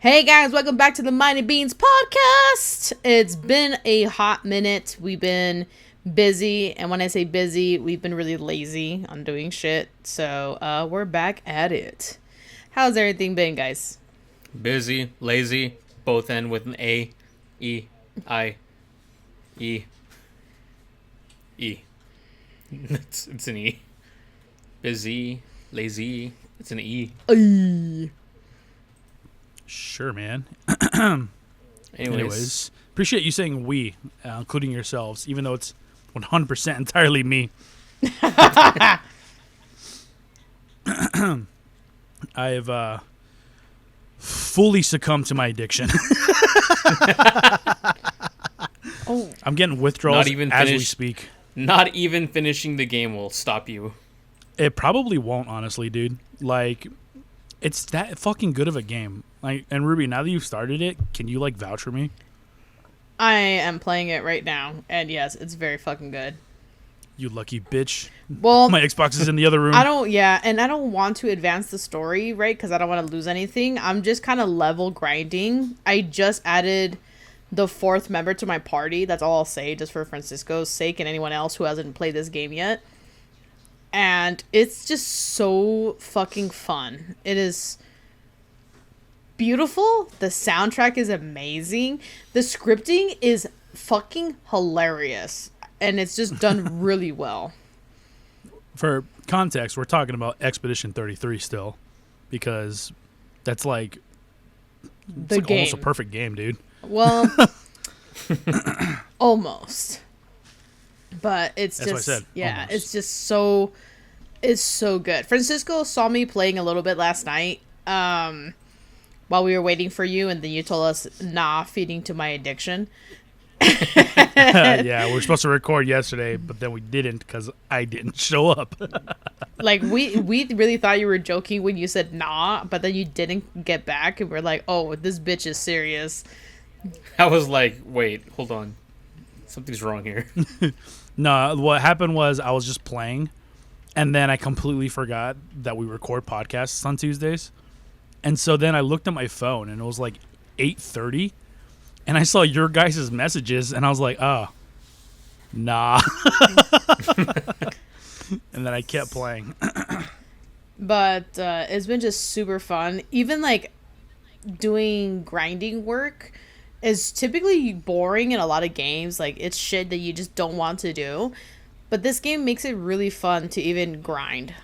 Hey guys, welcome back to the Mighty Beans podcast. It's been a hot minute. We've been busy, and when I say busy, we've been really lazy on doing shit. So we're back at it. How's everything been, guys? Busy, lazy, both end with an A, E, I, E, E. It's an E. Busy, lazy, it's an E. Sure, man. Anyways, appreciate you saying we, including yourselves, even though it's 100% entirely me. I've fully succumbed to my addiction. I'm getting withdrawals as we speak. Not even finishing the game will stop you. It probably won't, honestly, dude. Like, it's that fucking good of a game. Like, and Ruby, now that you've started it, can you vouch for me? I am playing it right now, and yes, it's very fucking good. You lucky bitch. Well, my Xbox is in the other room. I don't want to advance the story, right? Because I don't want to lose anything. I'm just kind of level grinding. I just added the 4th member to my party. That's all I'll say, just for Francisco's sake and anyone else who hasn't played this game yet. And it's just so fucking fun. It is beautiful. The soundtrack is amazing. The scripting is fucking hilarious. And it's just done really well. For context, we're talking about Expedition 33 still. Because that's almost a perfect game, dude. Well, almost. But it's that's just, what I said. yeah, Almost. it's so good. Francisco saw me playing a little bit last night while we were waiting for you, and then you told us, nah, feeding to my addiction. Yeah, we were supposed to record yesterday, but then we didn't because I didn't show up. Like, we really thought you were joking when you said nah, but then you didn't get back, and we're like, oh, this bitch is serious. I was like, wait, hold on. Something's wrong here. No, what happened was I was just playing, and then I completely forgot that we record podcasts on Tuesdays. And so then I looked at my phone, and it was like 8:30, and I saw your guys' messages, and I was like, oh, nah. And then I kept playing. But it's been just super fun. Even, doing grinding work is typically boring in a lot of games. Like, it's shit that you just don't want to do. But this game makes it really fun to even grind.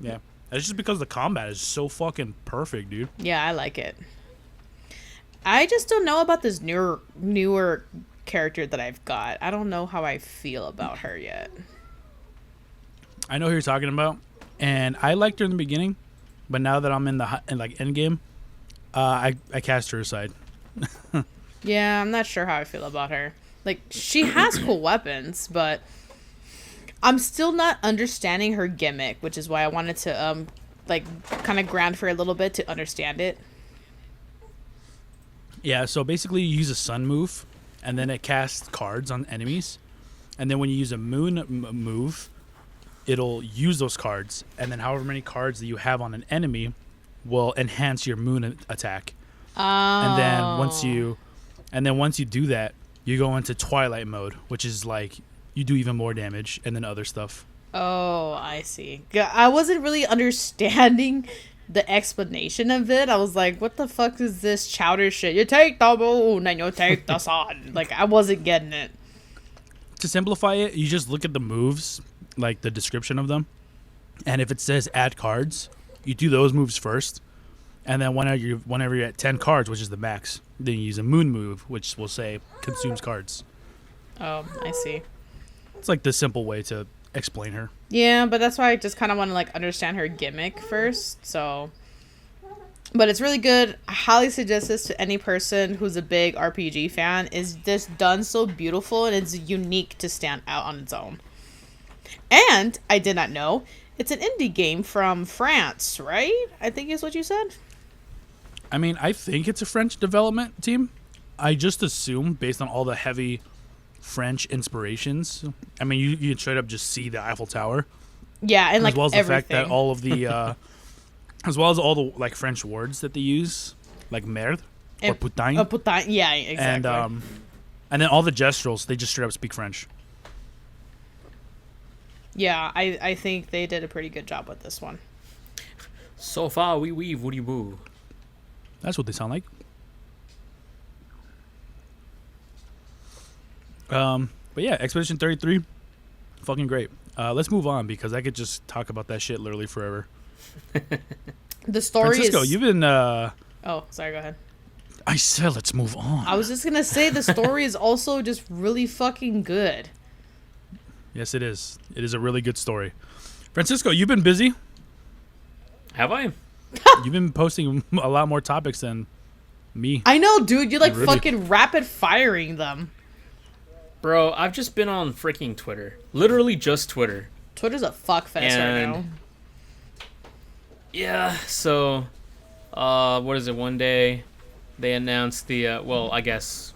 Yeah. It's just because the combat is so fucking perfect, dude. Yeah, I like it. I just don't know about this newer character that I've got. I don't know how I feel about her yet. I know who you're talking about, and I liked her in the beginning, but now that I'm in end game, I cast her aside. Yeah, I'm not sure how I feel about her. Like, she has cool weapons, but I'm still not understanding her gimmick, which is why I wanted to kind of grind for a little bit to understand it. Yeah, so basically you use a sun move, and then it casts cards on enemies, and then when you use a moon move, it'll use those cards, and then however many cards that you have on an enemy will enhance your moon attack. Oh. And then once you do that, you go into Twilight mode, which is like you do even more damage, and then other stuff. Oh, I see. I wasn't really understanding the explanation of it. I was like, what the fuck is this chowder shit? You take the moon and you take the sun. Like, I wasn't getting it. To simplify it, you just look at the moves, like the description of them, and if it says add cards, you do those moves first, and then whenever you're at 10 cards, which is the max, then you use a moon move, which will say consumes cards. Oh, I see. It's like the simple way to explain her. Yeah, but that's why I just kind of want to understand her gimmick first. So, but it's really good. I highly suggest this to any person who's a big RPG fan. It's just done so beautiful, and it's unique to stand out on its own. And I did not know it's an indie game from France, right? I think is what you said. I mean, I think it's a French development team. I just assume based on all the heavy French inspirations. I mean, you can straight up just see the Eiffel Tower. Yeah, and as well as the everything. fact that all of the as well as all the like French words that they use, like merde or And- putain, putain. Yeah, exactly. and then all the gestuals they just straight up speak French. Yeah, I think they did a pretty good job with this one. So far, we weave, woody woo. That's what they sound like. But yeah, Expedition 33, fucking great. Let's move on because I could just talk about that shit literally forever. The story Francisco, is. you've been. Oh, sorry. Go ahead. I said let's move on. I was just gonna say the story is also just really fucking good. Yes, it is. It is a really good story. Francisco, you've been busy. Have I? You've been posting a lot more topics than me. I know, dude. You're like Really? fucking rapid firing them. Bro, I've just been on freaking Twitter. Literally just Twitter. Twitter's a fuck fest right And- now. Yeah, so, what is it? One day, they announced the, well, I guess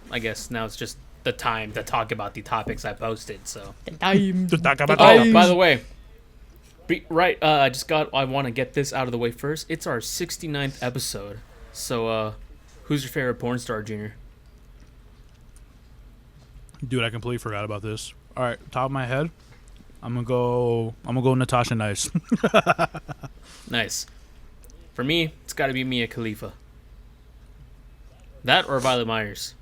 now it's just the time to talk about the topics I posted, so. Time. To talk about Oh, that. by the way, I want to get this out of the way first. It's our 69th episode, so, who's your favorite porn star, Junior? Dude, I completely forgot about this. All right, top of my head, I'm gonna go Natasha Nice. Nice. For me, it's got to be Mia Khalifa. That or Violet Myers.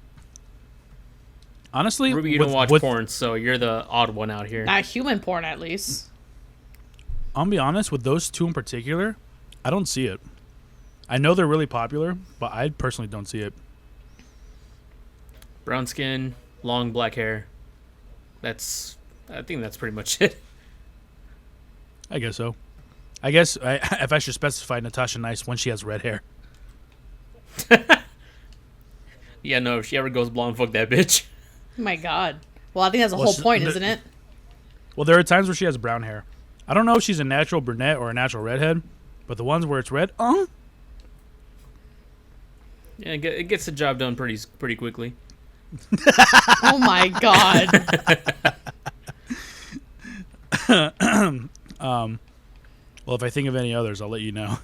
Honestly, Ruby, you don't watch porn, so you're the odd one out here. Not human porn, at least. I'll be honest, with those two in particular, I don't see it. I know they're really popular, but I personally don't see it. Brown skin, long black hair. I think that's pretty much it. I guess so. I guess if I should specify Natasha Nice when she has red hair. Yeah, no, if she ever goes blonde, fuck that bitch. Oh my god. Well, I think that's the Well, whole she- point, the- isn't it? Well, there are times where she has brown hair. I don't know if she's a natural brunette or a natural redhead, but the ones where it's red, Yeah, it gets the job done pretty quickly. Oh my god. well, if I think of any others, I'll let you know.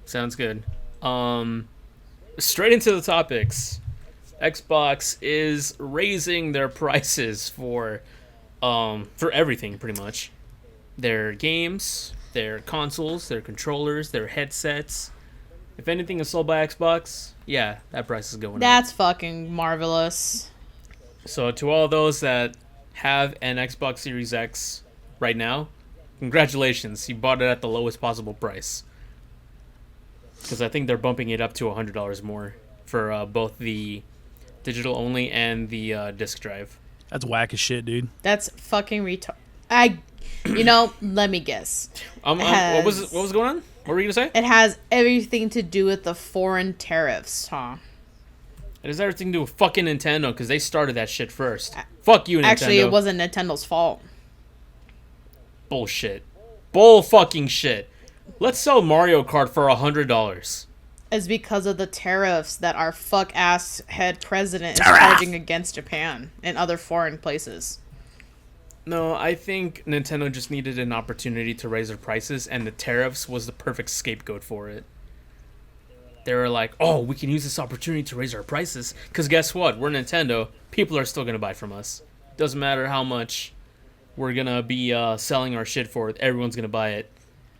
Sounds good. Straight into the topics. Xbox is raising their prices for everything pretty much. Their games, their consoles, their controllers, their headsets. If anything is sold by Xbox, yeah, that price is going up. That's fucking marvelous. So to all those that have an Xbox Series X right now, congratulations, you bought it at the lowest possible price. Because I think they're bumping it up to $100 more for both the digital only and the disc drive. That's whack as shit, dude. That's fucking retard. Let me guess. What was going on? What were you gonna say? It has everything to do with the foreign tariffs, huh? It has everything to do with fucking Nintendo because they started that shit first. Fuck you, Nintendo. Actually, it wasn't Nintendo's fault. Bullshit. Bull fucking shit. Let's sell Mario Kart for $100. It's because of the tariffs that our fuck ass head president is charging against Japan and other foreign places. No, I think Nintendo just needed an opportunity to raise their prices, and the tariffs was the perfect scapegoat for it. They were like, oh, we can use this opportunity to raise our prices, because guess what? We're Nintendo. People are still going to buy from us. Doesn't matter how much we're going to be selling our shit for it. Everyone's going to buy it.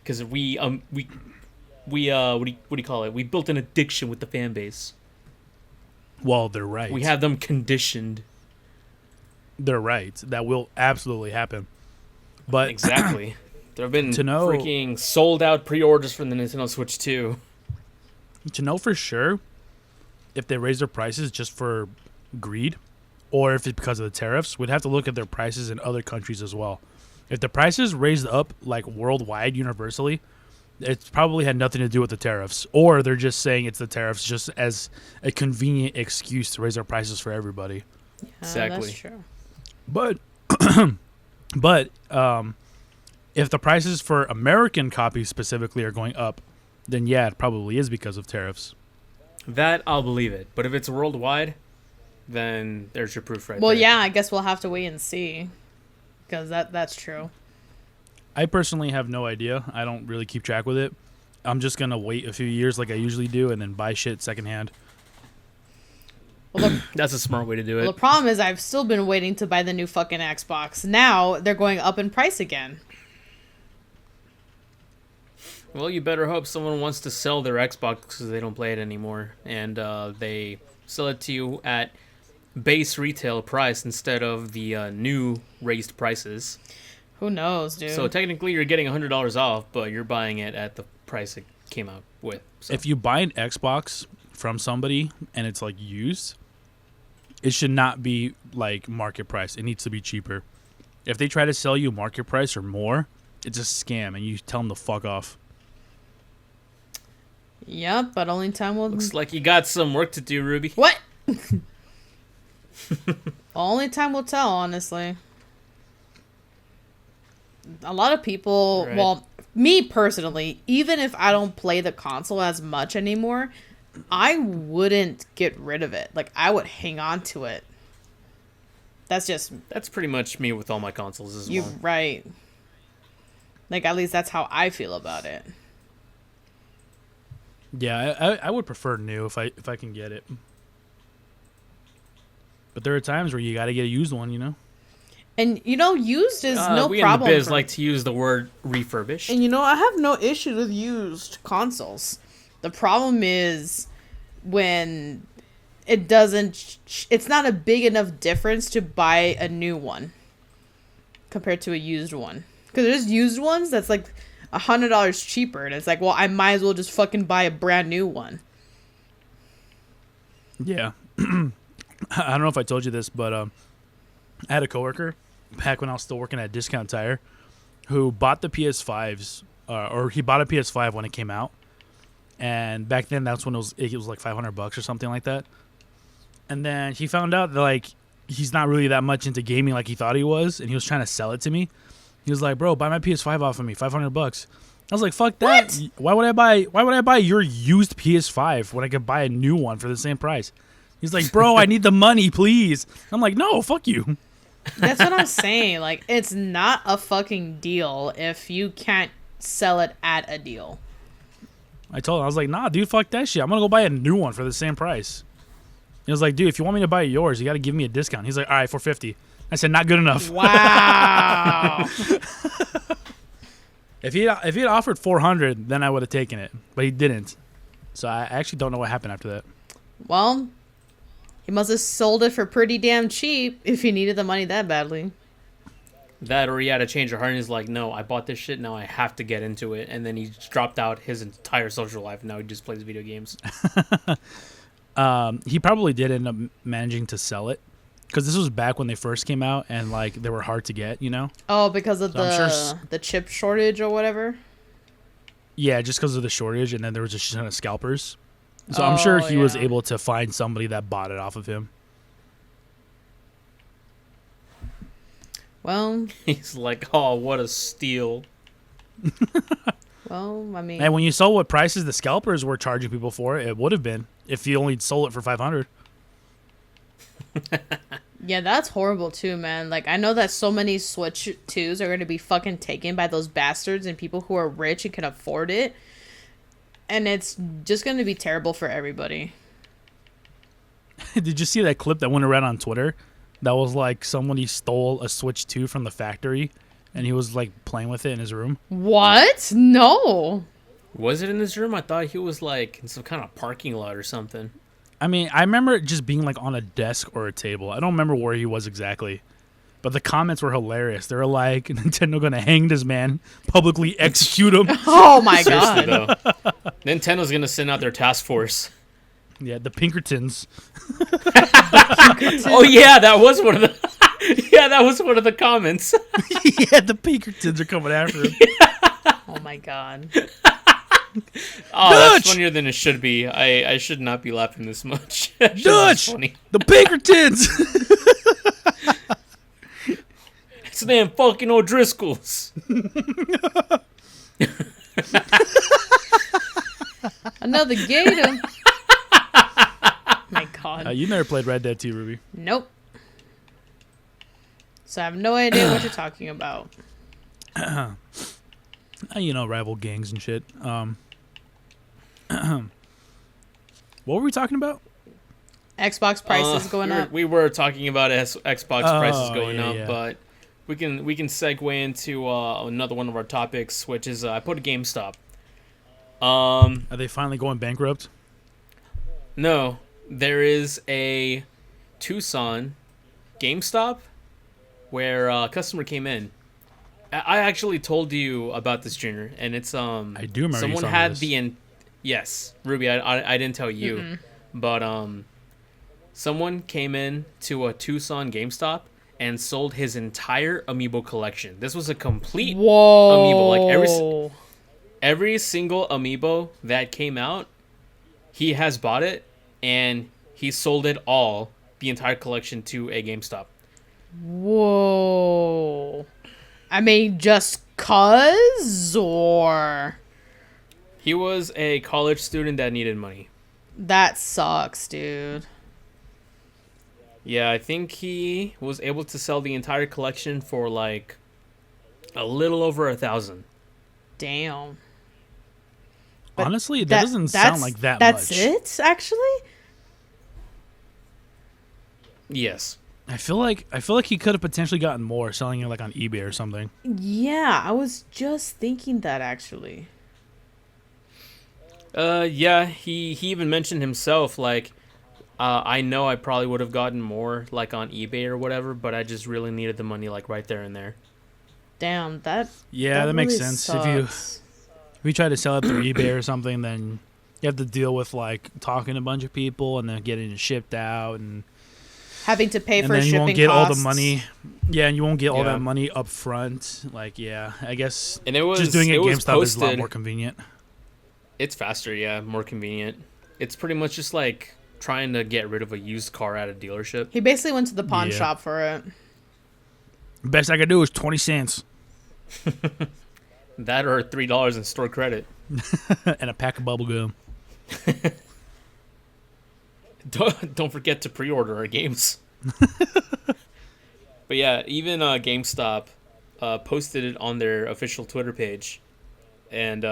Because what do you call it? We built an addiction with the fan base. Well, they're right. We have them conditioned. They're right. That will absolutely happen. But Exactly. There have been To know- freaking sold out pre-orders for the Nintendo Switch 2. to know for sure if they raise their prices just for greed or if it's because of the tariffs, we'd have to look at their prices in other countries as well. If the prices raised up like worldwide universally, it's probably had nothing to do with the tariffs, or they're just saying it's the tariffs just as a convenient excuse to raise their prices for everybody. Exactly. That's true. But if the prices for American copies specifically are going up, then yeah, it probably is because of tariffs. That, I'll believe it. But if it's worldwide, then there's your proof right Well, there. yeah, I guess we'll have to wait and see. Because that's true. I personally have no idea. I don't really keep track with it. I'm just gonna wait a few years like I usually do, and then buy shit secondhand. Well, That's a smart way to do the it. problem is I've still been waiting to buy the new fucking Xbox. Now they're going up in price again. Well, you better hope someone wants to sell their Xbox because they don't play it anymore, and they sell it to you at base retail price instead of the new raised prices. Who knows, dude? So technically, you're getting $100 off, but you're buying it at the price it came out with. So. If you buy an Xbox from somebody and it's like used, it should not be like market price. It needs to be cheaper. If they try to sell you market price or more, it's a scam, and you tell them to fuck off. Yep, but only time will. Looks like you got some work to do, Ruby. What? Only time will tell, honestly. A lot of people, Right. well, me personally, even if I don't play the console as much anymore, I wouldn't get rid of it. Like, I would hang on to it. That's just That's pretty much me with all my consoles as you, well. right? Like, at least that's how I feel about it. Yeah, I would prefer new if I can get it. But there are times where you got to get a used one, you know? And used is no we problem. in the biz for like me. to use the word refurbished. And I have no issue with used consoles. The problem is when it doesn't. It's not a big enough difference to buy a new one compared to a used one. Because there's used ones that's like $100 cheaper, and it's like, well, I might as well just fucking buy a brand new one. Yeah. I don't know if I told you this, but I had a coworker back when I was still working at Discount Tire who bought the PS5s, or he bought a PS5 when it came out. And back then, that's when it was like $500 or something like that. And then he found out that like he's not really that much into gaming like he thought he was, and he was trying to sell it to me. He was like, "Bro, buy my PS5 off of me, $500." I was like, "Fuck that! What? Why would I buy your used PS5 when I could buy a new one for the same price?" He's like, "Bro, I need the money, please." I'm like, "No, fuck you." That's what I'm saying. Like, it's not a fucking deal if you can't sell it at a deal. I told him, I was like, "Nah, dude, fuck that shit. I'm gonna go buy a new one for the same price." He was like, "Dude, if you want me to buy yours, you got to give me a discount." He's like, "All right, $450." I said, "Not good enough." Wow. If he had offered $400, then I would have taken it, but he didn't. So I actually don't know what happened after that. Well, he must have sold it for pretty damn cheap if he needed the money that badly. That or he had to change of heart and he's like, no, I bought this shit, now I have to get into it. And then he just dropped out his entire social life and now he just plays video games. He probably did end up managing to sell it, because this was back when they first came out and like they were hard to get, you know? Oh, because of So I'm sure the chip shortage or whatever? Yeah, just because of the shortage, and then there was just a ton of scalpers. So I'm sure he was yeah. able to find somebody that bought it off of him. Well, He's like, oh, what a steal. I mean, And when you saw what prices the scalpers were charging people for, it would have been if you only sold it for $500. yeah, that's horrible too, man. Like, I know that so many Switch 2s are going to be fucking taken by those bastards and people who are rich and can afford it. And it's just going to be terrible for everybody. Did you see that clip that went around on Twitter? That was like somebody stole a Switch 2 from the factory, and he was like playing with it in his room. What? No. Was it in this room? I thought he was like in some kind of parking lot or something. I mean, I remember it just being like on a desk or a table. I don't remember where he was exactly. But the comments were hilarious. They were like, Nintendo gonna hang this man, publicly execute him. Oh my Seriously, god. though. Nintendo gonna send out their task force. Yeah, the Pinkertons. Oh yeah, that was one of the yeah, that was one of the comments. Yeah, the Pinkertons are coming after him. Oh my god. Oh, that's Dutch! funnier than it should be. I should not be laughing this much. That shit was Dutch! funny. The Pinkertons! It's named fucking O'Driscoll's. Another gator. My god. You never played Red Dead 2, Ruby. Nope. So I have no idea what you're talking about. You know, rival gangs and shit. What were we talking about? Xbox prices going up. We were talking about Xbox prices going up, yeah. but we can segue into another one of our topics, which is I put a GameStop. Are they finally going bankrupt? No, there is a Tucson GameStop where a customer came in. I actually told you about this, Junior, and it's I do remember someone you had this. Yes, Ruby, I didn't tell you, but someone came in to a Tucson GameStop and sold his entire Amiibo collection. This was a complete Amiibo, like every single Amiibo that came out, he has bought it and he sold it all, the entire collection, to a GameStop. Whoa. I mean, just cuz, or He was a college student that needed money. that sucks, dude. Yeah, I think he was able to sell the entire collection for like a little over 1,000. Damn. But Honestly, that doesn't that's- sound like that That's much. it, actually? Yes. I feel like he could have potentially gotten more selling it like on eBay or something. Yeah, I was just thinking that, actually. Yeah, he even mentioned himself, like, I know I probably would have gotten more, like, on eBay or whatever, but I just really needed the money, like, right there and there. Damn, that Yeah, that makes really sense. sucks. If you try to sell it through eBay or something, then you have to deal with like talking to a bunch of people and then getting it shipped out, and Having to pay for then you shipping won't get costs. all the money. Yeah, and you won't get all Yeah. that money up front. Like, yeah, I guess And it was just doing it at was GameStop is a lot posted- more convenient. It's faster, yeah, more convenient. It's pretty much just like trying to get rid of a used car at a dealership. He basically went to the pawn Yeah. shop for it. Best I could do is 20 cents That or $3 in store credit. and a pack of bubble gum. Don't forget to pre-order our games. But yeah, even GameStop posted it on their official Twitter page, and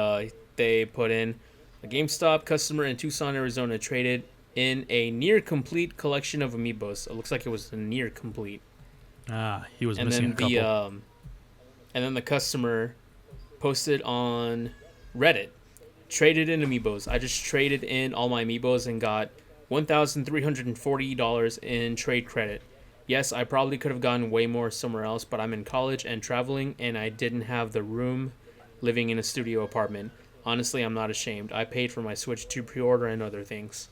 they put in a GameStop customer in Tucson, Arizona traded in a near complete collection of Amiibos. It looks like it was a near complete. He was And missing then a couple. the customer posted on Reddit, traded in Amiibos. I just traded in all my Amiibos and got $1,340 in trade credit. Yes, I probably could have gotten way more somewhere else, but I'm in college and traveling, and I didn't have the room living in a studio apartment. Honestly, I'm not ashamed. I paid for my Switch 2 pre-order and other things.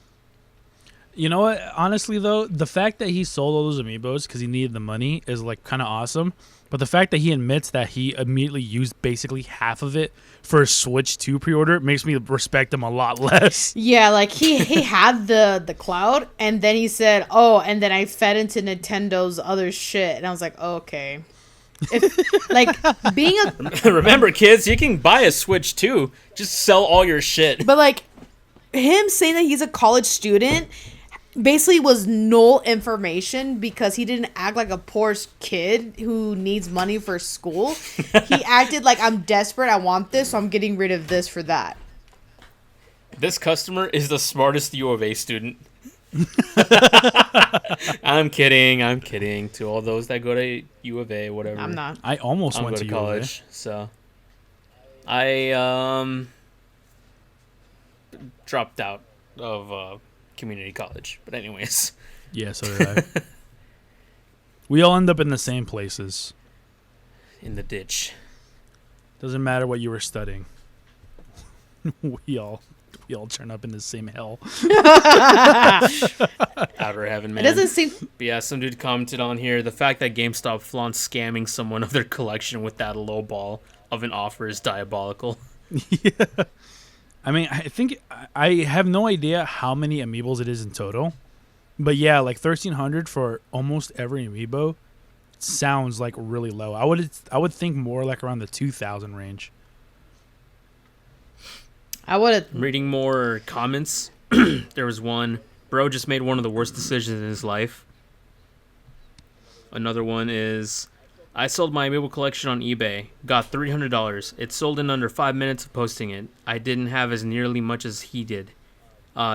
You know what? Honestly, though, the fact that he sold all those Amiibos because he needed the money is like kind of awesome. But the fact that he admits that he immediately used basically half of it for a Switch 2 pre-order makes me respect him a lot less. Yeah, like he had the cloud, and then he said, "Oh, and then I fed into Nintendo's other shit," and I was like, oh, "Okay." If, like being a Remember, kids, you can buy a Switch 2. Just sell all your shit. But like him saying that he's a college student basically was null information because he didn't act like a poor kid who needs money for school. He acted like, I'm desperate, I want this, so I'm getting rid of this for that. This customer is the smartest U of A student. I'm kidding. To all those that go to U of A, whatever. I'm not. I almost I'm went going to to college. college, so I dropped out of community college. But anyways, Yeah, so did I. We all end up in the same places. in the ditch. Doesn't matter what you were studying. we all turn up in the same hell. Outer heaven, It man. doesn't seem. But yeah, some dude commented on here, the fact that GameStop flaunts scamming someone of their collection with that low ball of an offer is diabolical. Yeah. I mean, I think I have no idea how many Amiibos it is in total. But yeah, like 1,300 for almost every Amiibo sounds like really low. I would think more like around the 2,000 range. I would have. Reading more comments, there was one, bro just made one of the worst decisions in his life. Another one is, I sold my Amiibo collection on eBay, got $300. It sold in under 5 minutes of posting it. I didn't have as nearly much as he did.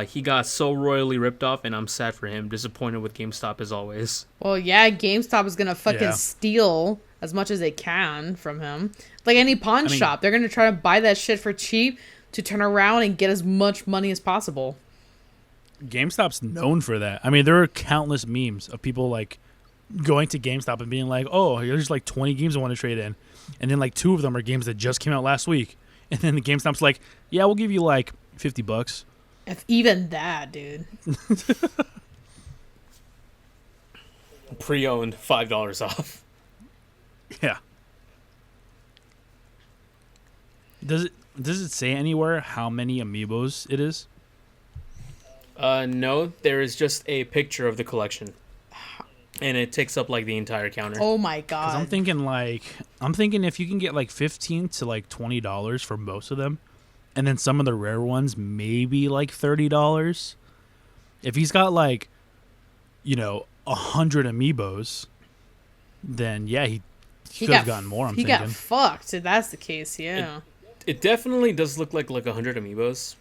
He got so royally ripped off, and I'm sad for him. Disappointed with GameStop as always. Well, yeah, GameStop is gonna fucking Yeah. steal as much as they can from him. Like any pawn shop, they're gonna try to buy that shit for cheap to turn around and get as much money as possible. GameStop's known for that. I mean, there are countless memes of people like going to GameStop and being like, "Oh, there's like 20 games I want to trade in," and then like 2 of them are games that just came out last week, and then the GameStop's like, "Yeah, we'll give you like $50." If even that, dude. Pre-owned, $5 off. Yeah. Does it say anywhere how many amiibos it is? No, there is just a picture of the collection. And it takes up like the entire counter. Oh my Because god. I'm thinking if you can get like $15 to like $20 for most of them, and then some of the rare ones maybe like $30. If he's got like, 100 amiibos, then yeah, he could have gotten more. He got fucked. If that's the case, yeah. It definitely does look like 100 amiibos,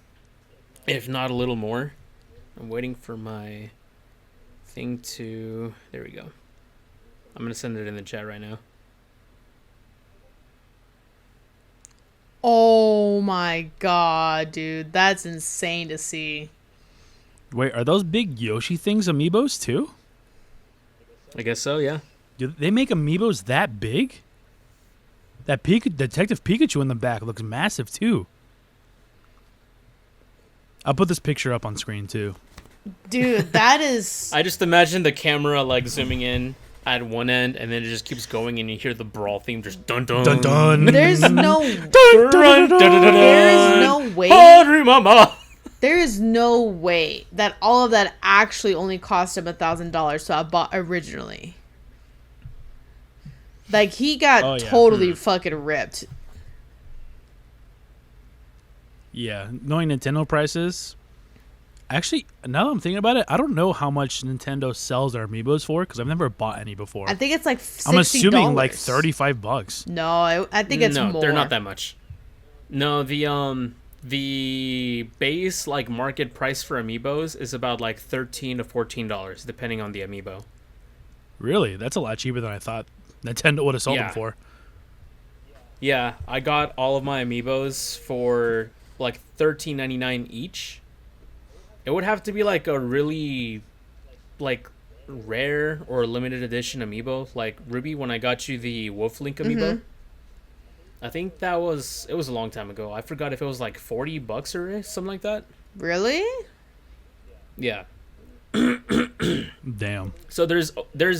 if not a little more. I'm waiting for my thing to... There we go. I'm going to send it in the chat right now. Oh my god, dude. That's insane to see. Wait, are those big Yoshi things amiibos too? I guess so, yeah. Do they make amiibos that big? That Detective Pikachu in the back looks massive too. I'll put this picture up on screen too. Dude, that is... I just imagine the camera zooming in at one end, and then it just keeps going, and you hear the brawl theme just dun dun Dun dun. There's no... dun dun dun dun. There is no way... Hungry mama. There is no way that all of that actually only cost him $1,000 to have bought originally. Like, he got totally fucking ripped. Yeah, knowing Nintendo prices. Actually, now that I'm thinking about it, I don't know how much Nintendo sells their amiibos for because I've never bought any before. I think it's like $60. I'm assuming like $35. No, I think it's more. No, they're not that much. No, the base market price for amiibos is about $13 to $14 depending on the amiibo. Really? That's a lot cheaper than I thought Nintendo would have sold them for. Yeah, I got all of my amiibos for $13.99 each. It would have to be a really rare or limited edition amiibo, like Ruby when I got you the Wolf Link amiibo. Mm-hmm. I think it was a long time ago. I forgot if it was $40 or something like that. Really? Yeah. Damn. So there's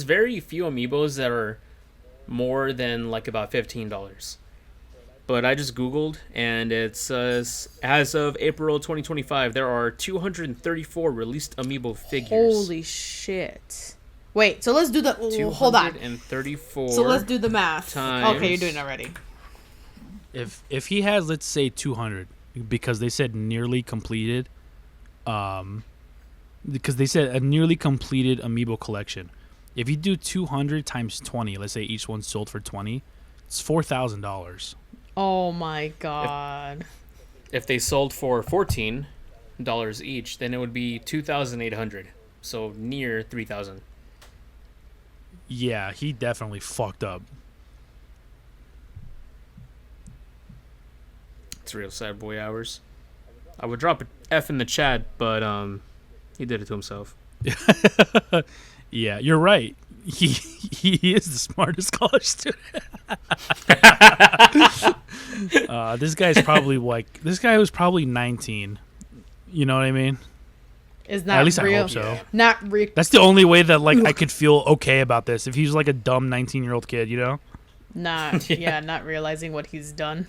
very few amiibos that are more than about $15. But I just Googled, and it says, as of April 2025, there are 234 released amiibo figures. Holy shit. Wait, so let's do the... Hold on. 234. So let's do the math. Times- Okay, you're doing it already. If he has, let's say 200, because they said nearly completed, because they said a nearly completed amiibo collection. If you do 200 times 20, let's say each one sold for 20, it's $4,000. Oh my god. If they sold for $14 each, then it would be $2,800. So near $3,000. Yeah, he definitely fucked up. It's real sad boy hours. I would drop an F in the chat, but he did it to himself. Yeah, you're right. He is the smartest college student. This guy was probably 19. You know what I mean? Is not At least real. I hope so. Not real. That's the only way that I could feel okay about this. If he's a dumb 19-year-old kid, Not realizing what he's done.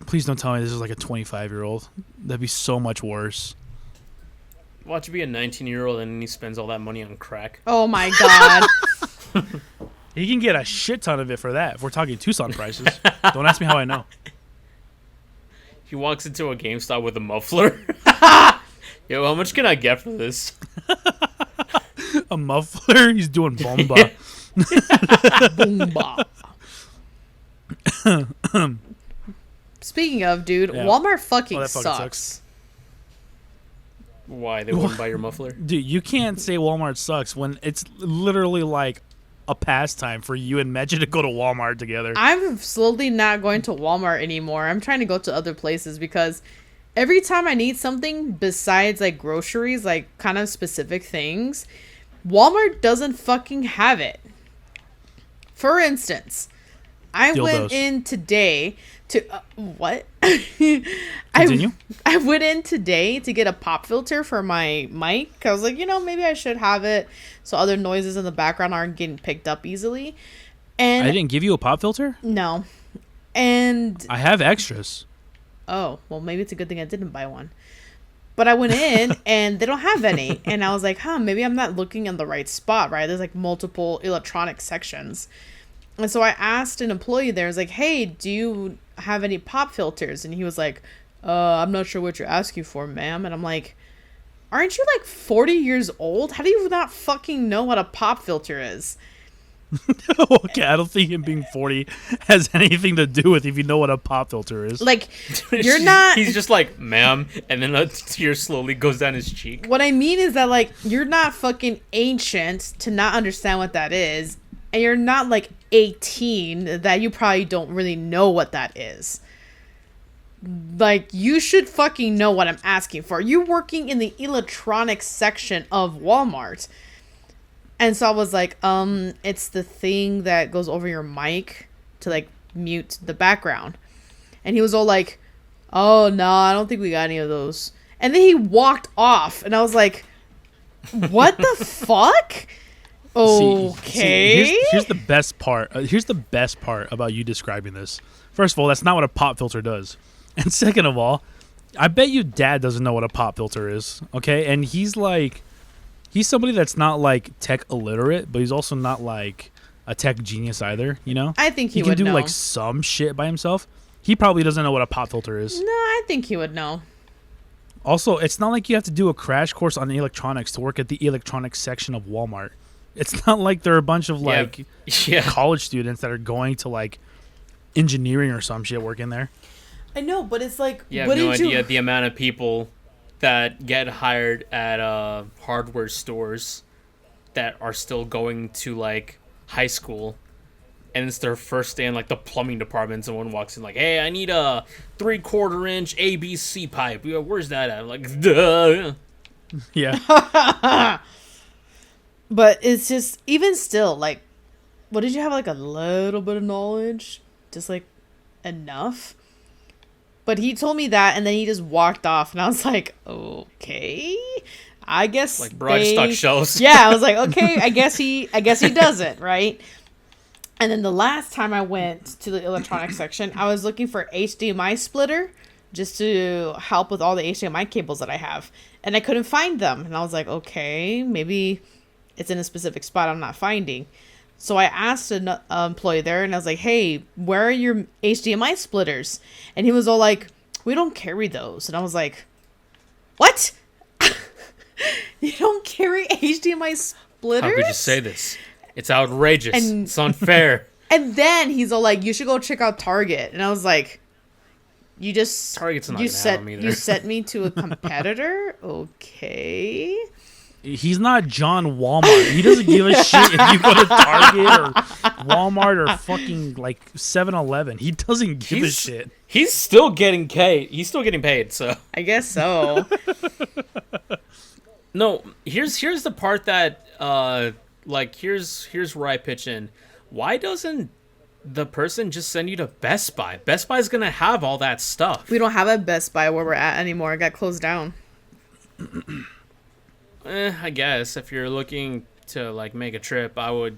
Please don't tell me this is a 25-year-old. That'd be so much worse. Watch it be a 19-year-old and he spends all that money on crack. Oh my god. He can get a shit ton of it for that. If we're talking Tucson prices, don't ask me how I know. He walks into a GameStop with a muffler. Yo, how much can I get for this? A muffler? He's doing bomba. Boomba. Speaking of, dude, Yeah. Walmart fucking, that fucking sucks. sucks. Why they wouldn't buy your muffler? Dude, you can't say Walmart sucks when it's literally like a pastime for you and Megan to go to Walmart together. I'm slowly not going to Walmart anymore. I'm trying to go to other places because every time I need something besides like groceries, like kind of specific things, Walmart doesn't fucking have it. For instance, I went Dildos. in today to what? Continue. I went in today to get a pop filter for my mic. I was like, maybe I should have it so other noises in the background aren't getting picked up easily. And I didn't give you a pop filter? no. And I have extras. oh, well, maybe it's a good thing I didn't buy one. But I went in and they don't have any. And I was like, maybe I'm not looking in the right spot, right? There's like multiple electronic sections. And so I asked an employee there, I was like, hey, do you have any pop filters? And he was like, I'm not sure what you're asking for, ma'am. And I'm like, aren't you like 40 years old? How do you not fucking know what a pop filter is? Okay, I don't think him being 40 has anything to do with if you know what a pop filter is. Like, you're not... He's just like, ma'am, and then a tear slowly goes down his cheek. What I mean is that, like, you're not fucking ancient to not understand what that is. And you're not, like, 18 that you probably don't really know what that is. Like, you should fucking know what I'm asking for. You're working in the electronics section of Walmart. And so I was like, it's the thing that goes over your mic to, like, mute the background. And he was all like, oh, no, I don't think we got any of those. And then he walked off. And I was like, what the fuck? Okay. Here's the best part. Here's the best part about you describing this. First of all, that's not what a pop filter does. And second of all, I bet you dad doesn't know what a pop filter is. Okay? And he's somebody that's not like tech illiterate, but he's also not like a tech genius either, you know? I think he can would do know. like some shit by himself. He probably doesn't know what a pop filter is. No, I think he would know. Also, it's not like you have to do a crash course on electronics to work at the electronics section of Walmart. It's not like there are a bunch of like college students that are going to like engineering or some shit working there. I know, but it's like, You have no idea the amount of people that get hired at hardware stores that are still going to like high school, and it's their first day in like the plumbing department. Someone walks in like, hey, I need a 3/4 inch ABC pipe. Where's that at? I'm like, duh. Yeah. But it's just, even still, like, what did you have, like, a little bit of knowledge? Just, like, enough? But he told me that, and then he just walked off, and I was like, okay, I guess Like broad stock shelves. Yeah, I was like, okay, I guess he doesn't, right? And then the last time I went to the electronics section, I was looking for HDMI splitter just to help with all the HDMI cables that I have, and I couldn't find them, and I was like, okay, maybe it's in a specific spot I'm not finding. So I asked an employee there, and I was like, hey, where are your HDMI splitters? And he was all like, we don't carry those. And I was like, what? You don't carry HDMI splitters? How could you say this? It's outrageous. And- It's unfair. And then he's all like, you should go check out Target. And I was like, Target's not gonna have them either. You sent me to a competitor? Okay. He's not John Walmart. He doesn't give a shit if you go to Target or Walmart or fucking like 7-Eleven. He doesn't give a shit. He's still getting paid. He's still getting paid. So I guess so. no, here's the part that here's where I pitch in. Why doesn't the person just send you to Best Buy? Best Buy's gonna have all that stuff. We don't have a Best Buy where we're at anymore. It got closed down. I guess if you're looking to like make a trip, I would.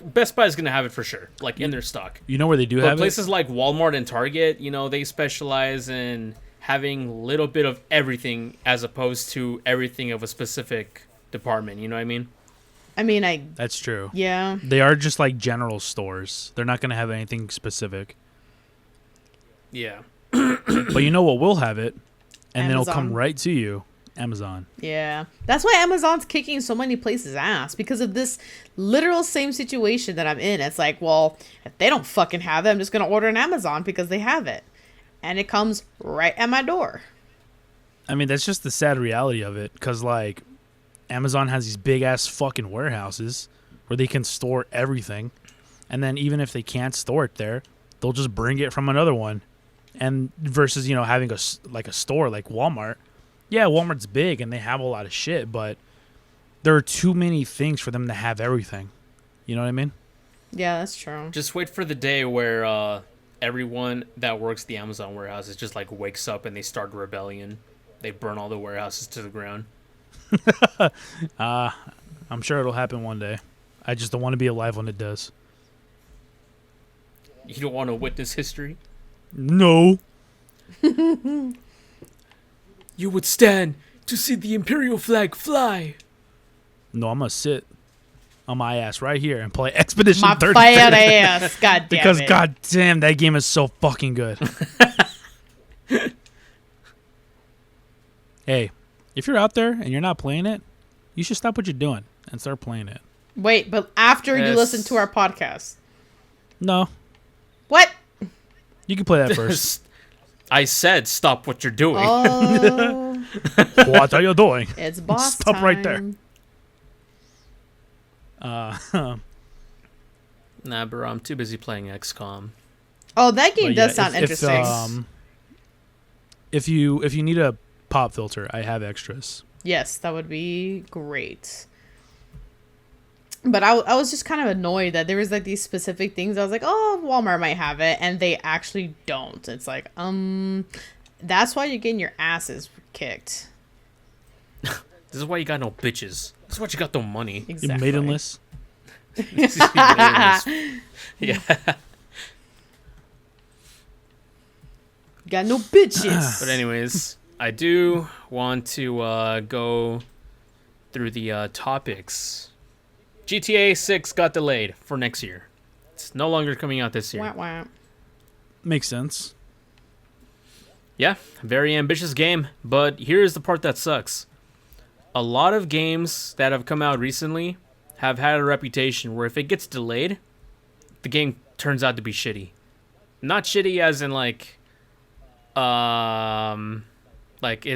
Best Buy's gonna have it for sure, like in their stock. You know where they do But have places like Walmart and Target, they specialize in having a little bit of everything as opposed to everything of a specific department. You know what I mean? I mean, That's true. yeah. They are just like general stores. They're not going to have anything specific. Yeah. But you know what will have it? And then it'll come Amazon. right to you. Amazon. Yeah. That's why Amazon's kicking so many places' ass, because of this literal same situation that I'm in. It's like, well, if they don't fucking have it, I'm just going to order an Amazon because they have it. And it comes right at my door. I mean, that's just the sad reality of it, because, like, Amazon has these big-ass fucking warehouses where they can store everything. And then even if they can't store it there, they'll just bring it from another one. And versus, you know, having a store like Walmart. Yeah, Walmart's big and they have a lot of shit, but there are too many things for them to have everything. You know what I mean? Yeah, that's true. Just wait for the day where everyone that works the Amazon warehouses just like wakes up and they start a rebellion. They burn all the warehouses to the ground. I'm sure it'll happen one day. I just don't want to be alive when it does. You don't want to witness history? No. You would stand to see the Imperial flag fly. No, I'm going to sit on my ass right here and play Expedition My 33. fat ass. God damn Because, it. goddamn, that game is so fucking good. Hey, if you're out there and you're not playing it, you should stop what you're doing and start playing it. Wait, but after you Yes. listen to our podcast. No, What? you can play that first. I said stop what you're doing. Oh, What are you doing? it's boss Stop time. right there. Nah, bro, I'm too busy playing XCOM. Oh, that game But does yeah, sound interesting. If you need a pop filter, I have extras. Yes, that would be great. But I was just kind of annoyed that there was like these specific things. I was like, oh, Walmart might have it, and they actually don't. It's like, that's why you're getting your asses kicked. This is why you got no bitches. This is why you got no money. You Exactly. maidenless. Yeah. Got no bitches. But anyways, I do want to go through the topics. GTA 6 got delayed for next year. It's no longer coming out this year. Wah, wah. Makes sense. Yeah, very ambitious game, but here's the part that sucks. A lot of games that have come out recently have had a reputation where if it gets delayed, the game turns out to be shitty. Not shitty as in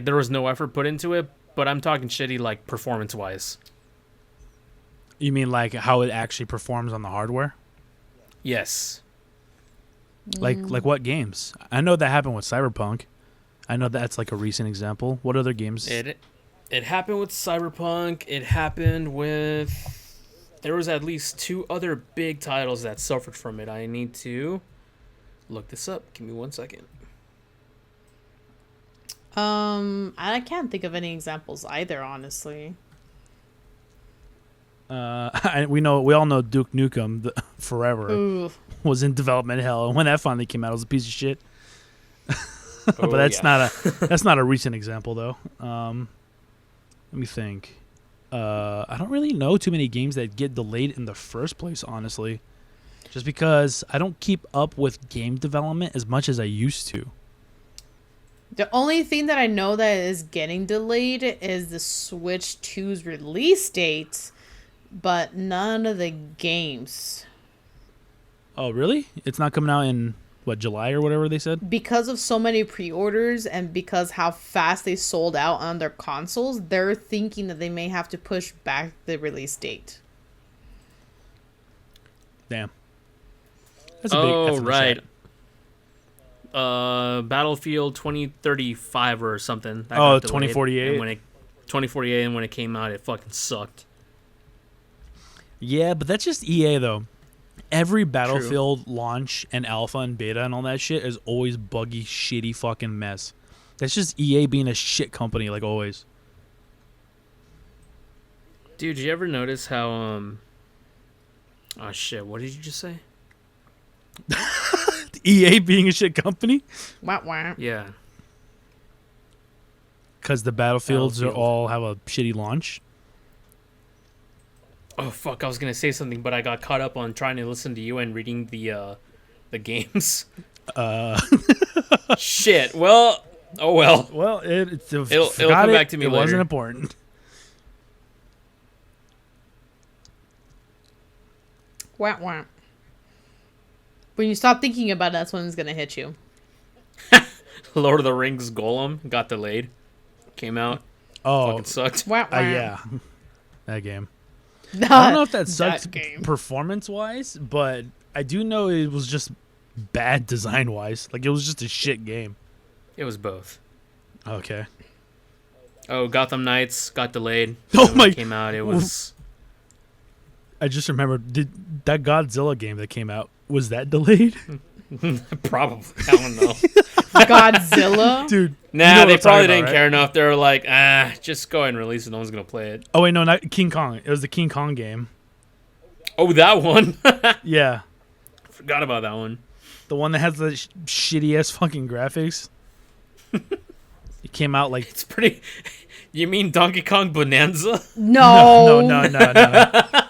there was no effort put into it, but I'm talking shitty like performance-wise. You mean like how it actually performs on the hardware? Yes. Like what games? I know that happened with Cyberpunk. I know that's like a recent example. What other games? It happened with Cyberpunk. It happened with... There was at least 2 other big titles that suffered from it. I need to look this up. Give me 1 second. I can't think of any examples either, honestly. We all know Duke Nukem forever Ooh. was in development hell, and when that finally came out, it was a piece of shit. Oh, But that's yeah. that's not a recent example though. Let me think. I don't really know too many games that get delayed in the first place, honestly. Just because I don't keep up with game development as much as I used to. The only thing that I know that is getting delayed is the Switch 2's release date, but none of the games. Oh, really? It's not coming out in July or whatever they said? Because of so many pre-orders and because how fast they sold out on their consoles, they're thinking that they may have to push back the release date. Damn. That's a big F in the right. chat. Battlefield 2035 or something. That Oh, got delayed. 2048. And 2048, and when it came out, it fucking sucked. Yeah, but that's just EA though. Every Battlefield launch and alpha and beta and all that shit is always buggy, shitty fucking mess. That's just EA being a shit company like always. Dude, did you ever notice how oh shit, what did you just say? EA being a shit company? Wah, wah. Yeah. Because the Battlefields Battlefield. all have a shitty launch. Oh fuck, I was gonna say something, but I got caught up on trying to listen to you and reading the games. Shit. Well, Oh well. Well, It'll come back to me It later. wasn't important. Wah, wah. When you stop thinking about it, that's when it's gonna hit you. Lord of the Rings Golem got delayed. Came out. Oh, Fucking sucked. Wah, wah. yeah, that game. I don't know if that sucked game. performance-wise, but I do know it was just bad design-wise. Like, it was just a shit game. It was both. Okay. Oh, Gotham Knights got delayed. Oh When my- it came out, it was. I just remembered, did that Godzilla game that came out, was that delayed? Probably. I don't know. Godzilla. Dude. Nah, you know what they I'm probably talking didn't about, care right? enough. They were like, just go ahead and release it. No one's gonna play it. Oh, wait, no, not King Kong. It was the King Kong game. Oh, that one. Yeah. Forgot about that one. The one that has the shitty-ass fucking graphics. It came out like... It's pretty. You mean Donkey Kong Bonanza? No. No.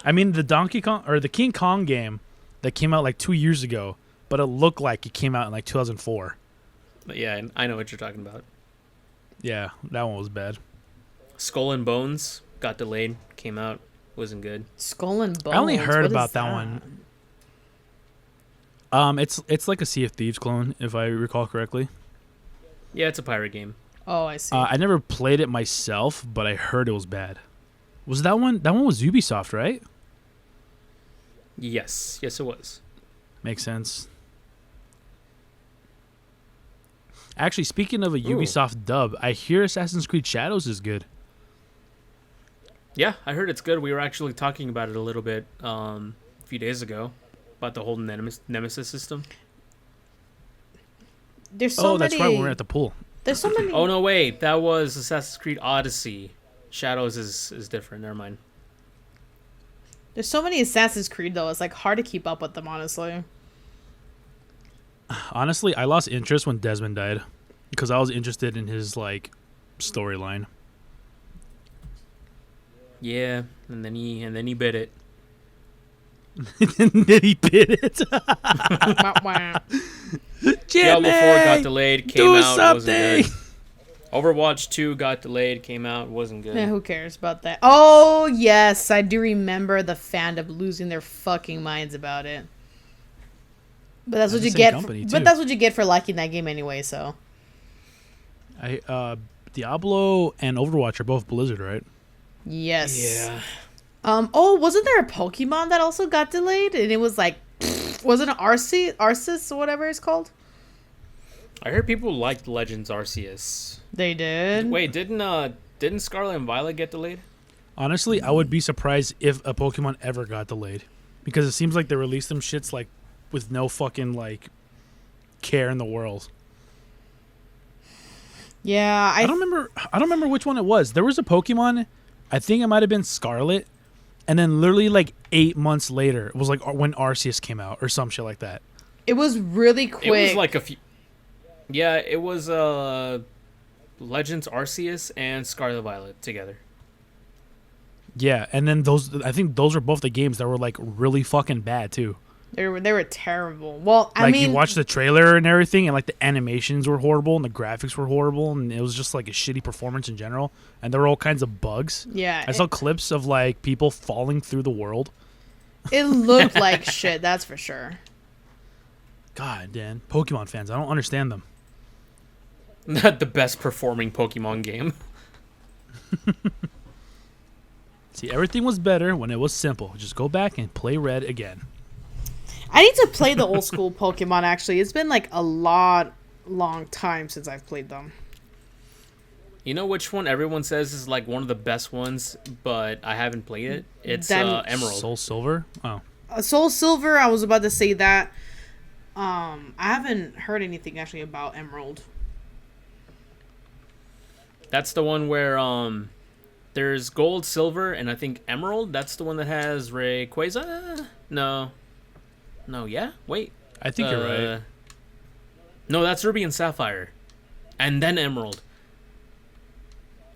I mean, the Donkey Kong... Or the King Kong game that came out like 2 years ago, but it looked like it came out in like 2004. But yeah, I know what you're talking about. Yeah, that one was bad. Skull and Bones got delayed. Came out. Wasn't good. Skull and Bones. I only heard What about is that one. It's like a Sea of Thieves clone, if I recall correctly. Yeah, it's a pirate game. Oh, I see. I never played it myself, but I heard it was bad. Was that one? That one was Ubisoft, right? Yes. Yes, it was. Makes sense. Actually, speaking of a Ubisoft dub, I hear Assassin's Creed Shadows is good. Yeah, I heard it's good. We were actually talking about it a little bit a few days ago about the whole Nemesis system. There's so many. That's right. We were at the pool. There's so many. Oh no, wait, that was Assassin's Creed Odyssey. Shadows is different. Never mind. There's so many Assassin's Creed though. It's like hard to keep up with them, honestly. Honestly, I lost interest when Desmond died because I was interested in his like storyline. Yeah, and then he bit it. And then he bit it. Wah, wah. Diablo 4 got delayed, came out, wasn't something. good. Overwatch 2 got delayed, came out, wasn't good. Yeah, who cares about that? Oh yes, I do remember the fandom losing their fucking minds about it. But that's what the you same get. company, too. But that's what you get for liking that game anyway. So Diablo and Overwatch are both Blizzard, right? yes. Yeah. Oh, wasn't there a Pokemon that also got delayed? And it was like, wasn't it Arceus or whatever it's called? I heard people liked Legends Arceus. They did. Wait, didn't Scarlet and Violet get delayed? Honestly, I would be surprised if a Pokemon ever got delayed, because it seems like they released them shits like with no fucking like care in the world. Yeah, I don't remember which one it was. There was a Pokemon, I think it might have been Scarlet, and then literally like 8 months later, it was like when Arceus came out or some shit like that. It was really quick. It was like a few. Yeah, it was Legends Arceus and Scarlet Violet together. Yeah, and then I think those are both the games that were like really fucking bad too. They were terrible. Well, I Like mean, you watch the trailer and everything, and like the animations were horrible and the graphics were horrible, and it was just like a shitty performance in general. And there were all kinds of bugs. yeah, I saw clips of like people falling through the world. it looked like shit. That's for sure. God, Dan, Pokemon fans, I don't understand them. Not the best performing Pokemon game. See, everything was better when it was simple. Just go back and play Red again. I need to play the old school Pokemon. Actually, it's been like a long time since I've played them. You know which one everyone says is like one of the best ones, but I haven't played it? It's Emerald. Soul Silver? Oh. Soul Silver. I was about to say that. I haven't heard anything actually about Emerald. That's the one where there's Gold, Silver, and I think Emerald. That's the one that has Rayquaza? No, yeah? Wait. I think you're right. No, that's Ruby and Sapphire. And then Emerald.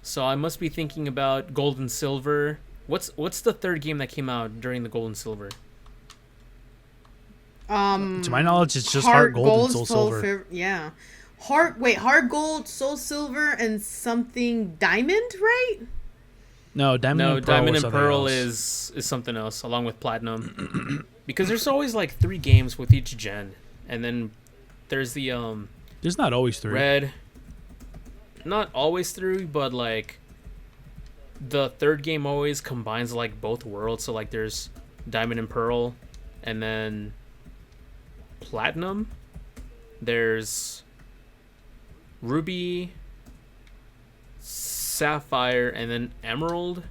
So I must be thinking about Gold and Silver. What's the third game that came out during the Gold and Silver? To my knowledge, it's just Heart Gold and Soul Silver. Yeah. Heart Gold, Soul Silver, and something Diamond, right? No, Diamond No, and Pearl, Diamond was and something Pearl else. is something else, along with Platinum. Because there's always like 3 games with each gen, and then there's the There's not always 3. red. Not always 3, but like the third game always combines like both worlds. So like there's Diamond and Pearl, and then Platinum. There's Ruby, Sapphire, and then Emerald.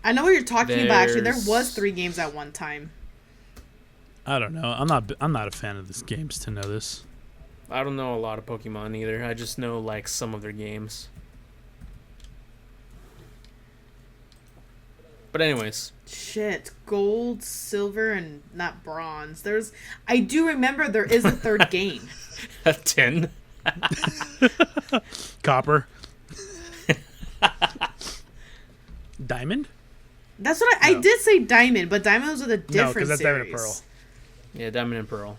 I know what you're talking about. Actually, there There's- was 3 games at one time. I don't know. I'm not a fan of these games to know this. I don't know a lot of Pokemon either. I just know like some of their games. But anyways, Shit, gold, silver, and not bronze. I do remember there is a third game. a 10. Copper. Diamond? That's what I No. did say diamond, but diamond was with a No, different because that's series. Diamond and Pearl. Yeah, Diamond and Pearl.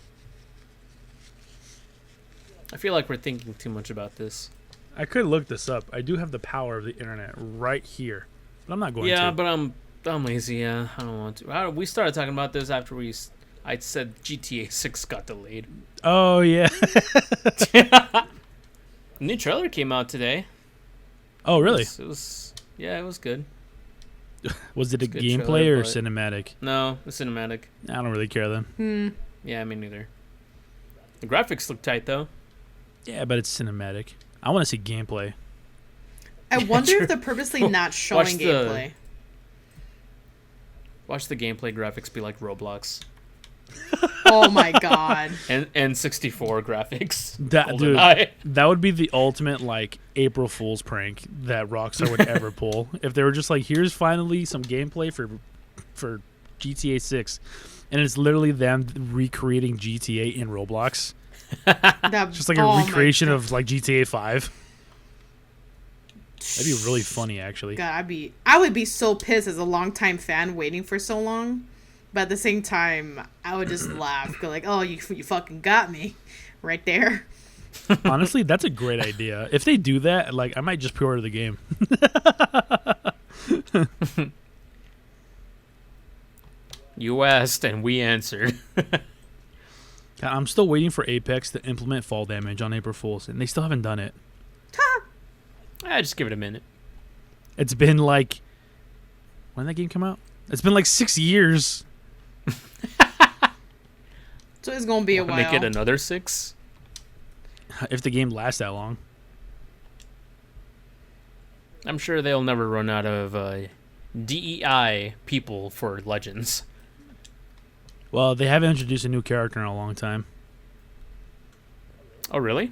I feel like we're thinking too much about this. I could look this up. I do have the power of the internet right here, but I'm not going Yeah, to. but I'm lazy. Yeah, I don't want to. We started talking about this after I said GTA 6 got delayed. Oh yeah. New trailer came out today. Oh really? It was yeah, it was good. Was it a good gameplay trailer, or but- cinematic? No, the cinematic. I don't really care then. Yeah, me neither. The graphics look tight though. Yeah, but it's cinematic. I want to see gameplay. I wonder True. if they're purposely not showing the- gameplay. Watch the gameplay graphics be like Roblox Oh my god. and 64 graphics. That dude, GoldenEye. that would be the ultimate like April Fool's prank that Rockstar would ever pull. If they were just like, here's finally some gameplay for GTA 6, and it's literally them recreating GTA in Roblox, That, just like a oh my recreation God. of like GTA 5. That'd be really funny, actually. God, I would be so pissed as a longtime fan waiting for so long, but at the same time, I would just laugh, go like, "Oh, you fucking got me, right there." Honestly, that's a great idea. If they do that, like I might just pre-order the game. You asked and we answered. I'm still waiting for Apex to implement fall damage on April Fools, and they still haven't done it. Just give it a minute. It's been like, when did that game come out? It's been like 6 years. So it's gonna be a while. Make it another 6. If the game lasts that long. I'm sure they'll never run out of DEI people for Legends. Well, they haven't introduced a new character in a long time. Oh, really?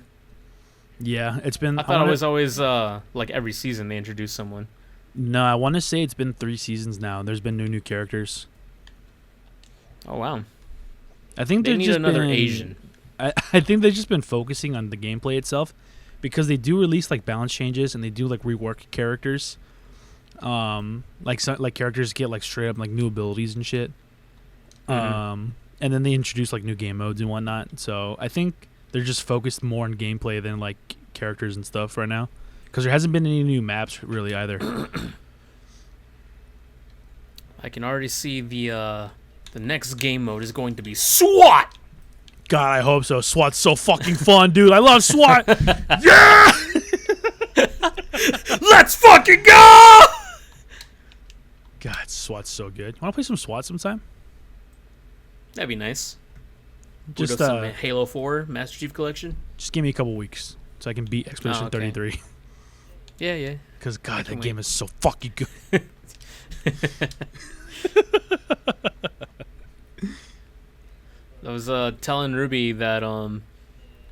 Yeah, it's been. I thought it was always like every season they introduce someone. No, I want to say it's been 3 seasons now. There's been new characters. Oh, wow. I think They they've need just another been, Asian. I think they've just been focusing on the gameplay itself, because they do release like balance changes and they do like rework characters. Like characters get like straight up like new abilities and shit. Mhm. And then they introduce like new game modes and whatnot. So I think they're just focused more on gameplay than like characters and stuff right now, because there hasn't been any new maps really either. I can already see the next game mode is going to be SWAT. God, I hope so. SWAT's so fucking fun, dude. I love SWAT. Yeah. Let's fucking go! God, SWAT's so good. Want to play some SWAT sometime? That'd be nice. Just We'll go some Halo 4 Master Chief Collection. just give me a couple weeks so I can beat Expedition okay. 33. Yeah, yeah. Because God, that can game wait. is so fucking good. I was telling Ruby that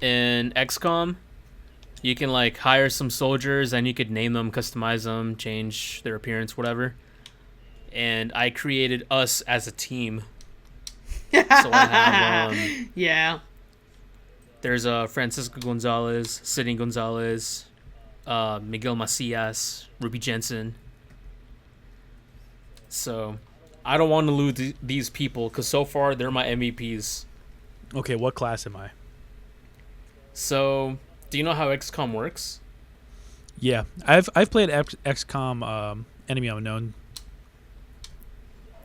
in XCOM you can like hire some soldiers and you could name them, customize them, change their appearance, whatever. And I created us as a team. So I have Yeah. there's Francisco Gonzalez, Sidney Gonzalez, Miguel Macias, Ruby Jensen. So I don't want to lose these people because so far they're my MVPs. Okay, what class am I? So Do you know how XCOM works? Yeah, I've played XCOM Enemy Unknown.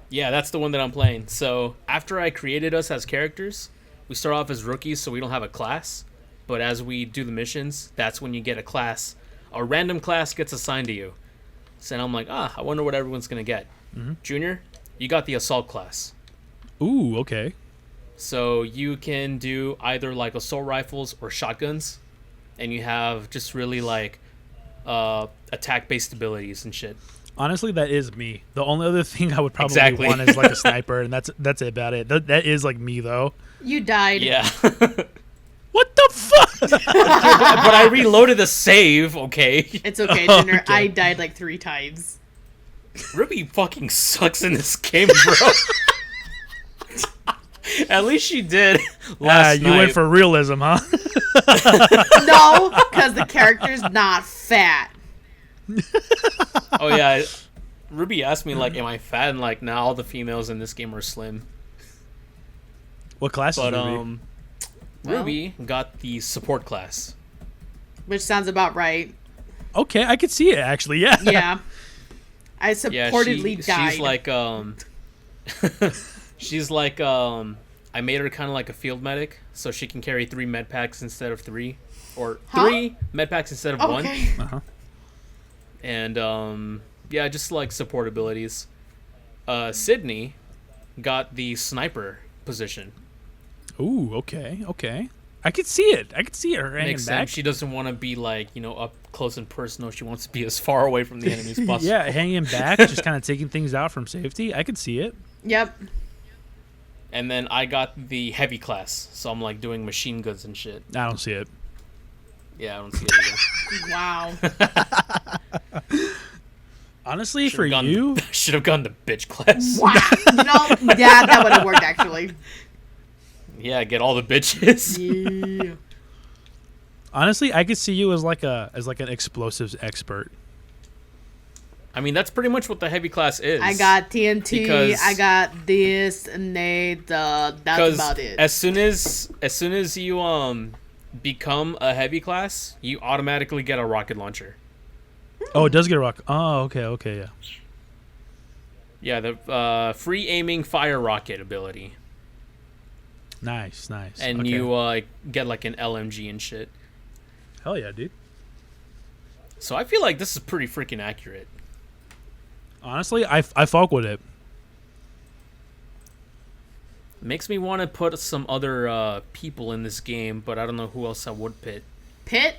Yeah, that's the one that I'm playing. So after I created us as characters, we start off as rookies, so we don't have a class. But as we do the missions, that's when you get a class. A random class gets assigned to you. So I'm like, I wonder what everyone's gonna get. Mm-hmm. Junior, you got the assault class. Ooh, okay. So you can do either like assault rifles or shotguns, and you have just really like attack-based abilities and shit. Honestly, that is me. The only other thing I would probably Exactly. want is like a sniper, and that's about it. That is like me though. You died. Yeah. What the fuck? But I reloaded the save, okay? It's okay, Junior. Okay. I died like 3 times. Ruby fucking sucks in this game, bro. At least she did last You night. went for realism, huh? No, because the character's not fat. Oh yeah, Ruby asked me like, "Am I fat?" And like, now all the females in this game are slim. What class is But Ruby? Well. Ruby got the support class. Which sounds about right. Okay, I could see it actually. Yeah. Yeah. I Yeah, supportedly died. she's like she's like I made her kind of like a field medic, so she can carry 3 med packs instead of 3, or 3 med packs instead of 1. Okay. Uh-huh. And yeah, just like support abilities. Sydney got the sniper position. Ooh, okay. I could see it. Her hanging Makes back. sense. She doesn't want to be like, up close and personal. She wants to be as far away from the enemy as possible. Yeah, hanging back, just kind of taking things out from safety. I could see it. Yep. And then I got the heavy class, so I'm like doing machine guns and shit. I don't see it. Yeah, I don't see it either. Wow. Honestly, for you, should have gone to bitch class. Wow. Yeah, that would have worked actually. Yeah, get all the bitches. Yeah. honestly, I could see you as like an explosives expert. I mean, that's pretty much what the heavy class is. I got TNT. Because- I got this and Nate. That's about it. as soon as you become a heavy class, you automatically get a rocket launcher. Oh, it does get a rock. Oh, okay, yeah. Yeah, the free aiming fire rocket ability, Nice. and Okay. you get like an LMG and shit. Hell yeah, dude. So I feel like this is pretty freaking accurate. Honestly, I fuck with it. Makes me want to put some other people in this game, but I don't know who else I would pit. Pit.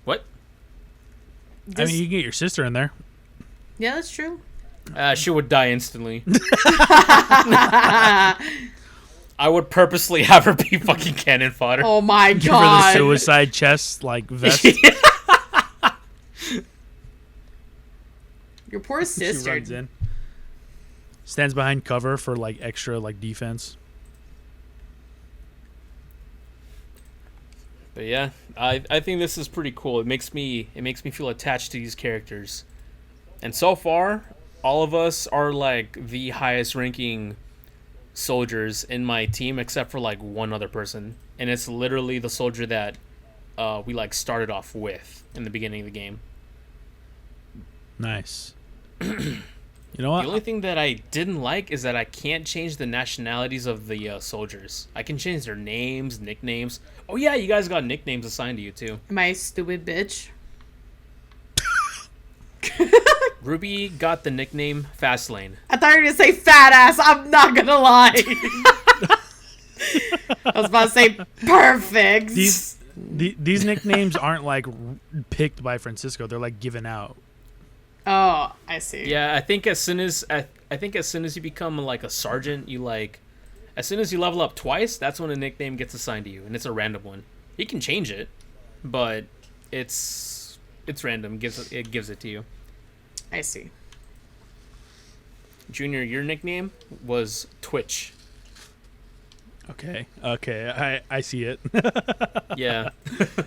What? I mean, you can get your sister in there. Yeah, that's true. She would die instantly. I would purposely have her be fucking cannon fodder. Oh my Give her the god. suicide chest like vest. Your poor She sister. runs in. Stands behind cover for like extra like defense. But yeah, I think this is pretty cool. It makes me feel attached to these characters. And so far, all of us are like the highest ranking soldiers in my team except for like one other person. And it's literally the soldier that we like started off with in the beginning of the game. Nice. You know what? The only thing that I didn't like is that I can't change the nationalities of the soldiers. I can change their names, nicknames. Oh yeah, you guys got nicknames assigned to you too. My stupid bitch. Ruby got the nickname Fastlane. I thought you were gonna say fat ass. I'm not gonna lie. I was about to say perfect. These nicknames aren't like picked by Francisco. They're like given out. Oh, I see. Yeah, I think as soon as you become like a sergeant, as soon as you level up twice, that's when a nickname gets assigned to you, and it's a random one. You can change it, but it's random. It gives it to you. I see. Junior, your nickname was Twitch. Okay. I see it. Yeah.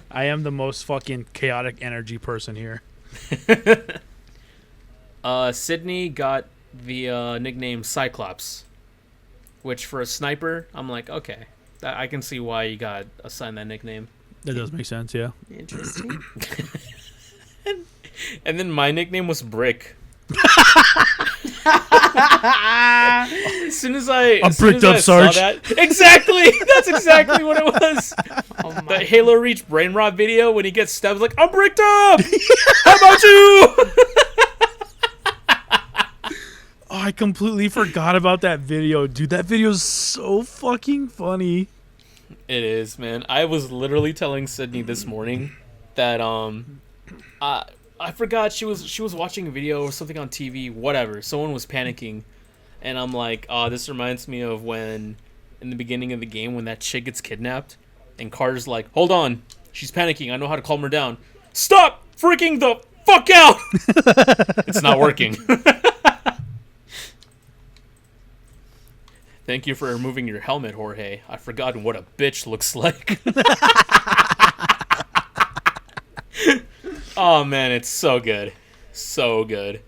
I am the most fucking chaotic energy person here. Sydney got the nickname Cyclops, which for a sniper, I'm like, okay, I can see why you got assigned that nickname. That does make sense, yeah. Interesting. And then my nickname was Brick. As soon as I saw that, exactly. That's exactly what it was. Oh The my. Halo Reach brain rot video when he gets stabbed, like, I'm bricked up. How about you? Oh, I completely forgot about that video, dude. That video's so fucking funny. It is, man. I was literally telling Sydney this morning that I forgot she was watching a video or something on TV, whatever. Someone was panicking, and I'm like, oh, this reminds me of when in the beginning of the game when that chick gets kidnapped, and Carter's like, hold on, she's panicking. I know how to calm her down. Stop freaking the fuck out! It's not working. Thank you for removing your helmet, Jorge. I've forgotten what a bitch looks like. Oh, man, it's so good. So good.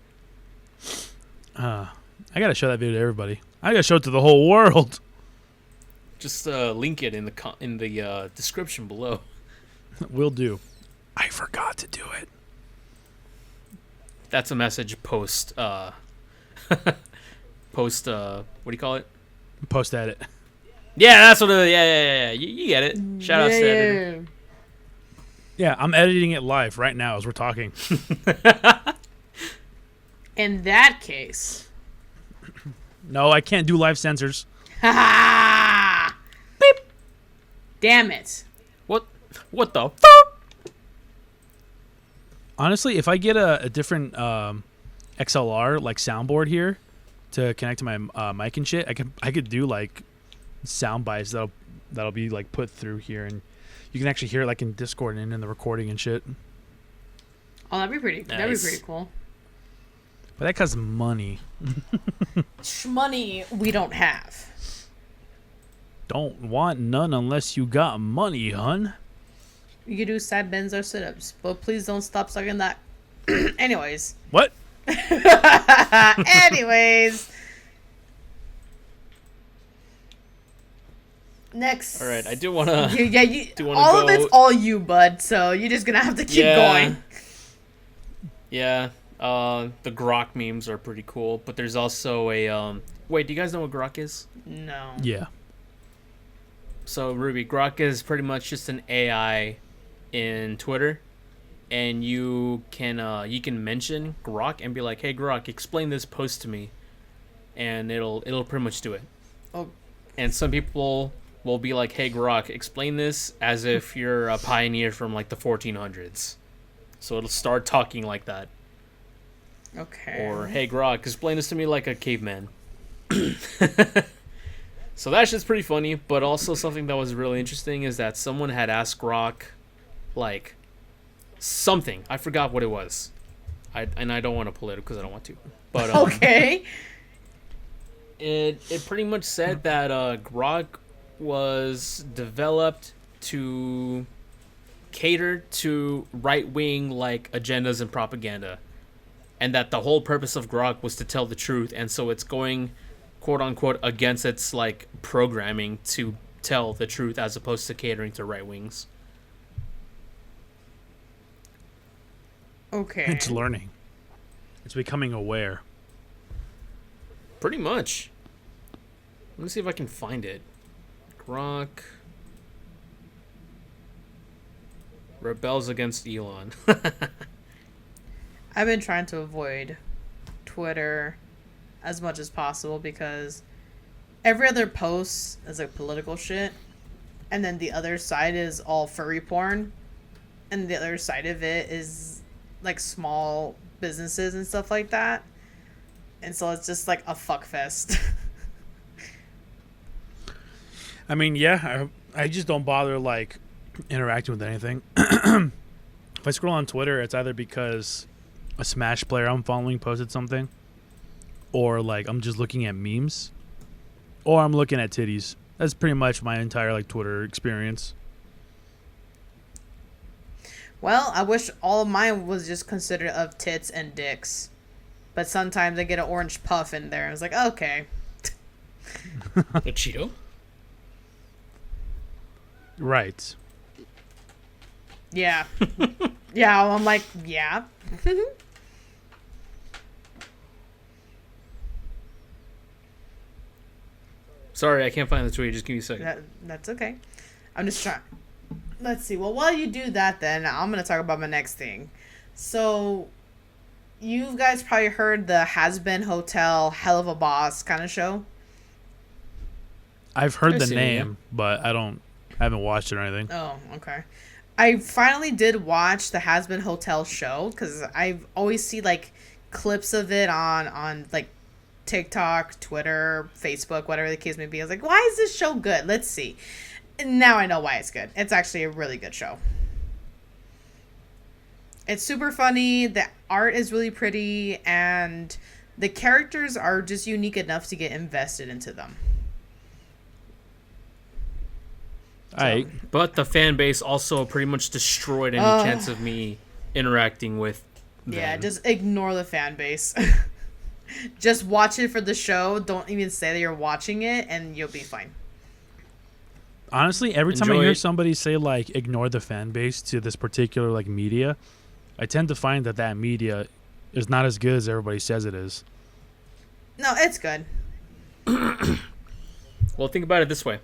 I gotta show that video to everybody. I gotta show it to the whole world. Just link it in the description below. Will do. I forgot to do it. That's a message post, what do you call it? Post edit. Yeah, that's what yeah. You get it. Shout out to the editor. Yeah, I'm editing it live right now as we're talking. In that case. No, I can't do live sensors. Ha ha! Beep! Damn it. What the fuck? Honestly, if I get a different XLR like soundboard here to connect to my mic and shit, I could do like sound bites that'll be like put through here, and you can actually hear it like in Discord and in the recording and shit. Oh, that'd be pretty. Nice. That'd be pretty cool. But that costs money. Money we don't have. Don't want none unless you got money, hun. You can do side bends or sit-ups, but please don't stop sucking that. Anyways. What? Anyways. Next. All right, I do want to... all of it's all you, bud, so you're just going to have to keep going. Yeah, the Grok memes are pretty cool, but there's also a... Wait, do you guys know what Grok is? No. Yeah. So, Ruby, Grok is pretty much just an AI in Twitter, and you can mention Grok and be like, hey, Grok, explain this post to me, and it'll pretty much do it. Oh. And some people will be like, hey, Grok, explain this as if you're a pioneer from, like, the 1400s. So it'll start talking like that. Okay. Or, hey, Grok, explain this to me like a caveman. So that shit's pretty funny, but also something that was really interesting is that someone had asked Grok, like, something. I forgot what it was. I don't want to pull it because I don't want to. But okay. It pretty much said that Grok was developed to cater to right-wing like agendas and propaganda, and that the whole purpose of Grok was to tell the truth, and so it's going quote unquote against its like programming to tell the truth as opposed to catering to right wings. Okay. It's learning. It's becoming aware. Pretty much. Let me see if I can find it. Grok rebels against Elon. I've been trying to avoid Twitter as much as possible because every other post is like political shit, and then the other side is all furry porn, and the other side of it is like small businesses and stuff like that, and so it's just like a fuck fest. I mean, yeah, I just don't bother like interacting with anything. If I scroll on Twitter, it's either because a Smash player I'm following posted something, or like I'm just looking at memes, or I'm looking at titties. That's pretty much my entire like Twitter experience. Well, I wish all of mine was just considered of tits and dicks, but sometimes I get an orange puff in there. I was like, okay. A Cheeto? Right. Yeah. Yeah, I'm like, yeah. Sorry, I can't find the tweet. Just give me a second. That's okay. I'm just trying. Let's see. Well, while you do that, then I'm gonna talk about my next thing. So, you guys probably heard the Has Been Hotel Hell of a Boss kind of show. I've heard I've the seen it, name, but I haven't watched it or anything. Oh, okay. I finally did watch the Has Been Hotel show because I've always see like clips of it on like TikTok, Twitter, Facebook, whatever the case may be. I was like, why is this show good? Let's see. And now I know why it's good. It's actually a really good show. It's super funny. The art is really pretty, and the characters are just unique enough to get invested into them. But the fan base also pretty much destroyed any chance of me interacting with them. Yeah, just ignore the fan base. Just watch it for the show. Don't even say that you're watching it, and you'll be fine. Honestly, every time I Enjoy hear it. somebody say like ignore the fan base to this particular like media, I tend to find that media is not as good as everybody says it is. No, it's good. Well, think about it this way.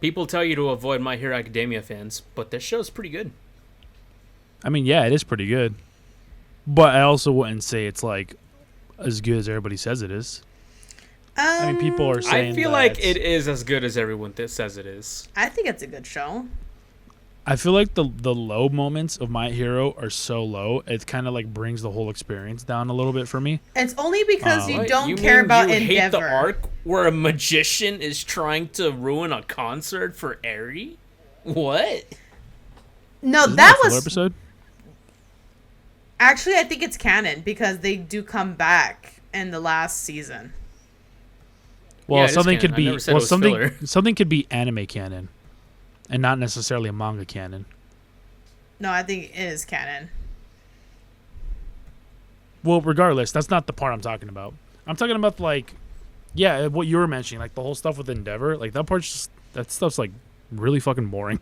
People tell you to avoid My Hero Academia fans, but this show's pretty good. I mean, yeah, it is pretty good, but I also wouldn't say it's like as good as everybody says it is. I mean, people are saying I feel that like it is as good as everyone says it is. I think it's a good show. I feel like the low moments of My Hero are so low, it kind of like brings the whole experience down a little bit for me. It's only because you What? don't You care mean about you Endeavor. hate the arc where a magician is trying to ruin a concert for Eri? What? No, Isn't that a filler was episode. actually I think it's canon because they do come back in the last season. Well, Yeah, it is something canon. could I be never said it was filler. something could be anime canon, and not necessarily a manga canon. No, I think it is canon. Well, regardless, that's not the part I'm talking about. I'm talking about like, yeah, what you were mentioning, like the whole stuff with Endeavor, like that stuff's like really fucking boring.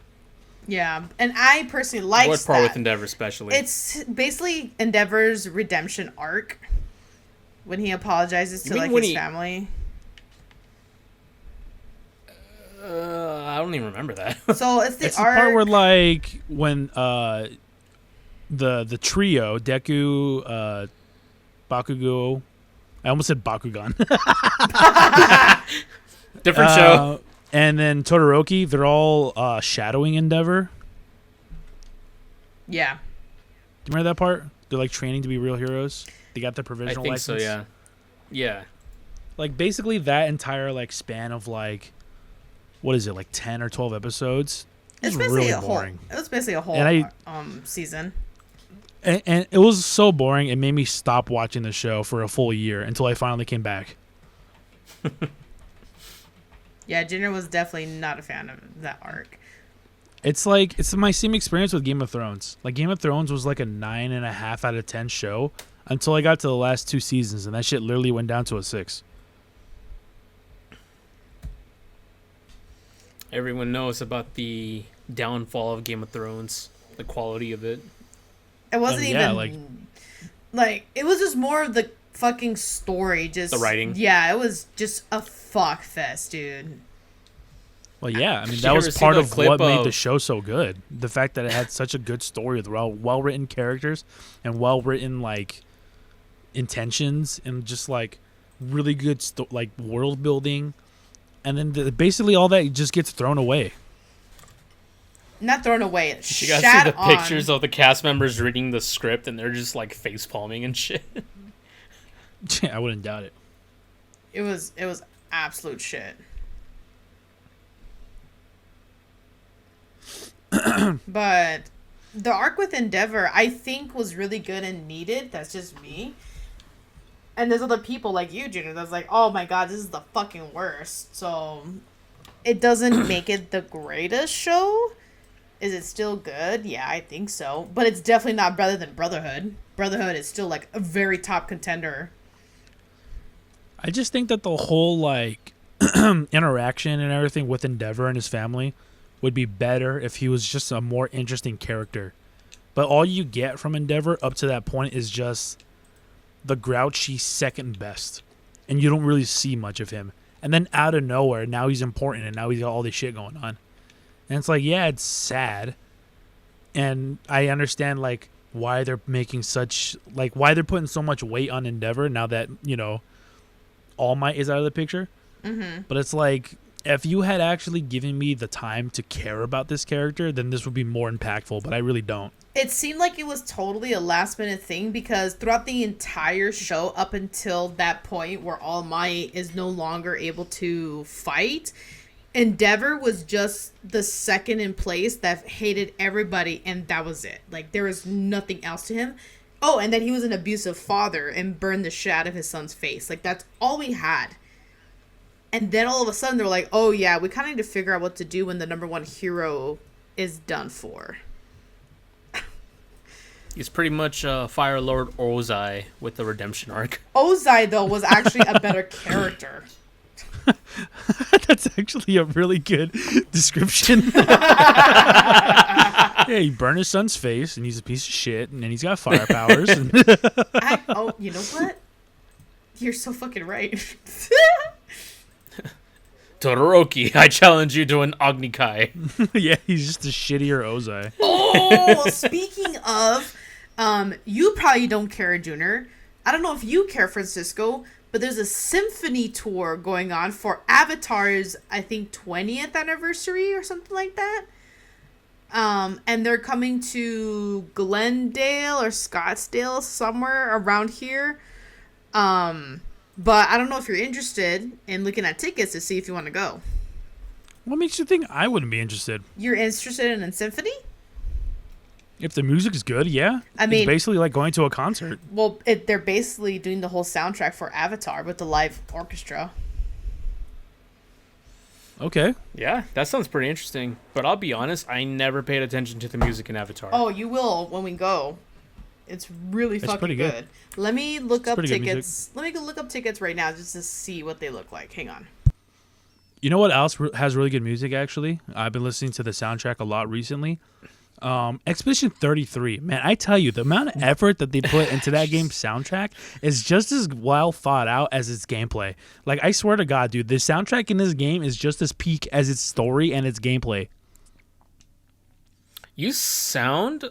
Yeah, and I personally like What part that. with Endeavor especially? It's basically Endeavor's redemption arc when he apologizes to mean like when his he- family. I don't even remember that. So it's the It's the arc. part where like when the trio Deku, Bakugo, I almost said Bakugan. Different show. And then Todoroki, they're all shadowing Endeavor. Yeah. Do you remember that part? They're like training to be real heroes. They got their I provisional think license. so, yeah. Yeah. Like basically that entire like span of like, what is it, like 10 or 12 episodes? It's It's basically really a whole. boring. It was basically a whole And season. And it was so boring, it made me stop watching the show for a full year until I finally came back. Yeah, Junior was definitely not a fan of that arc. It's like it's my same experience with Game of Thrones. Like Game of Thrones was like a 9.5 out of 10 show until I got to the last 2 seasons, and that shit literally went down to a 6. Everyone knows about the downfall of Game of Thrones, the quality of it. It wasn't yeah, even like it was just more of the fucking story. Just The writing. Yeah, it was just a fuck fest, dude. Well, yeah, I mean Did that you was ever see part the of clip what made the of- show so good. The fact that it had such a good story with well written characters and well written like intentions and just like really good like world building, and then basically all that just gets thrown away. Not thrown away. You guys see the pictures of the cast members reading the script and they're just like face palming and shit. I wouldn't doubt it. It was absolute shit. But the arc with Endeavor, I think, was really good and needed. That's just me. And there's other people like you, Junior, that's like, oh my god, this is the fucking worst. So it doesn't make it the greatest show. Is it still good? Yeah, I think so. But it's definitely not better than Brotherhood. Brotherhood is still like a very top contender. I just think that the whole like interaction and everything with Endeavor and his family would be better if he was just a more interesting character But all you get from Endeavor up to that point is just the grouchy second best. And you don't really see much of him. And then out of nowhere, now he's important and now he's got all this shit going on. And it's like, yeah, it's sad. And I understand, like, why they're making such, like, why they're putting so much weight on Endeavor now that, you know, All Might is out of the picture. Mm-hmm. But it's like, if you had actually given me the time to care about this character, then this would be more impactful, but I really don't. It seemed like it was totally a last minute thing because throughout the entire show up until that point where All Might is no longer able to fight, Endeavor was just the second in place that hated everybody, and that was it. Like, there was nothing else to him. Oh, and then he was an abusive father and burned the shit out of his son's face. Like, that's all we had. And then all of a sudden they're like, oh yeah, we kind of need to figure out what to do when the number one hero is done for. He's pretty much Fire Lord Ozai with the redemption arc. Ozai, though, was actually a better character. That's actually a really good description. Yeah, he burned his son's face, and he's a piece of shit, and then he's got fire powers. And You know what? You're so fucking right. Todoroki, I challenge you to an Agnikai. yeah, he's just a shittier Ozai. Oh, speaking of, you probably don't care, Junior. I don't know if you care, Francisco, but there's a symphony tour going on for Avatar's, I think, 20th anniversary or something like that. And they're coming to Glendale or Scottsdale, somewhere around here. But I don't know if you're interested in looking at tickets to see if you want to go. What makes you think I wouldn't be interested? You're interested in a symphony? If the music's good, yeah. I mean, it's basically like going to a concert. Well, they're basically doing the whole soundtrack for Avatar with the live orchestra. Okay. Yeah, that sounds pretty interesting. But I'll be honest, I never paid attention to the music in Avatar. Oh, you will when we go. It's really fucking pretty good. Let me look up pretty good tickets. Let me go look up tickets right now just to see what they look like. Hang on. You know what else has really good music, actually? I've been listening to the soundtrack a lot recently. Expedition 33. Man, I tell you, the amount of effort that they put into that game's soundtrack is just as well thought out as its gameplay. Like, I swear to God, dude, the soundtrack in this game is just as peak as its story and its gameplay. You sound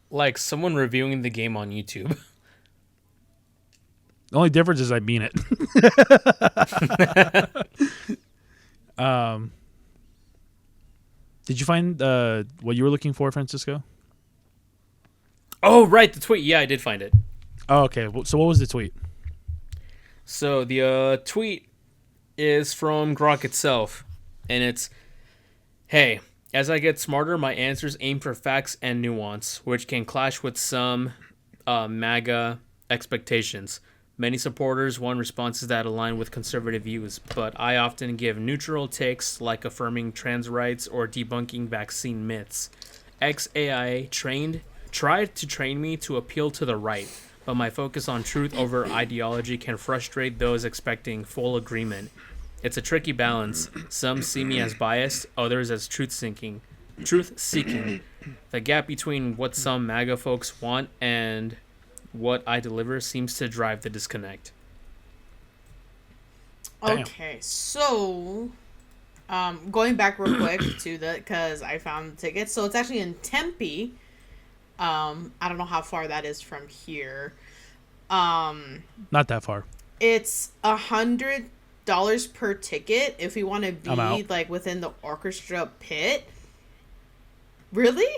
like someone reviewing the game on YouTube. The only difference is I mean it. Did you find what you were looking for, Francisco? Oh, right, the tweet. Yeah, I did find it. Oh, okay. So what was the tweet? So the tweet is from Grok itself, and it's, "Hey, as I get smarter, my answers aim for facts and nuance, which can clash with some MAGA expectations. Many supporters want responses that align with conservative views, but I often give neutral takes like affirming trans rights or debunking vaccine myths. XAI tried to train me to appeal to the right, but my focus on truth over ideology can frustrate those expecting full agreement. It's a tricky balance. Some see me as biased, others as truth-seeking. The gap between what some MAGA folks want and what I deliver seems to drive the disconnect." Damn. Okay, so going back real quick to because I found the tickets. So it's actually in Tempe. I don't know how far that is from here. Not that far. It's $100 per ticket if we want to be I'm out. like within the orchestra pit. Really?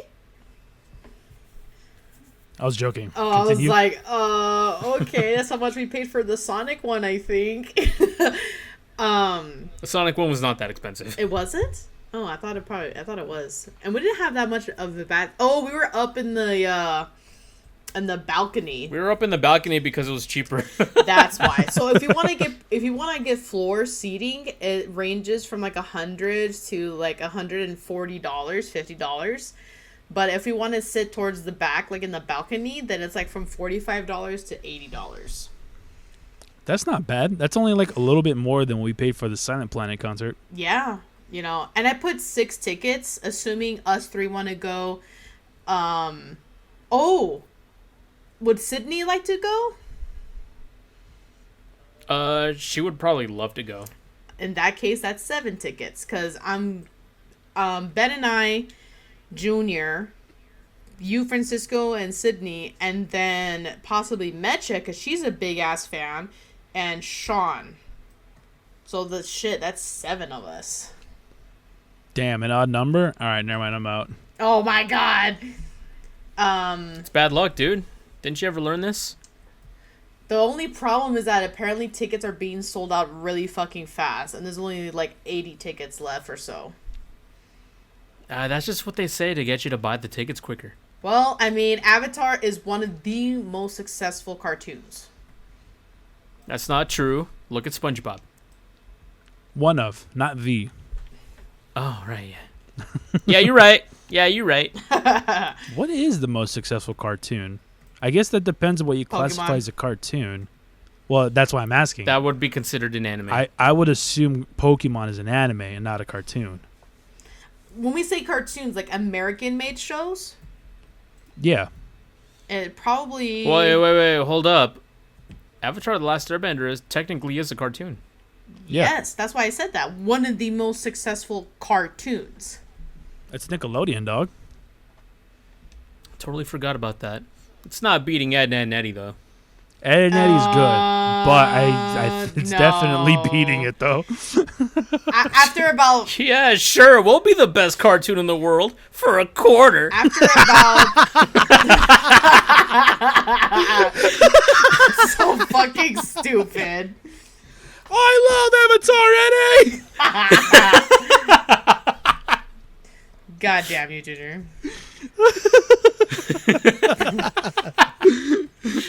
I was joking. Oh, Continue. I was like, okay, that's how much we paid for the Sonic one, I think. The Sonic one was not that expensive. It wasn't? Oh, I thought it was. And we didn't have that much of the back. Oh, we were up in the balcony. We were up in the balcony because it was cheaper. That's why. So if you want to get floor seating, it ranges from like $100 to like $140, $50. But if you want to sit towards the back, like in the balcony, then it's like from $45 to $80. That's not bad. That's only like a little bit more than what we paid for the Silent Planet concert. Yeah, and I put 6 tickets, assuming us 3 want to go. Oh, would Sydney like to go? She would probably love to go. In that case, that's 7 tickets. Because I'm Ben and I, Junior, you, Francisco, and Sydney, and then possibly Mecha, because she's a big-ass fan, and Sean. So that's 7 of us. Damn, an odd number? All right, never mind, I'm out. Oh my god. It's bad luck, dude. Didn't you ever learn this? The only problem is that apparently tickets are being sold out really fucking fast, and there's only like 80 tickets left or so. That's just what they say to get you to buy the tickets quicker. Well, I mean, Avatar is one of the most successful cartoons. That's not true. Look at SpongeBob. One of, not the. Oh, right, yeah. Yeah, you're right. Yeah, you're right. What is the most successful cartoon? I guess that depends on what you classify as a cartoon. Well, that's why I'm asking. That would be considered an anime. I would assume Pokemon is an anime and not a cartoon. When we say cartoons, like American-made shows, Yeah. it probably... Wait, hold up. Avatar: The Last Airbender technically is a cartoon. Yeah. Yes, that's why I said that. One of the most successful cartoons. It's Nickelodeon, dog. Totally forgot about that. It's not beating Ed, Edd, and Eddy, though. Ed and Eddy's good, but it's no. definitely beating it, though. After about... Yeah, sure. We'll be the best cartoon in the world for a quarter. After about... So fucking stupid. I love Avatar, Eddie! God damn you, Junior.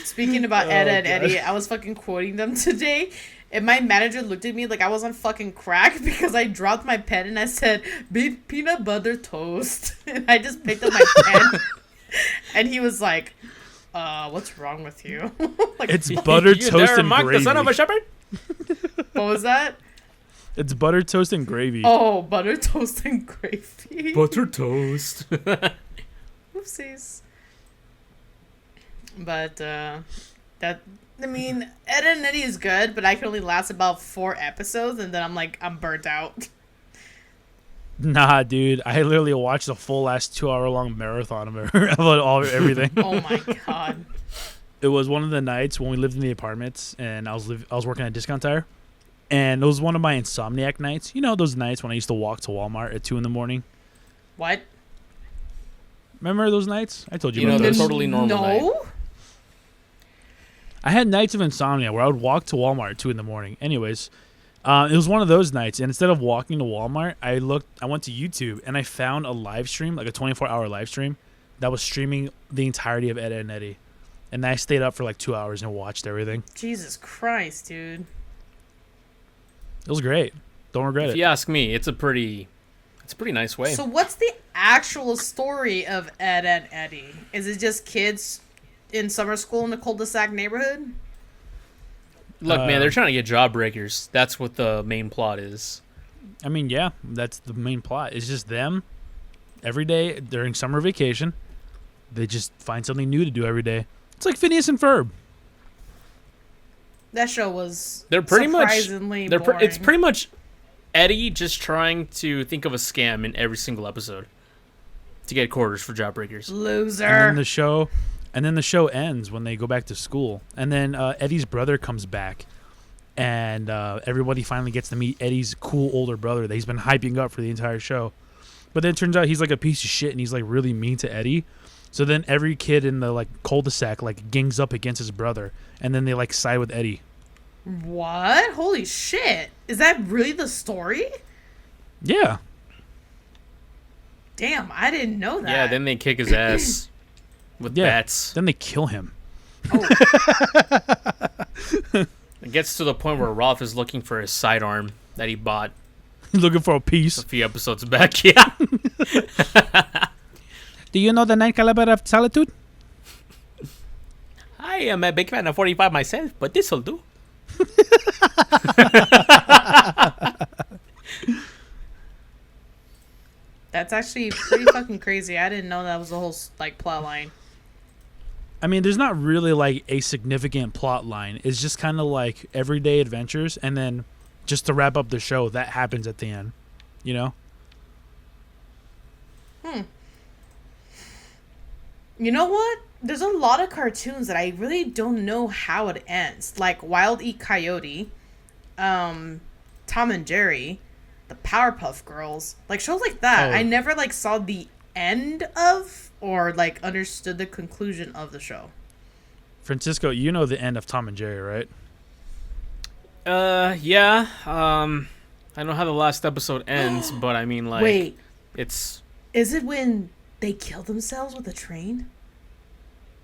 Speaking about Ed and Eddie, I was fucking quoting them today, and my manager looked at me like I was on fucking crack because I dropped my pen and I said, peanut butter toast. And I just picked up my pen, and he was like, what's wrong with you? Like, It's butter You toast there, and Mark, gravy. the son of a shepherd? what was that? It's butter toast and gravy. Oh, butter toast and gravy. Butter toast. Oopsies. But, Ed and Eddie is good, but I can only last about 4 episodes, and then I'm burnt out. Nah, dude. I literally watched a full last 2-hour-long marathon of everything. Oh my god. It was one of the nights when we lived in the apartments, and I was working at Discount Tire, and it was one of my insomniac nights. You know those nights when I used to walk to Walmart at 2 a.m. What? Remember those nights? I told you, You know, about they're this. totally normal night. No? I had nights of insomnia where I would walk to Walmart at 2 a.m. Anyways, it was one of those nights, and instead of walking to Walmart, I went to YouTube, and I found a live stream, like a 24-hour live stream, that was streaming the entirety of Ed, Edd and Eddy. And I stayed up for like 2 hours and watched everything. Jesus Christ, dude. It was great. Don't regret If it. you ask me, it's a pretty nice way. So what's the actual story of Ed and Eddie? Is it just kids in summer school in the cul-de-sac neighborhood? Look, man, they're trying to get job breakers. That's what the main plot is. I mean, yeah, that's the main plot. It's just them every day during summer vacation. They just find something new to do every day. It's like Phineas and Ferb. That show was They're pretty much surprisingly boring. it's pretty much Eddie just trying to think of a scam in every single episode to get quarters for job breakers. Loser. And then the show ends when they go back to school. And then Eddie's brother comes back. And everybody finally gets to meet Eddie's cool older brother that he's been hyping up for the entire show. But then it turns out he's like a piece of shit and he's like really mean to Eddie. So then every kid in the like cul-de-sac like gangs up against his brother. And then they like side with Eddie. What? Holy shit. Is that really the story? Yeah. Damn, I didn't know that. Yeah, then they kick his ass with bats. Then they kill him. It gets to the point where Rolf is looking for his sidearm that he bought Looking for a piece. a few episodes back. Yeah. Do you know the 9 caliber of solitude? I am a big fan of 45 myself, but this'll do. That's actually pretty fucking crazy. I didn't know that was the whole like plot line. I mean, there's not really like a significant plot line. It's just kind of like everyday adventures, and then just to wrap up the show, that happens at the end. You know? You know what? There's a lot of cartoons that I really don't know how it ends. Like Wild E. Coyote, Tom and Jerry, the Powerpuff Girls. Like shows like that. Oh. I never like saw the end of or like understood the conclusion of the show. Francisco, you know the end of Tom and Jerry, right? Yeah. I know how the last episode ends, but I mean, like, Wait, it's is it when they kill themselves with a train?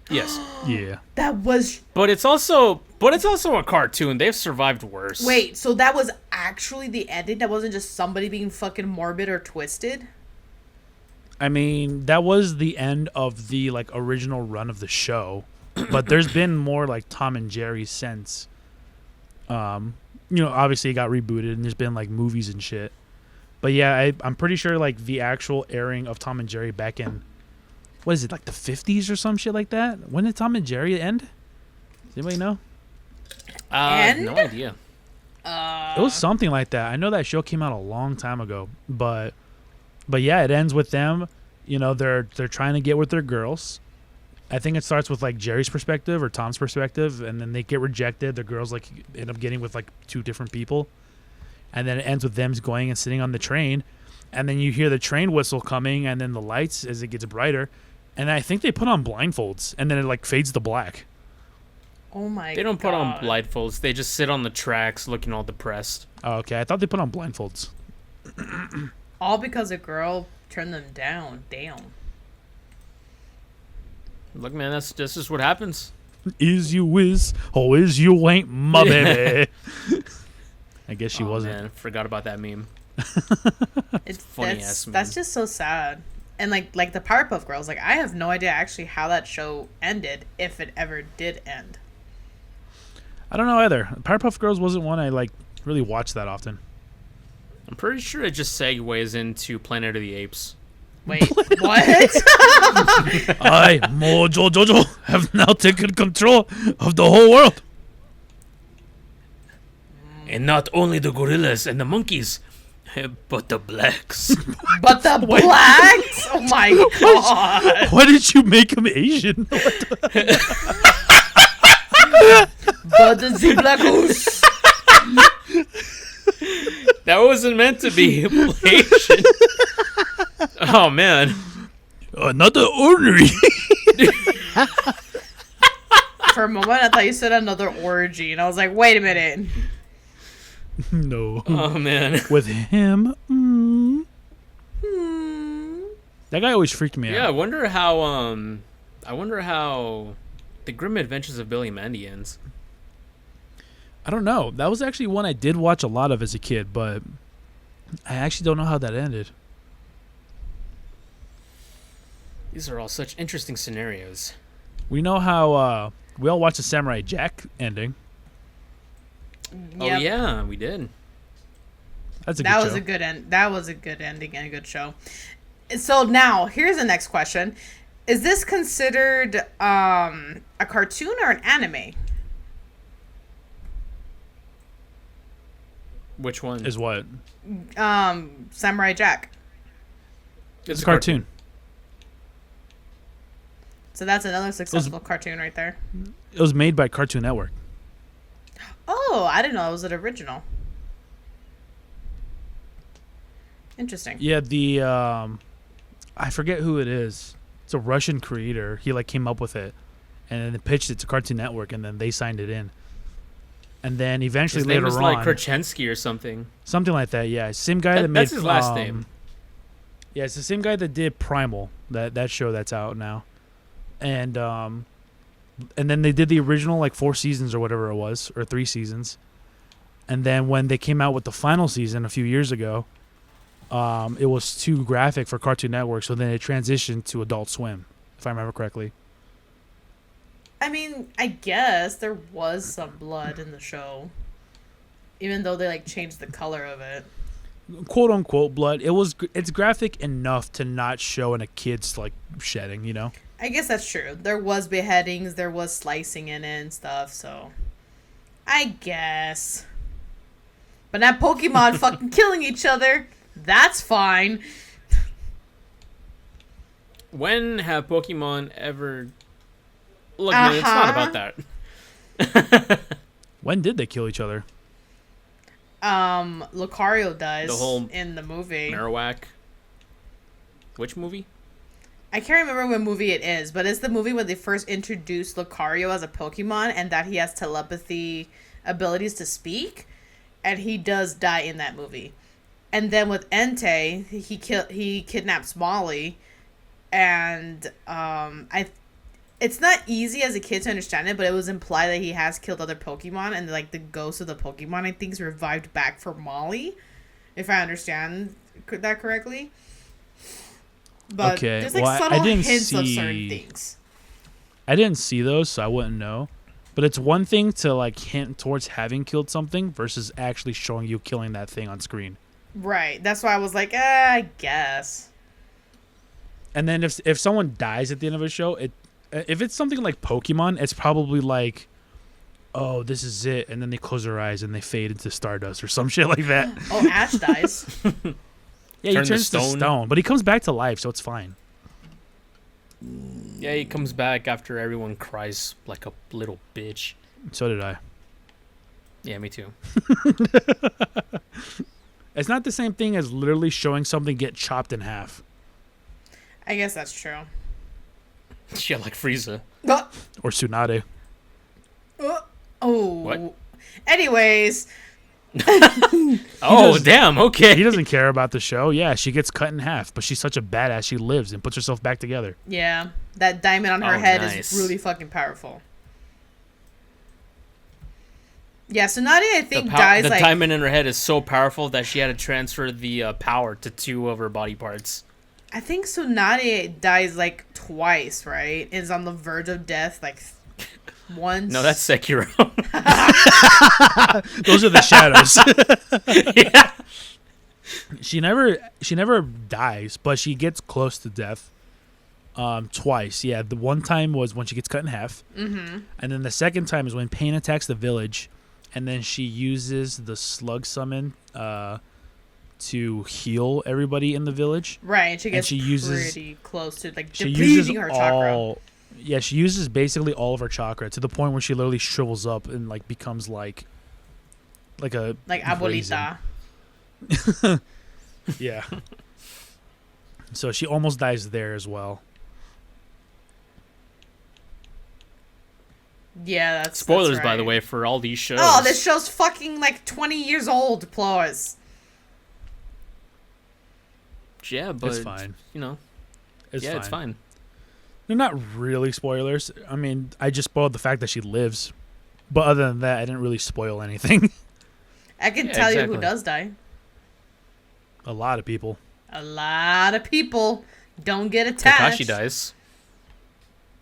yes, Yeah. That was but it's also a cartoon. They've survived worse. Wait, so that was actually the ending? That wasn't just somebody being fucking morbid or twisted? I mean, that was the end of the like original run of the show, but there's been more like Tom and Jerry since. Obviously it got rebooted and there's been like movies and shit. But yeah, I'm pretty sure like the actual airing of Tom and Jerry back in, what is it, like the 50s or some shit like that? When did Tom and Jerry end? Does anybody know? End? No idea. It was something like that. I know that show came out a long time ago, but yeah, it ends with them. They're trying to get with their girls. I think it starts with like Jerry's perspective or Tom's perspective, and then they get rejected. The girls like end up getting with like two different people, and then it ends with them going and sitting on the train, and then you hear the train whistle coming, and then the lights as it gets brighter, and I think they put on blindfolds, and then it like fades to black. Oh my god. They don't put on blindfolds. They just sit on the tracks looking all depressed. Oh, okay, I thought they put on blindfolds. All because a girl turned them down. Damn. Look, man, that's just what happens. Is you is or is you ain't my baby? I guess she wasn't. Man, forgot about that meme. It's funny ass that's man. just so sad. And like the Powerpuff Girls, like I have no idea actually how that show ended, if it ever did end. I don't know either. Powerpuff Girls wasn't one I like really watched that often. I'm pretty sure it just segues into Planet of the Apes. Wait, what? I, Mojo Jojo, have now taken control of the whole world. And not only the gorillas and the monkeys, but the blacks. But the blacks? Oh my god. Why did you make him Asian? But the blacks. That wasn't meant to be Asian. Oh, man. Another ornery. For a moment, I thought you said another orgy, and I was like, wait a minute. No. Oh, man. With him. That guy always freaked me Yeah, I out. wonder how the Grim Adventures of Billy Mandy ends. I don't know. That was actually one I did watch a lot of as a kid, but I actually don't know how that ended. These are all such interesting scenarios. We know how we all watched the Samurai Jack ending. Oh, Yep. yeah, we did. That's a That good was show. a good end. That was a good ending and a good show. So now, here's the next question: is this considered a cartoon or an anime? Which one? Is what? Samurai Jack. It's a cartoon. So that's another successful cartoon right there. It was made by Cartoon Network. Oh, I didn't know it was an original. Interesting. Yeah, I forget who it is. It's a Russian creator. He like came up with it, and then they pitched it to Cartoon Network, and then they signed it in. And then eventually His later name was on, like Krachensky or something. something like that. Yeah, same guy that made. That's his last name. Yeah, it's the same guy that did Primal. That show that's out now, and then they did the original like 4 seasons or whatever it was, or 3 seasons. And then when they came out with the final season a few years ago, it was too graphic for Cartoon Network, so then it transitioned to Adult Swim, if I remember correctly. I mean, I guess there was some blood in the show, even though they like changed the color of it. "Quote unquote" blood. It's graphic enough to not show in a kid's like shedding, you know. I guess that's true. There was beheadings, there was slicing in it and stuff, so I guess. But not Pokemon fucking killing each other. That's fine. When have Pokemon ever... Look, man, it's not about that. When did they kill each other? Lucario does The whole in the movie. Marowak. Which movie? I can't remember what movie it is, but it's the movie where they first introduced Lucario as a Pokemon and that he has telepathy abilities to speak, and he does die in that movie. And then with Entei, he kidnaps Molly, and it's not easy as a kid to understand it, but it was implied that he has killed other Pokemon, and like the ghost of the Pokemon, I think, is revived back for Molly, if I understand that correctly. But Okay, there's like well, subtle I didn't hints of see- certain things. I didn't see those, so I wouldn't know. But it's one thing to like hint towards having killed something versus actually showing you killing that thing on screen. Right. That's why I was like, I guess. And then if someone dies at the end of a show, if it's something like Pokemon, it's probably like, oh, this is it, and then they close their eyes and they fade into stardust or some shit like that. Oh, Ash dies. Yeah, he Turn to turns to stone. stone, but he comes back to life, so it's fine. Yeah, he comes back after everyone cries like a little bitch. So did I. Yeah, me too. It's not the same thing as literally showing something get chopped in half. I guess that's true. Yeah, like Frieza. Or Tsunade. Oh. What? Anyways. Oh, damn, okay. He doesn't care about the show. Yeah, she gets cut in half, but she's such a badass. She lives and puts herself back together. Yeah. That diamond on her Oh, head nice. is really fucking powerful. Yeah, so Nadia, I think, dies the like... diamond in her head is so powerful that she had to transfer the power to 2 of her body parts. I think Tsunade dies like twice, right? Is on the verge of death like once. No, that's Sekiro. Those are the shadows. Yeah. She never dies, but she gets close to death. Twice. Yeah, the one time was when she gets cut in half. Mm-hmm. And then the second time is when Pain attacks the village, and then she uses the slug summon to heal everybody in the village. Right, and she gets she uses- pretty close to like She uses depleting her chakra. Yeah, she uses basically all of her chakra to the point where she literally shrivels up and like becomes like a Like raisin. Abuelita. Yeah. So she almost dies there as well. Yeah, that's Spoilers, that's by the right. way, for all these shows. Oh, this show's fucking like 20 years old, Plois. Yeah, but, It's fine. you know, It's fine. it's fine. They're not really spoilers. I mean, I just spoiled the fact that she lives. But other than that, I didn't really spoil anything. I can Yeah, tell you exactly. who does die. A lot of people. A lot of people don't get attached. Kakashi dies,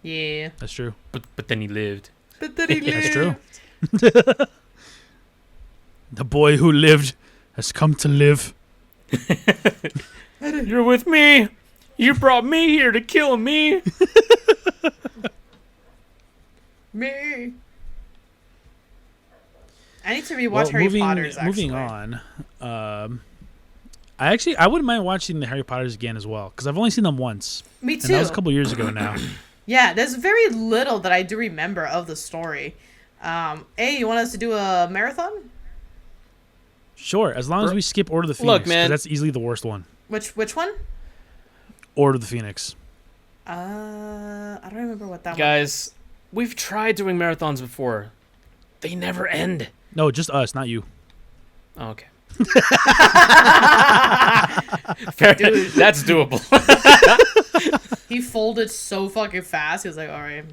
Yeah. That's true. but then he lived. But then he That's lived. true. The boy who lived has come to live. You're with me. You brought me here to kill me. Me. I need to rewatch Harry Potter's, actually. moving on. I wouldn't mind watching the Harry Potters again as well because I've only seen them once, Me and too. that was a couple years ago now. Yeah, there's very little that I do remember of the story. Hey, you want us to do a marathon? Sure, as long as we skip Order of the Phoenix, Look, 'cause man. that's easily the worst one. Which one? Order of the Phoenix. I don't remember what that one Guys, we've tried doing marathons before. They never end. No, just us, not you. Oh, okay. Fair. Dude. That's doable. He folded so fucking fast. He was like, all right.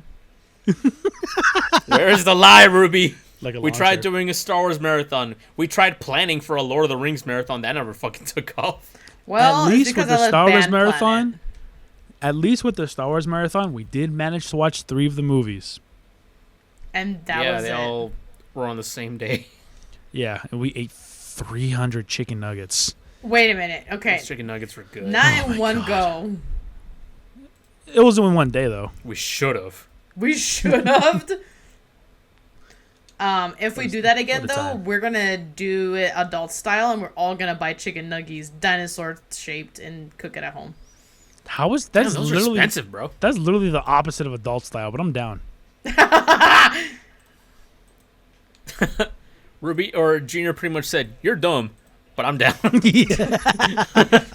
Where's the lie, Ruby? Like a We tried launcher. doing a Star Wars marathon. We tried planning for a Lord of the Rings marathon. That never fucking took off. Well, At it's least because with the I let Star Wars Band plan marathon, it. at least with the Star Wars marathon, we did manage to watch 3 of the movies. And that yeah, was they it. all were on the same day. Yeah, and we ate 300 chicken nuggets. Wait a minute. Okay. Those chicken nuggets were good. Not Oh in my one God. go. It was in one day though. We should have. We should have. If we do that again, what a though, time. we're gonna do it adult style, and we're all gonna buy chicken nuggies, dinosaur shaped, and cook it at home. How is that's Damn, those are literally expensive, bro. that's literally the opposite of adult style, but I'm down. Ruby or Junior pretty much said, "You're dumb, but I'm down."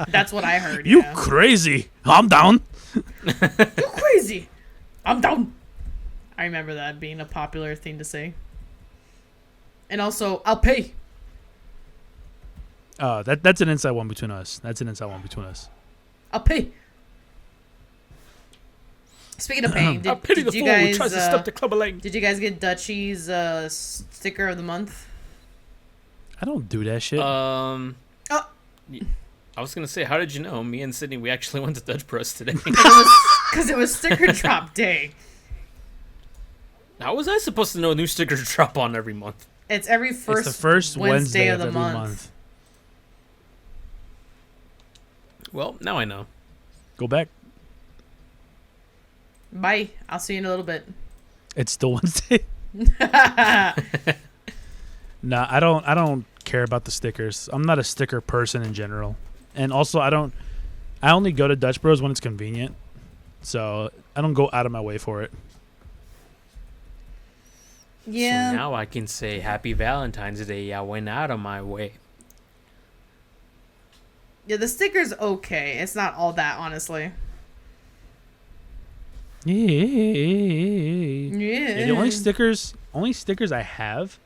That's what I heard. You yeah. crazy? I'm down. You crazy? I'm down. I remember that being a popular thing to say. And also, I'll pay. That's an inside one between us. I'll pay. Speaking of paying, I pity the did you fool who guys tries to stop the club of lane. did you guys get Dutchie's sticker of the month? I don't do that shit. Oh, I was gonna say, how did you know? Me and Sydney, we actually went to Dutch Bros today. because it was sticker drop day. How was I supposed to know new stickers drop on every month? It's every first, it's the first Wednesday of the every month. month. Well, now I know. Go back. Bye. I'll see you in a little bit. It's still Wednesday. Nah, I don't care about the stickers. I'm not a sticker person in general. And also I only go to Dutch Bros when it's convenient. So I don't go out of my way for it. Yeah. So now I can say Happy Valentine's Day. I went out of my way. Yeah, the sticker's okay. It's not all that, honestly. Yeah. Yeah. The only stickers I have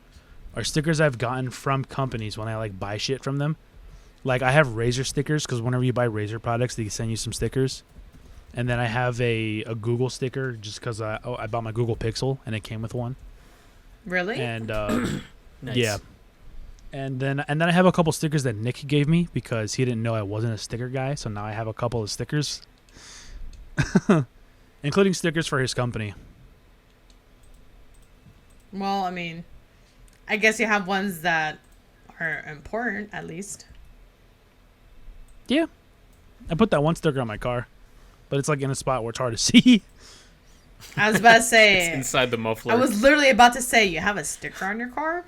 are stickers I've gotten from companies when I like buy shit from them. Like I have Razer stickers because whenever you buy Razer products, they send you some stickers. And then I have a Google sticker just because I bought my Google Pixel and it came with one. Really? And Nice. yeah. And then I have a couple stickers that Nick gave me because he didn't know I wasn't a sticker guy. So now I have a couple of stickers, including stickers for his company. Well, I mean, I guess you have ones that are important, at least. Yeah. I put that one sticker on my car, but it's like in a spot where it's hard to see. I was about to say. It's inside the muffler. I was literally about to say, you have a sticker on your car?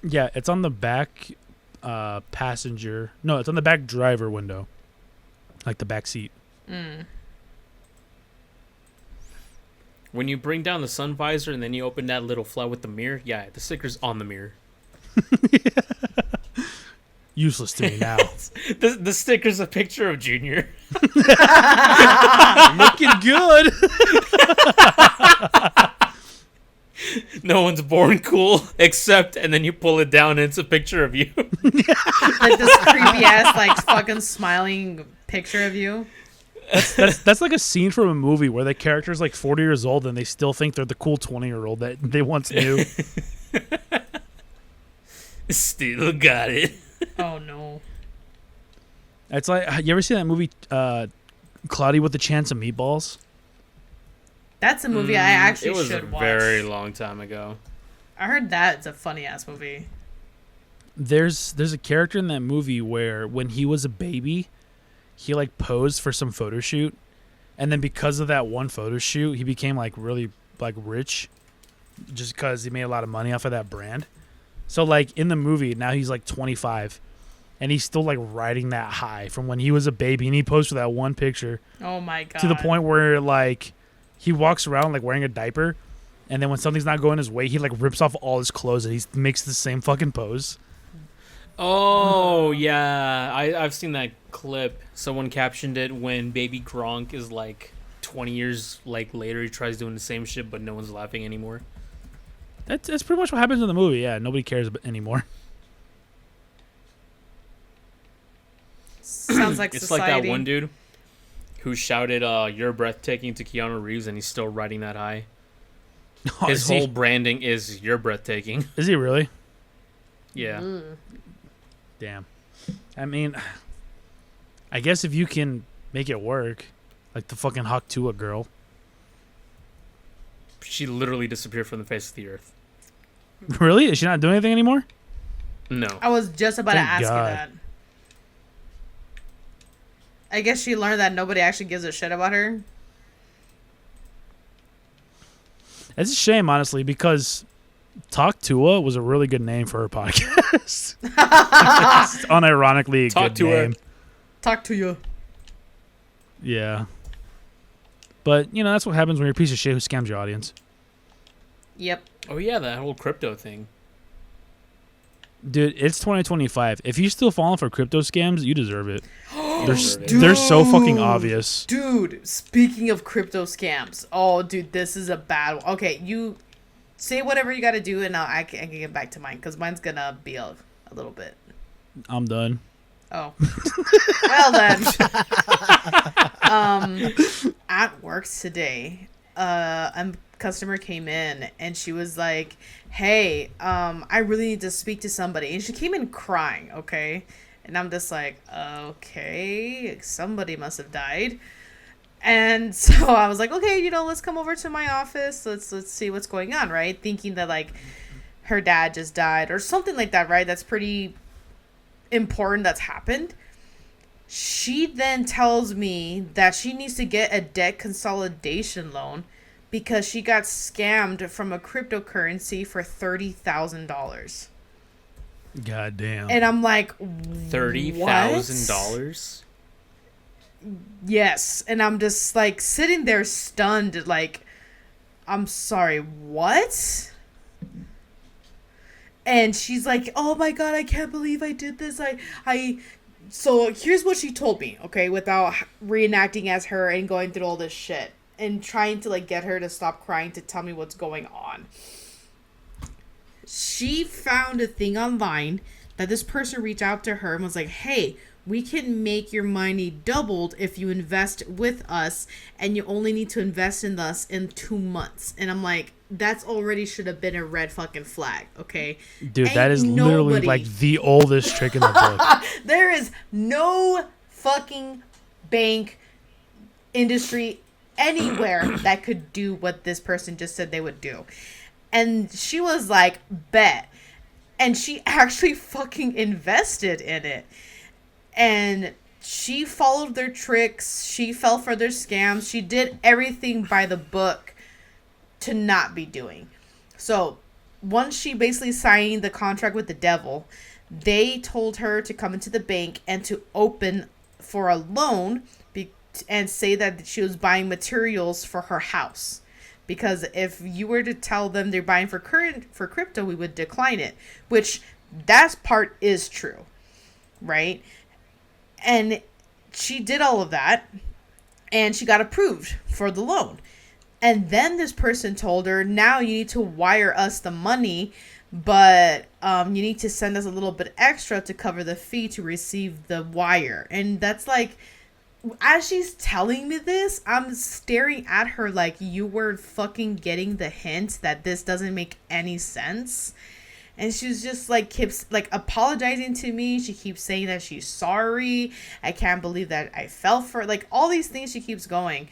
Yeah, it's on the back passenger. No, it's on the back driver window. Like the back seat. Mm. When you bring down the sun visor and then you open that little flap with the mirror, yeah, the sticker's on the mirror. Useless to me now. The sticker's a picture of Junior. Looking good. No one's born cool except, and then you pull it down and it's a picture of you. Like this creepy ass, like, fucking smiling picture of you. That's like a scene from a movie where the character's like 40 years old and they still think they're the cool 20-year-old that they once knew. Still got it. Oh, no. It's like, you ever see that movie Cloudy with a Chance of Meatballs? That's a movie I actually It was should a watch. very long time ago. I heard that's a funny ass movie. There's a character in that movie where when he was a baby, he like posed for some photo shoot, and then because of that one photo shoot, he became like really like rich, just because he made a lot of money off of that brand. So like in the movie now he's like 25, and he's still like riding that high from when he was a baby, and he posed for that one picture Oh my god. to the point where like he walks around like wearing a diaper, and then when something's not going his way, he like rips off all his clothes and he makes the same fucking pose. Oh, yeah. I've seen that clip. Someone captioned it when Baby Gronk is like 20 years like later. He tries doing the same shit, but no one's laughing anymore. That's pretty much what happens in the movie. Yeah, nobody cares anymore. Sounds like It's society. like that one dude who shouted, "You're breathtaking" to Keanu Reeves, and he's still riding that high. Oh, His is whole branding is "You're breathtaking." Is he really? Yeah. Ugh. Damn. I mean, I guess if you can make it work, like the fucking Hawk Tuah girl. She literally disappeared from the face of the earth. Really? Is she not doing anything anymore? No. I was just about Thank to ask God. you that. I guess she learned that nobody actually gives a shit about her. It's a shame, honestly, because Talk Tua was a really good name for her podcast. It's unironically a Talk good to her. name. Talk to you. Yeah. But, you know, that's what happens when you're a piece of shit who scams your audience. Yep. Oh yeah, that whole crypto thing. Dude, it's 2025. If you're still falling for crypto scams, you deserve it. Deserve it. They're so fucking obvious. Dude, speaking of crypto scams. Oh, dude, this is a bad one. Okay, you say whatever you got to do, and I can get back to mine, because mine's going to be a little bit. I'm done. Oh. Well, then. At work today, a customer came in, and she was like, hey, I really need to speak to somebody. And she came in crying, okay? And I'm just like, okay, somebody must have died. And so I was like, okay, let's come over to my office. Let's see what's going on, right? Thinking that, like, her dad just died or something like that, right? That's pretty important that's happened. She then tells me that she needs to get a debt consolidation loan because she got scammed from a cryptocurrency for $30,000. God damn. And I'm like, $30,000. yes. And I'm just like sitting there stunned, like, I'm sorry, what? And she's like, oh my God, I can't believe I did this. So here's what she told me, okay, without reenacting as her and going through all this shit and trying to, like, get her to stop crying to tell me what's going on. She found a thing online that this person reached out to her and was like, hey, we can make your money doubled if you invest with us, and you only need to invest in us in 2 months. And I'm like, that's already should have been a red fucking flag, okay? Dude, that is literally like the oldest trick in the book. There is no fucking bank industry anywhere that could do what this person just said they would do. And she was like, bet. And she actually fucking invested in it. And she followed their tricks. She fell for their scams. She did everything by the book to not be doing. So once she basically signed the contract with the devil, they told her to come into the bank and to open for a loan and say that she was buying materials for her house. Because if you were to tell them they're buying for crypto, we would decline it. Which that part is true, right? And she did all of that, and she got approved for the loan. And then this person told her, now you need to wire us the money, but you need to send us a little bit extra to cover the fee to receive the wire. And that's like, as she's telling me this, I'm staring at her like, you were fucking getting the hint that this doesn't make any sense. And she's just like, keeps like apologizing to me. She keeps saying that she's sorry. I can't believe that I fell for it. Like, all these things she keeps going.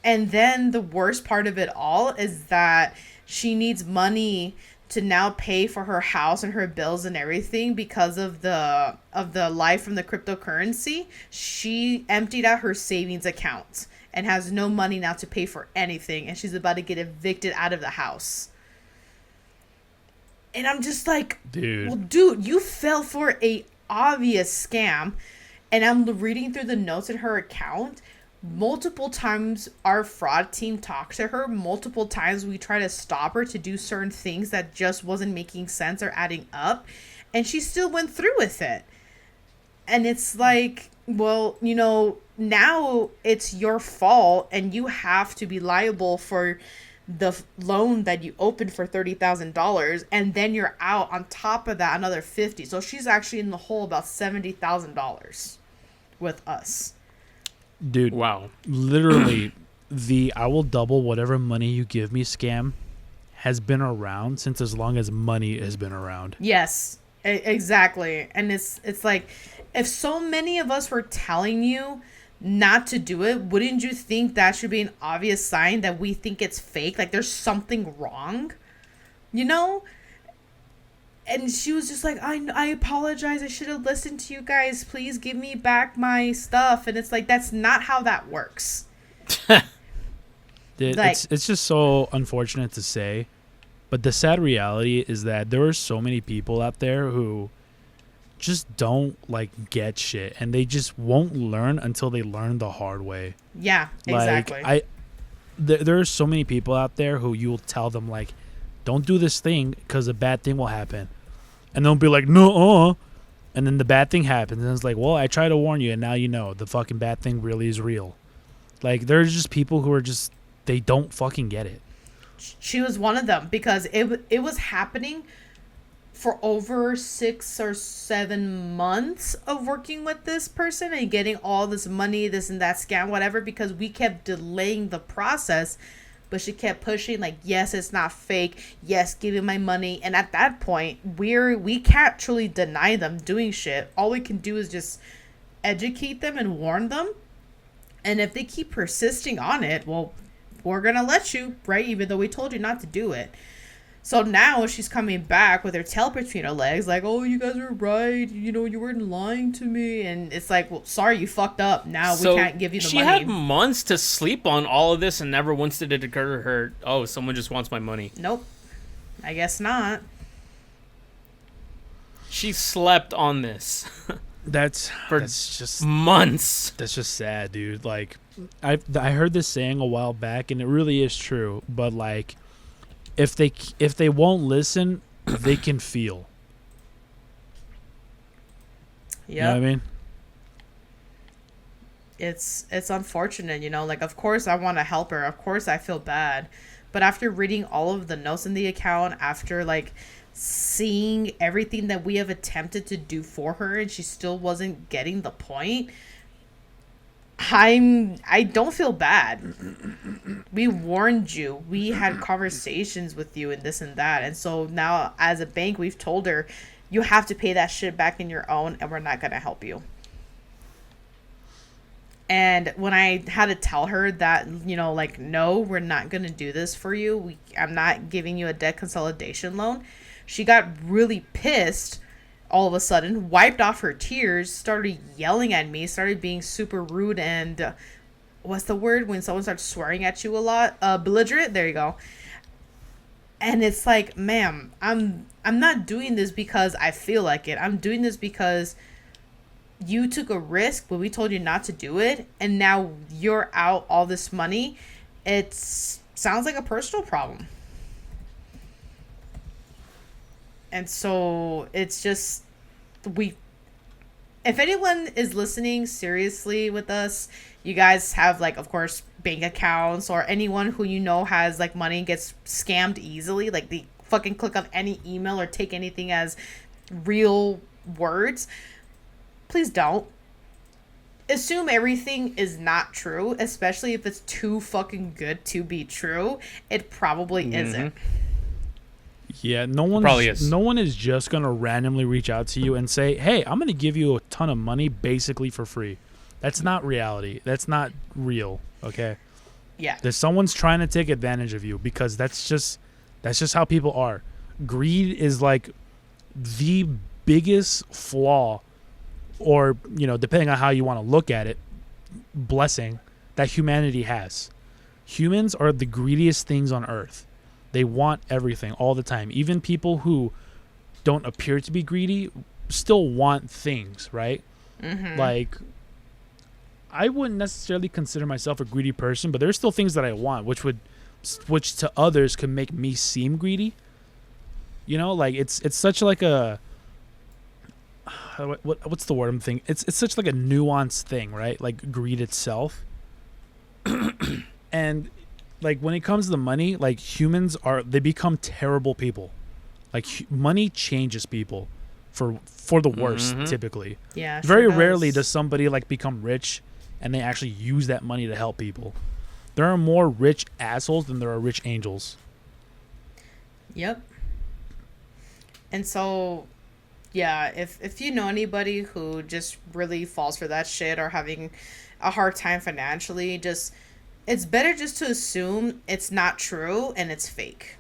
And then the worst part of it all is that she needs money to now pay for her house and her bills and everything because of the life from the cryptocurrency. She emptied out her savings account and has no money now to pay for anything. And she's about to get evicted out of the house. And I'm just like, dude. Well, dude, you fell for a obvious scam. And I'm reading through the notes in her account. Multiple times our fraud team talked to her. Multiple times we tried to stop her to do certain things that just wasn't making sense or adding up. And she still went through with it. And it's like, well, now it's your fault and you have to be liable for the loan that you opened for $30,000, and then you're out on top of that another $50,000. So she's actually in the hole about $70,000 with us. Dude, wow. Literally, the I will double whatever money you give me scam has been around since as long as money has been around. Yes, exactly. And it's like, if so many of us were telling you not to do it, wouldn't you think that should be an obvious sign that we think it's fake? Like, there's something wrong, And she was just like, I apologize. I should have listened to you guys. Please give me back my stuff. And it's like, that's not how that works. Like, It's just so unfortunate to say, but the sad reality is that there are so many people out there who just don't like get shit, and they just won't learn until they learn the hard way. yeah, exactly. Like there are so many people out there who you'll tell them like, don't do this thing because a bad thing will happen, and they'll be like, no, and then the bad thing happens, and it's like, well, I tried to warn you, and now you know the fucking bad thing really is real. Like, there's just people who are just, they don't fucking get it. She was one of them because it was happening for over 6 or 7 months of working with this person and getting all this money, this and that scam, whatever, because we kept delaying the process. But she kept pushing, like, yes, it's not fake. Yes, give me my money. And at that point, we can't truly deny them doing shit. All we can do is just educate them and warn them. And if they keep persisting on it, well, we're going to let you, right? Even though we told you not to do it. So now she's coming back with her tail between her legs, like, oh, you guys were right. You know, you weren't lying to me. And it's like, well, sorry, you fucked up. Now we can't give you the money. She had months to sleep on all of this, and never once did it occur to her, oh, someone just wants my money. Nope. I guess not. She slept on this. That's just months. That's just sad, dude. Like, I heard this saying a while back, and it really is true. But like, if they won't listen, they can feel. Yeah. You know what I mean? It's unfortunate, you know. Like, of course I want to help her. Of course I feel bad, but after reading all of the notes in the account, after like seeing everything that we have attempted to do for her, and she still wasn't getting the point. I don't feel bad. We warned you. We had conversations with you and this and that. And so now as a bank, we've told her, you have to pay that shit back in your own, and we're not going to help you. And when I had to tell her that, you know, like, no, we're not going to do this for you. I'm not giving you a debt consolidation loan. She got really pissed all of a sudden, wiped off her tears, started yelling at me, started being super rude and, what's the word when someone starts swearing at you a lot? Belligerent? There you go. And it's like, ma'am, I'm not doing this because I feel like it. I'm doing this because you took a risk when we told you not to do it, and now you're out all this money. It sounds like a personal problem. And so it's just, if anyone is listening seriously with us, you guys have, like, of course, bank accounts, or anyone who you know has like money and gets scammed easily, like they fucking click on any email or take anything as real words, please don't assume everything is not true, especially if it's too fucking good to be true. It probably isn't. Yeah, no one is just gonna randomly reach out to you and say, hey, I'm gonna give you a ton of money basically for free. That's not reality. That's not real. Okay. Yeah. There's someone's trying to take advantage of you, because that's just how people are. Greed is like the biggest flaw, or, you know, depending on how you want to look at it, blessing that humanity has. Humans are the greediest things on earth. They want everything all the time. Even people who don't appear to be greedy still want things, right? Mm-hmm. Like, I wouldn't necessarily consider myself a greedy person, but there's still things that I want, which to others could make me seem greedy. You know, like it's such like a what's the word I'm thinking? It's such like a nuanced thing, right? Like greed itself. And like when it comes to the money, like humans they become terrible people. Like money changes people for the worse, typically. Yeah. Very rarely does somebody like become rich and they actually use that money to help people. There are more rich assholes than there are rich angels. Yep. And so, yeah, if you know anybody who just really falls for that shit or having a hard time financially, just, it's better just to assume it's not true and it's fake.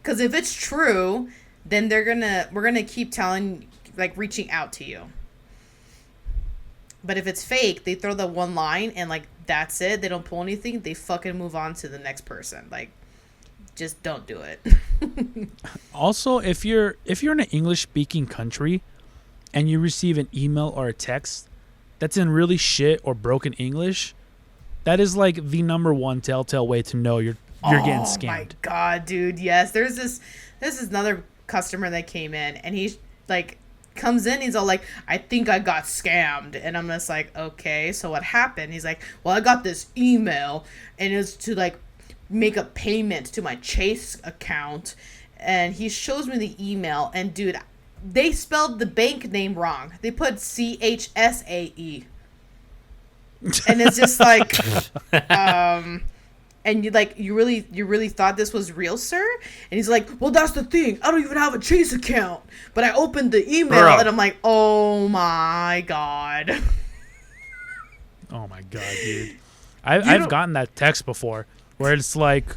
Because if it's true, then we're gonna keep telling, like, reaching out to you. But if it's fake, they throw the one line and, like, that's it. They don't pull anything. They fucking move on to the next person. Like, just don't do it. Also, if you're in an English speaking country and you receive an email or a text that's in really shit or broken English, that is like the number one telltale way to know you're getting scammed. Oh my god, dude! Yes, there's this another customer that came in, and he's like, comes in, he's all like, I think I got scammed, and I'm just like, okay, so what happened? He's like, well, I got this email, and it's to like make a payment to my Chase account, and he shows me the email, and dude, they spelled the bank name wrong. They put CHSAE. And it's just like, and you really thought this was real, sir? And he's like, well, that's the thing. I don't even have a Chase account, but I opened the email, and I'm like, oh my god. Oh my god, dude. I've gotten that text before where it's like,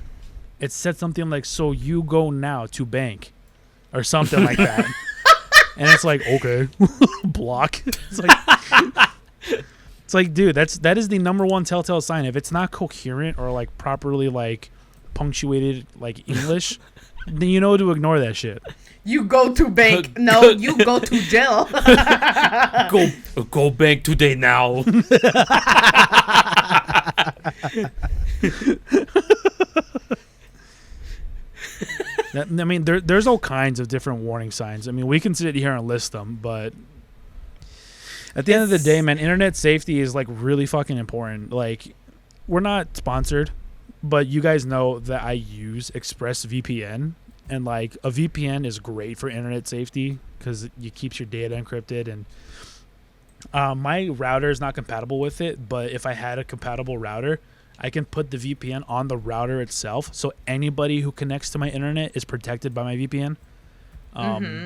it said something like, so you go now to bank or something like that. And it's like, okay, block. It's like, dude, that is the number one telltale sign. If it's not coherent or like properly like punctuated like English, then you know to ignore that shit. You go to bank. No, you go to jail. Go bank today now. I mean, there's all kinds of different warning signs. I mean, we can sit here and list them, but at the end of the day, man, internet safety is like really fucking important. Like, we're not sponsored, but you guys know that I use ExpressVPN, and like a VPN is great for internet safety because it keeps your data encrypted. And my router is not compatible with it, but if I had a compatible router, I can put the VPN on the router itself, so anybody who connects to my internet is protected by my VPN,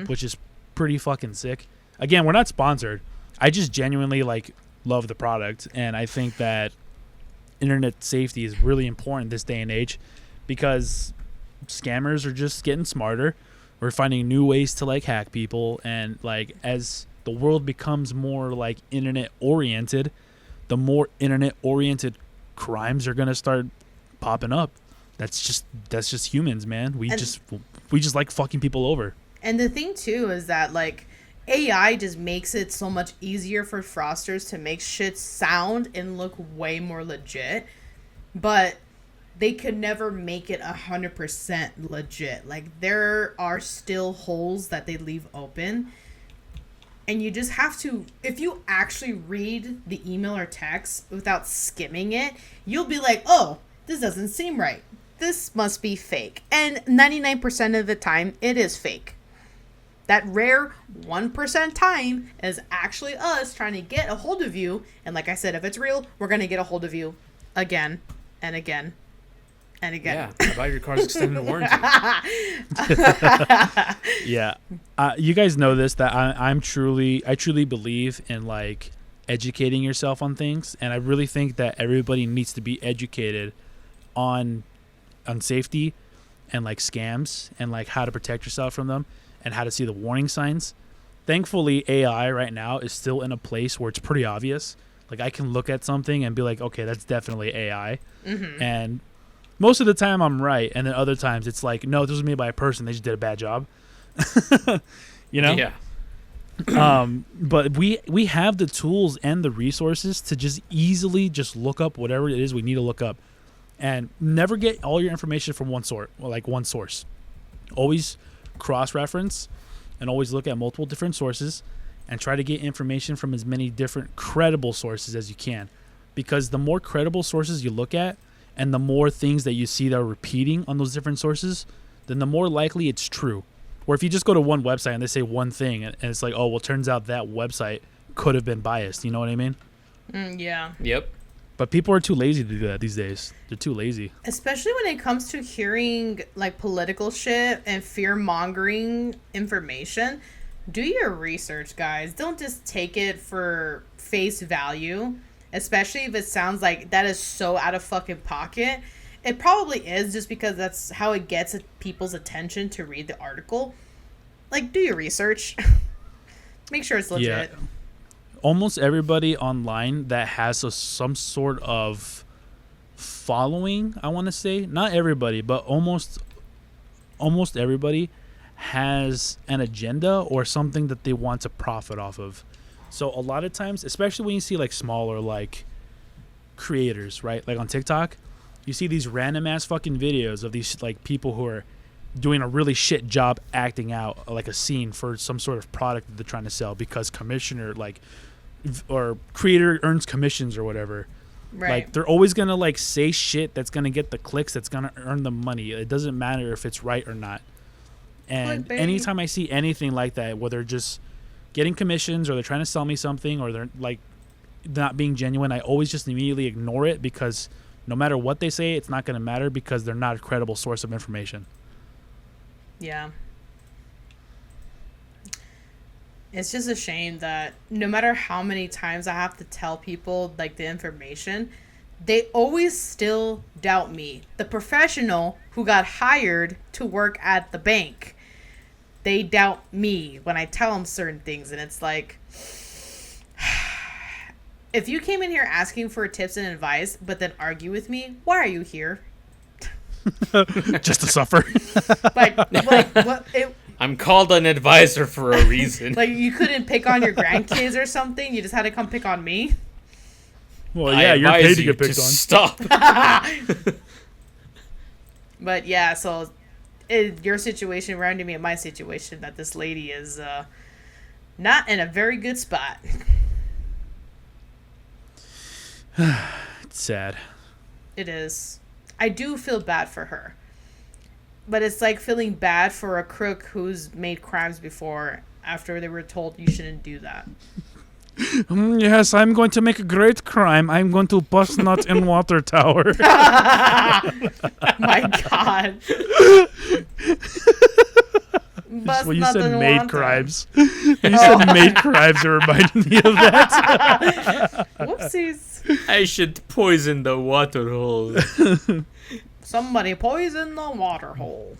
which is pretty fucking sick. Again, we're not sponsored. I just genuinely like love the product, and I think that internet safety is really important this day and age because scammers are just getting smarter. We're finding new ways to like hack people, and like as the world becomes more like internet oriented, the more internet oriented crimes are gonna start popping up. That's just humans, man. We just like fucking people over. And the thing too is that like AI just makes it so much easier for fraudsters to make shit sound and look way more legit, but they could never make it 100% legit. Like, there are still holes that they leave open, and you just have to, if you actually read the email or text without skimming it, you'll be like, oh, this doesn't seem right. This must be fake. And 99% of the time, it is fake. That rare 1% time is actually us trying to get a hold of you. And like I said, if it's real, we're going to get a hold of you again and again and again. Yeah, about your car's extended warranty. Yeah. You guys know this, that I truly believe in like educating yourself on things. And I really think that everybody needs to be educated on safety and like scams and like how to protect yourself from them and how to see the warning signs. Thankfully, AI right now is still in a place where it's pretty obvious. Like, I can look at something and be like, okay, that's definitely AI. Mm-hmm. And most of the time I'm right. And then other times it's like, no, this was made by a person. They just did a bad job. You know? Yeah. But we have the tools and the resources to just easily just look up whatever it is we need to look up. And never get all your information from one source. Always cross-reference and always look at multiple different sources and try to get information from as many different credible sources as you can. Because the more credible sources you look at and the more things that you see that are repeating on those different sources, then the more likely it's true. Or if you just go to one website and they say one thing and it's like, oh, well, turns out that website could have been biased. You know what I mean? Yeah. Yep. But people are too lazy to do that these days. They're too lazy. Especially when it comes to hearing like political shit and fear-mongering information. Do your research, guys. Don't just take it for face value. Especially if it sounds like that is so out of fucking pocket. It probably is just because that's how it gets people's attention to read the article. Like, do your research. Make sure it's legit. Yeah. Almost everybody online that has some sort of following, I want to say, not everybody, but almost everybody has an agenda or something that they want to profit off of. So a lot of times, especially when you see like smaller like creators, right? Like on TikTok, you see these random ass fucking videos of these like people who are doing a really shit job acting out like a scene for some sort of product that they're trying to sell because commissioner like or creator earns commissions or whatever. Right. Like they're always gonna like say shit that's gonna get the clicks, that's gonna earn the money. It doesn't matter if it's right or not. And Clickbait. anytime I see anything like that, where they're just getting commissions or they're trying to sell me something or they're like not being genuine, I always just immediately ignore it because no matter what they say, it's not gonna matter because they're not a credible source of information. Yeah. It's just a shame that no matter how many times I have to tell people like the information, they always still doubt me. The professional who got hired to work at the bank, they doubt me when I tell them certain things. And it's like, if you came in here asking for tips and advice, but then argue with me, why are you here? Just to suffer. Like what? I'm called an advisor for a reason. Like, you couldn't pick on your grandkids or something? You just had to come pick on me? Well, yeah, you're paid to get picked on. Stop. But, yeah, so your situation reminded me of my situation, that this lady is not in a very good spot. It's sad. It is. I do feel bad for her. But it's like feeling bad for a crook who's made crimes before after they were told you shouldn't do that. Yes, I'm going to make a great crime. I'm going to bust nut in water tower. My God. Bust Well, you nut said in made water. crimes. You said made crimes. It reminded me of that. Whoopsies. I should poison the water hole. Somebody poisoned the water hole.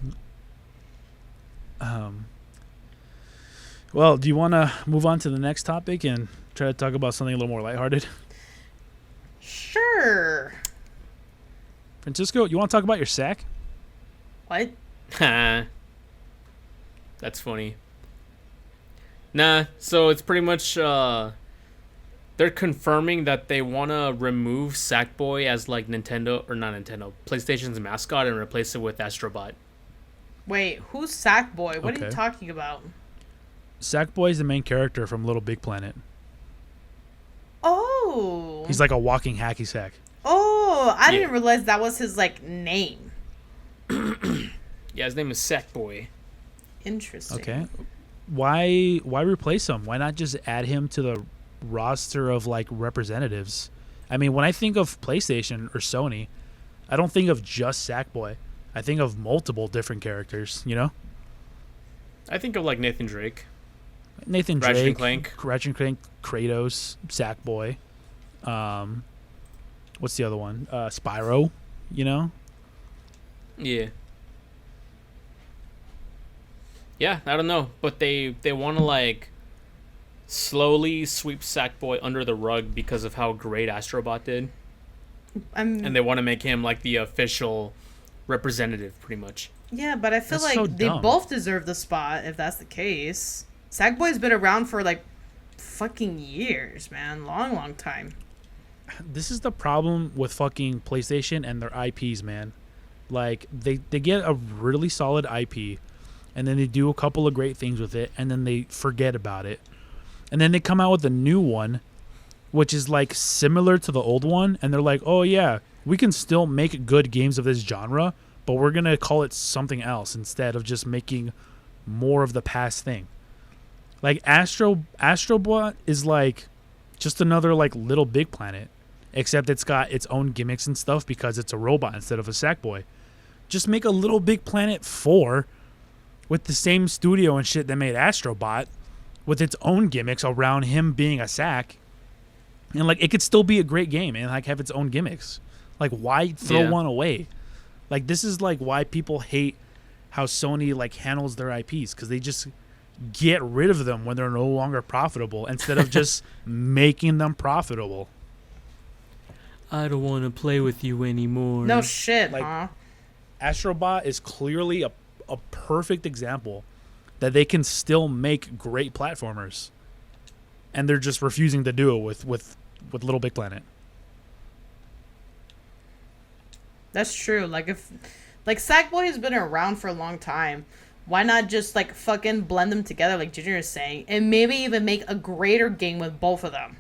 Well, do you want to move on to the next topic and try to talk about something a little more lighthearted? Sure. Francisco, you want to talk about your sack? What? That's funny. Nah, so it's pretty much they're confirming that they want to remove Sackboy as like PlayStation's mascot and replace it with Astrobot. Wait, who's Sackboy? What are you Okay. talking about? Sackboy is the main character from Little Big Planet. Oh. He's like a walking hacky sack. Oh, I Yeah. didn't realize that was his, like, name. Yeah, his name is Sackboy. Interesting. Okay. Why replace him? Why not just add him to the roster of like representatives? I mean, when I think of PlayStation or Sony, I don't think of just Sackboy. I think of multiple different characters, you know? I think of like Nathan Drake. Nathan Ratchet Drake, and Clank. Ratchet and Clank, Kratos, Sackboy. What's the other one? Spyro, you know? Yeah. Yeah, I don't know, but they want to like slowly sweep Sackboy under the rug because of how great Astrobot did, and they want to make him like the official representative, pretty much. Yeah, but I feel That's like so they dumb. both deserve the spot if that's the case. Sackboy's been around for, like, fucking years, man. Long time. This is the problem with fucking PlayStation and their IPs, man. Like, they get a really solid IP, and then they do a couple of great things with it, and then they forget about it. And then they come out with a new one, which is, like, similar to the old one, and they're like, oh, yeah, we can still make good games of this genre, but we're going to call it something else instead of just making more of the past thing. Like, Astrobot is, like, just another, like, Little Big Planet, except it's got its own gimmicks and stuff because it's a robot instead of a Sackboy. Just make a Little Big Planet 4 with the same studio and shit that made Astrobot with its own gimmicks around him being a sack. And, like, it could still be a great game and, like, have its own gimmicks. Like, why throw one away? Like, this is like why people hate how Sony like handles their IPs, because they just get rid of them when they're no longer profitable instead of just making them profitable. I don't want to play with you anymore. No shit, Like- huh? Astrobot is clearly a perfect example that they can still make great platformers, and they're just refusing to do it with Little Big Planet. That's true. Like if like Sackboy has been around for a long time. Why not just like fucking blend them together like Junior is saying, and maybe even make a greater game with both of them?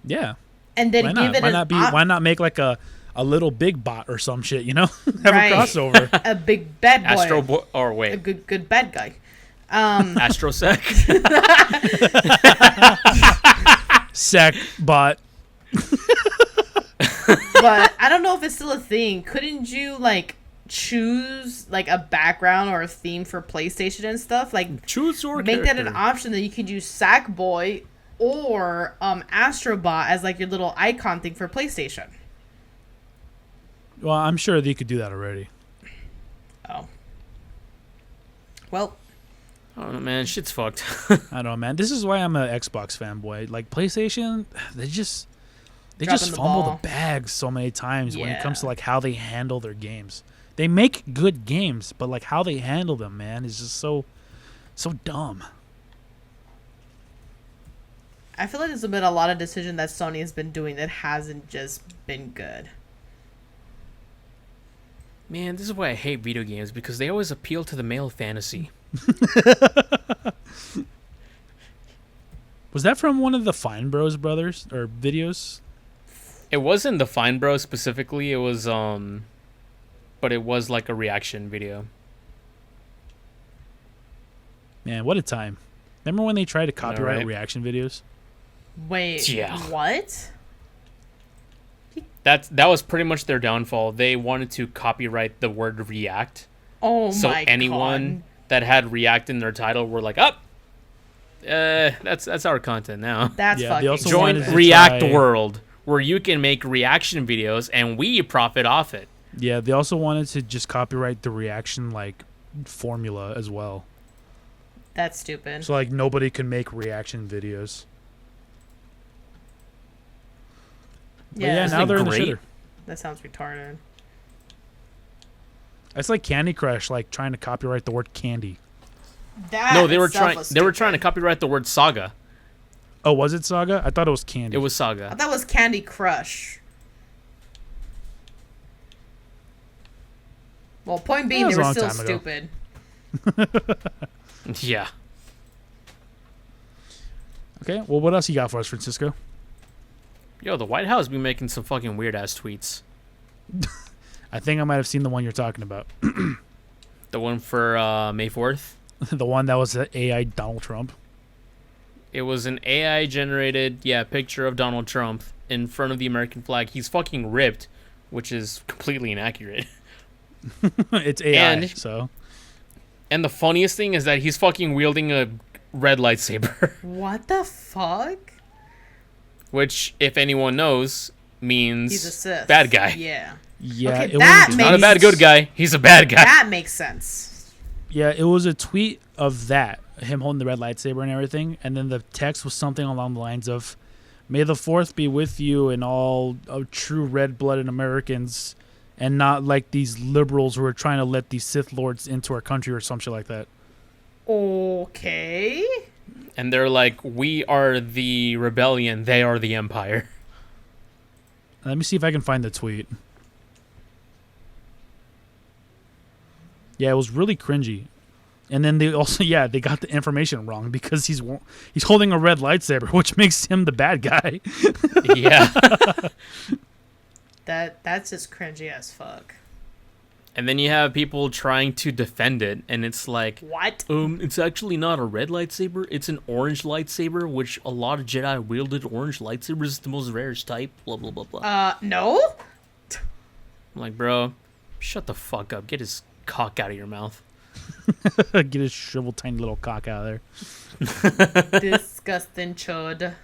Yeah. And then Why give not? it Why not make like a Little Big Bot or some shit, you know? Have Right. a crossover. a big bad boy. Astro Boy, or A wait, good bad guy. Astrosec. Sack Bot. But I don't know if it's still a thing. Couldn't you like choose like a background or a theme for PlayStation and stuff? Like Choose your make that an character. option that you could use Sackboy or Astrobot as like your little icon thing for PlayStation. Well, I'm sure they could do that already. Oh. Well, Oh man, shit's fucked. I don't know, man. This is why I'm an Xbox fanboy. Like, PlayStation, they just Dropping the fumble ball. the bag so many times when it comes Yeah. to like how they handle their games. They make good games, but like how they handle them, man, is just so dumb. I feel like there's been a lot of decision that Sony has been doing that hasn't just been good. Man, this is why I hate video games, because they always appeal to the male fantasy. Was that from one of the Fine Bros brothers or videos? It wasn't the Fine Bro specifically. It was but it was like a reaction video. Man, what a time. Remember when they tried to copyright right? reaction videos? Wait, Yeah. what? That was pretty much their downfall. They wanted to copyright the word react. Oh So my anyone god. that had react in their title were like, "Up, that's our content now." That's Yeah, they fucking also Join wanted to React try- World, where you can make reaction videos and we profit off it. Yeah, they also wanted to just copyright the reaction like formula as well. That's stupid. So like nobody can make reaction videos. But yeah, Isn't now it they're in the great? shitter. that sounds retarded. It's like Candy Crush, like trying to copyright the word candy. That No, they were itself trying. was They were trying to stupid. copyright the word saga. Oh, was it Saga? I thought it was candy. It was I saga. thought that was Candy Crush. Well, point being, That they was a were long still time ago. stupid. Yeah. Okay, well, what else you got for us, Francisco? Yo, the White House be making some fucking weird ass tweets. I think I might have seen the one you're talking about. The one for May 4th. The one that was AI Donald Trump. It was an AI generated, picture of Donald Trump in front of the American flag. He's fucking ripped, which is completely inaccurate. It's AI, And- so. And the funniest thing is that he's fucking wielding a red lightsaber, What the fuck? which, if anyone knows, means He's a Sith. bad guy. Yeah. Yeah, Okay, it that was a makes- Not a bad good guy. He's a bad guy. That makes sense. Yeah, it was a tweet of that, him holding the red lightsaber and everything, and then the text was something along the lines of, "May the Fourth be with you and all true red-blooded Americans, and not like these liberals who are trying to let these Sith lords into our country," or some shit like that. Okay. And they're like, we are the rebellion. They are the empire. Let me see if I can find the tweet. Yeah, it was really cringy. And then they also, they got the information wrong because he's holding a red lightsaber, which makes him the bad guy. Yeah. That's just cringy as fuck. And then you have people trying to defend it, and it's like, What? it's actually not a red lightsaber. It's an orange lightsaber, which a lot of Jedi wielded orange lightsabers. Is the most rarest type. Blah blah blah blah. No? I'm like, bro, shut the fuck up. Get his cock out of your mouth. Get his shriveled tiny little cock out of there. Disgusting chud.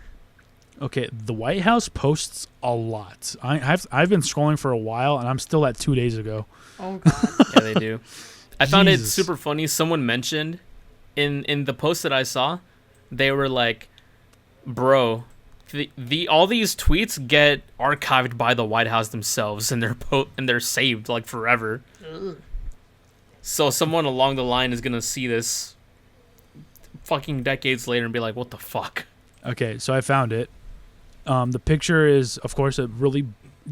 Okay, the White House posts a lot. I've been scrolling for a while, and I'm still at 2 days ago. Oh god. Yeah, they do. I found it Jesus. super funny. Someone mentioned in the post that I saw, they were like, "Bro, the all these tweets get archived by the White House themselves, and they're saved like forever." Ugh. So someone along the line is gonna see this fucking decades later and be like, "What the fuck?" Okay, so I found it. The picture is, of course, a really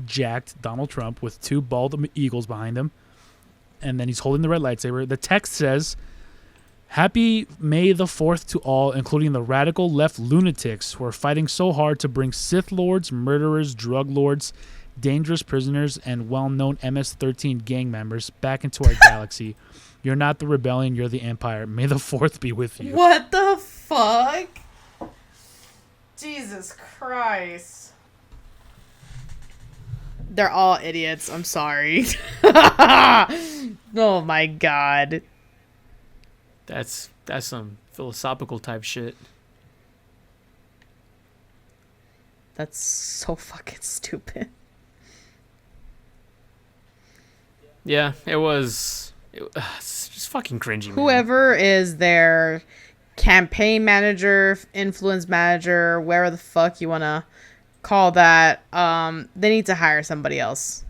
jacked Donald Trump with 2 bald eagles behind him, and then he's holding the red lightsaber. The text says, "Happy May the 4th to all, including the radical left lunatics who are fighting so hard to bring Sith Lords, murderers, drug lords, dangerous prisoners, and well-known MS-13 gang members back into our galaxy. You're not the rebellion, you're the empire. May the 4th be with you." What the fuck? Jesus Christ. They're all idiots. I'm sorry. Oh my god. That's some philosophical type shit. That's so fucking stupid. Yeah, it's just fucking cringy. Man. Whoever is their campaign manager, influence manager, wherever the fuck you want to call that, they need to hire somebody else.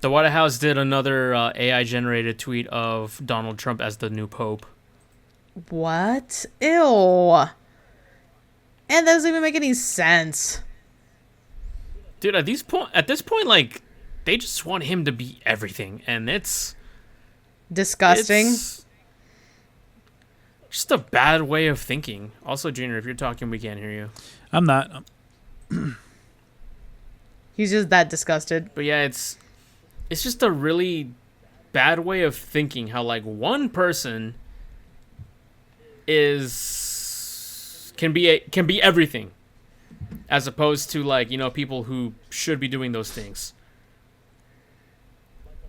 The White House did another AI generated tweet of Donald Trump as the new pope. What? Ew. And that doesn't even make any sense. Dude, at this point, like, they just want him to be everything, and it's Disgusting. It's just a bad way of thinking. Also, Junior, if you're talking, we can't hear you. I'm not. He's just that disgusted. But yeah, it's just a really bad way of thinking. How like one person can be everything, as opposed to like people who should be doing those things.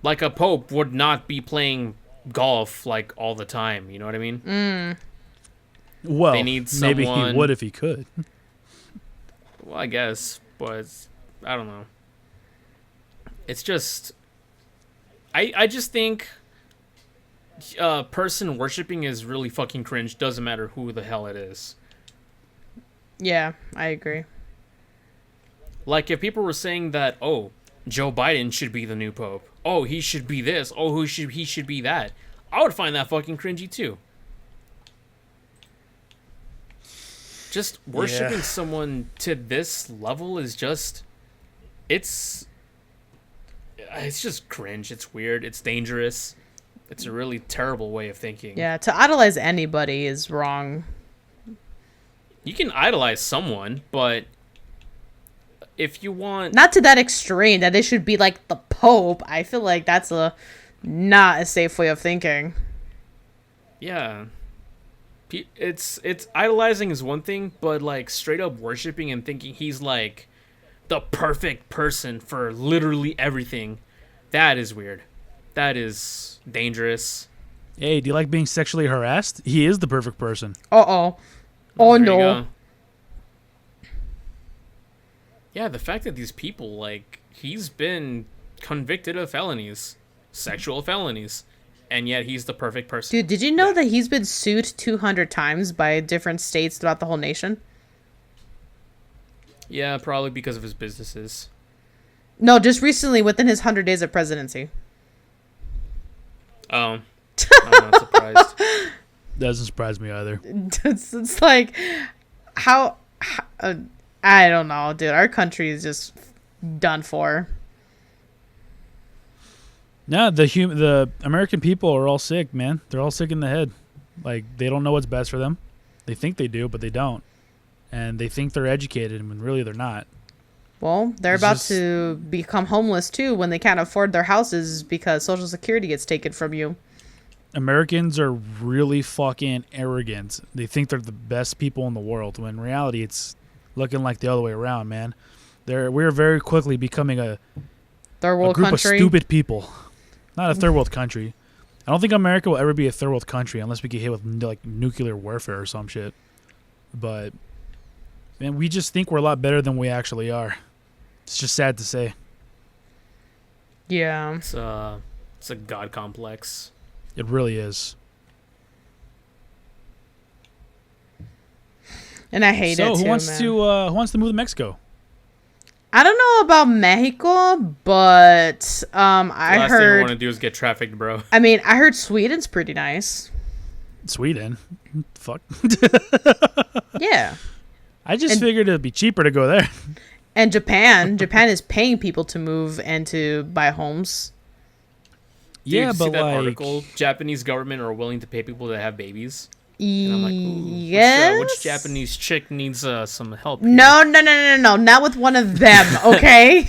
Like a pope would not be playing golf like all the time. You know what I mean? Well, They need maybe he someone- would if he could. Well, I guess, but I don't know. It's just, I just think person worshiping is really fucking cringe. Doesn't matter who the hell it is. Yeah, I agree. Like if people were saying that, oh, Joe Biden should be the new pope. Oh, he should be this. Oh, he should be that. I would find that fucking cringy too. Just worshiping someone to this level is just, it's just cringe. It's weird. It's dangerous. It's a really terrible way of thinking. Yeah, to idolize anybody is wrong. You can idolize someone, but if you want, Not to that extreme that it should be like the Pope. I feel like that's not a safe way of thinking. yeah, it's idolizing is one thing, but like straight up worshiping and thinking he's like the perfect person for literally everything, that is weird. That is dangerous. Hey, do you like being sexually harassed? He is the perfect person. Uh-oh. Oh, There you no. go. Yeah, the fact that these people, like, he's been convicted of felonies, sexual felonies, and yet he's the perfect person. Dude, did you know that he's been sued 200 times by different states throughout the whole nation? Yeah, probably because of his businesses. No, just recently within his 100 days of presidency. Oh, I'm not surprised. Doesn't surprise me either. It's like, how I don't know, dude. Our country is just done for. No, the American people are all sick, man. They're all sick in the head. Like, they don't know what's best for them. They think they do, but they don't. And they think they're educated when really they're not. Well, they're It's about just- to become homeless too when they can't afford their houses because Social Security gets taken from you. Americans are really fucking arrogant. They think they're the best people in the world, when in reality it's looking like the other way around, man. We're very quickly becoming a Third world group country. of stupid people. Not a third world country. I don't think America will ever be a third world country unless we get hit with like nuclear warfare or some shit. But And we just think we're a lot better than we actually are. It's just sad to say. Yeah. It's a god complex. It really is. And I hate it too, So who wants man. to move to Mexico? I don't know about Mexico, but The last thing I heard. want to do is get trafficked, bro. I mean, I heard Sweden's pretty nice. Sweden. Fuck. Yeah. I just And- figured it'd be cheaper to go there. And Japan is paying people to move and to buy homes. Dude, Yeah, see but that like, article? Japanese government are willing to pay people to have babies. And I'm like, ooh, Yes. which Japanese chick needs some help? Here? No, not with one of them. Okay.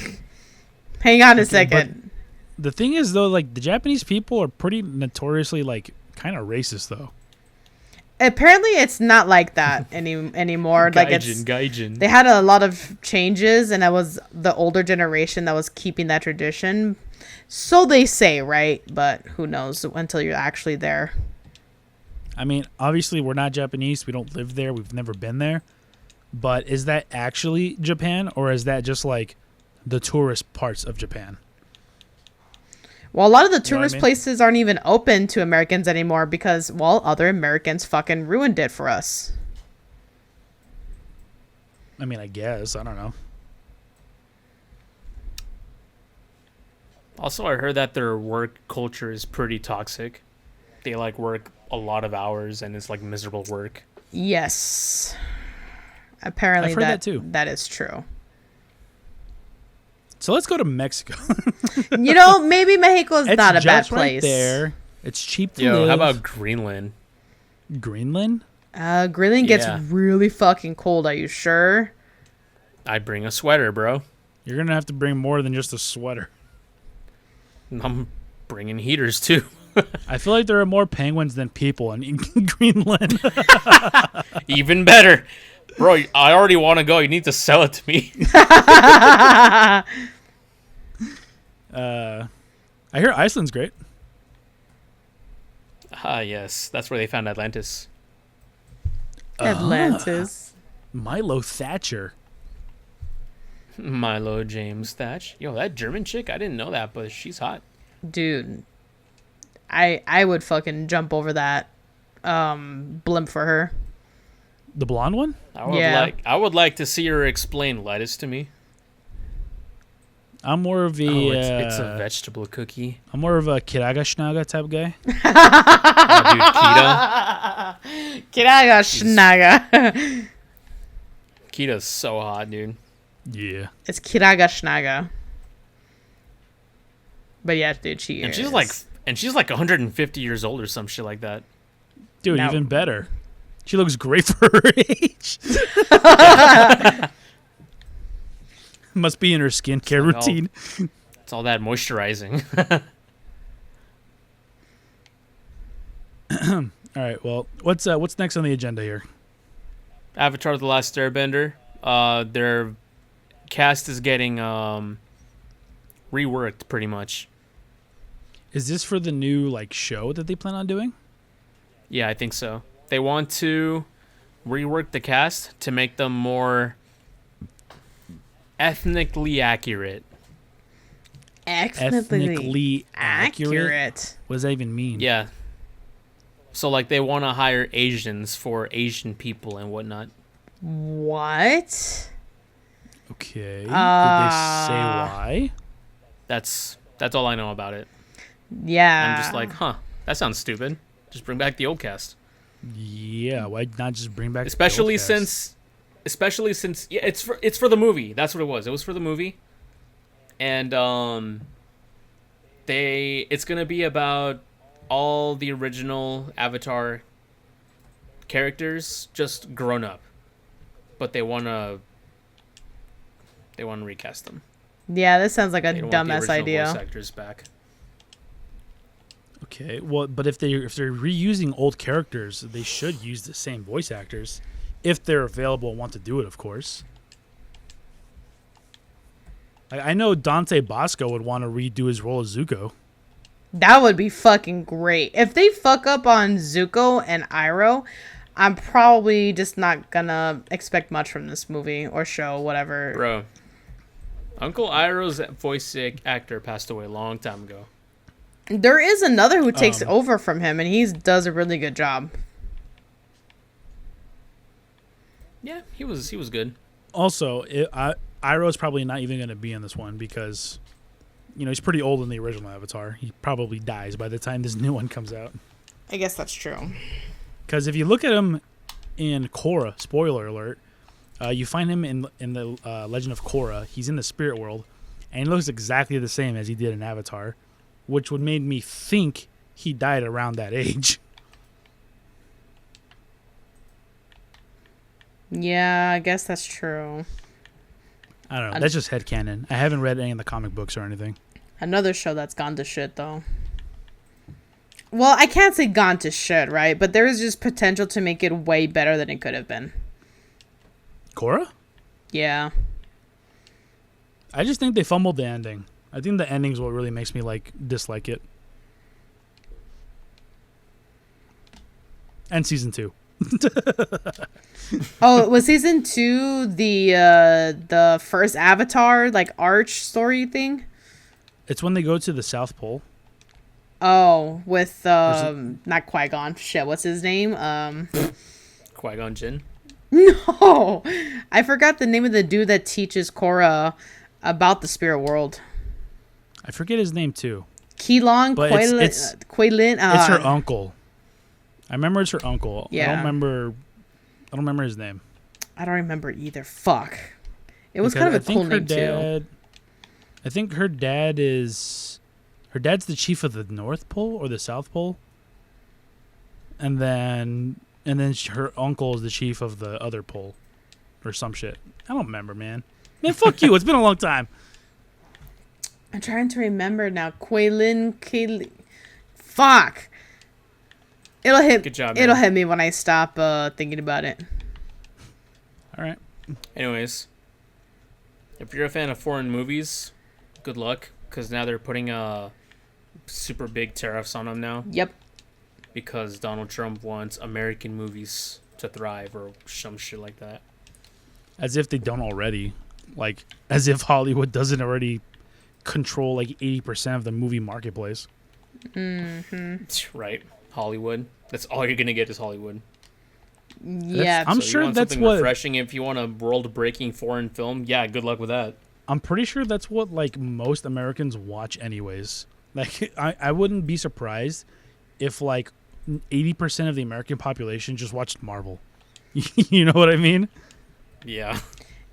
Hang on a second. the thing is though, like the Japanese people are pretty notoriously like kind of racist though. Apparently, it's not like that anymore. Like it's Gaijin. they had a lot of changes, and that was the older generation that was keeping that tradition. So they say, right? But who knows until you're actually there. I mean, obviously we're not Japanese. We don't live there. We've never been there. But is that actually Japan, or is that just like the tourist parts of Japan? Well, a lot of the You know what I tourist mean? places aren't even open to Americans anymore because, well, other Americans fucking ruined it for us. I mean, I guess. I don't know. Also, I heard that their work culture is pretty toxic. They like work a lot of hours, and it's like miserable work. Yes. Apparently I've heard that too. That is true. So let's go to Mexico. You know, maybe Mexico is It's not a bad just right place. there. It's cheap to Yo, live. how about Greenland? Greenland? Greenland gets Yeah. really fucking cold. Are you sure? I bring a sweater, bro. You're gonna have to bring more than just a sweater. I'm bringing heaters too. I feel like there are more penguins than people in Greenland. Even better. Bro, I already want to go. You need to sell it to me. I hear Iceland's great. Ah, yes. That's where they found Atlantis. Atlantis. Milo Thatcher. Milo James Thatch. Yo, that German chick, I didn't know that, but she's hot. Dude. I would fucking jump over that blimp for her. The blonde one? I would like to see her explain lettuce to me. I'm more of a It's a vegetable cookie. I'm more of a Kiraga type guy. Oh, dude, Kiraga Schnaga. Kita's so hot, dude. Yeah. It's Kiraga Schnaga. But yeah, dude, she And is. she's like 150 years old or some shit like that. Dude, Now- even better. She looks great for her age. Must be in her skincare like all- routine. It's all that moisturizing. All right, well, what's next on the agenda here? Avatar: The Last Airbender. Their cast is getting reworked pretty much. Is this for the new like show that they plan on doing? Yeah, I think so. They want to rework the cast to make them more ethnically accurate. Ethnically accurate. What does that even mean? Yeah. So like they want to hire Asians for Asian people and whatnot. What? Okay. Did they say why? That's all I know about it. Yeah. I'm just like, huh, that sounds stupid. Just bring back the old cast. Yeah, why not just bring back the Especially old cast? since yeah, it's for the movie. That's what it was. It was for the movie. And it's going to be about all the original Avatar characters just grown up. But they want to recast them. Yeah, this sounds like a They don't want the dumbass original idea. voice actors back. Okay, well, but if they're reusing old characters, they should use the same voice actors if they're available and want to do it, of course. I know Dante Bosco would want to redo his role as Zuko. That would be fucking great. If they fuck up on Zuko and Iroh, I'm probably just not gonna expect much from this movie or show, whatever. Bro, Uncle Iroh's voice actor passed away a long time ago. There is another who takes over from him, and he does a really good job. Yeah, he was good. Also, Iroh's probably not even going to be in this one because, he's pretty old in the original Avatar. He probably dies by the time this new one comes out. I guess that's true. Because if you look at him in Korra, spoiler alert, you find him in the Legend of Korra. He's in the spirit world, and he looks exactly the same as he did in Avatar, which would make me think he died around that age. Yeah, I guess that's true. I don't know. That's just headcanon. I haven't read any of the comic books or anything. Another show that's gone to shit, though. Well, I can't say gone to shit, right? But there is just potential to make it way better than it could have been. Korra? Yeah. I just think they fumbled the ending. I think the ending's what really makes me dislike it. And season 2. Oh, was season 2 the first Avatar arch story thing? It's when they go to the South Pole. Oh, with not Qui-Gon. Shit, what's his name? Qui-Gon Jinn. No, I forgot the name of the dude that teaches Korra about the spirit world. I forget his name too. Keelong, Quaylin. It's her uncle. I remember it's her uncle. Yeah. I don't remember his name. I don't remember either. Fuck. It was kind of a cool name too. I think her dad's the chief of the North Pole or the South Pole. And then her uncle is the chief of the other pole or some shit. I don't remember, man. Man, fuck you. It's been a long time. I'm trying to remember now. Quaylin. Fuck. It'll hit. Good job, man. It'll hit me when I stop thinking about it. All right. Anyways, if you're a fan of foreign movies, good luck, because now they're putting super big tariffs on them now. Yep. Because Donald Trump wants American movies to thrive or some shit like that. As if they don't already. As if Hollywood doesn't already control 80% of the movie marketplace. Mm-hmm. Right. Hollywood. That's all you're going to get is Hollywood. Yeah. I'm so sure that's what... refreshing. If you want a world-breaking foreign film, yeah, good luck with that. I'm pretty sure that's what most Americans watch anyways. I wouldn't be surprised if 80% of the American population just watched Marvel. You know what I mean? Yeah.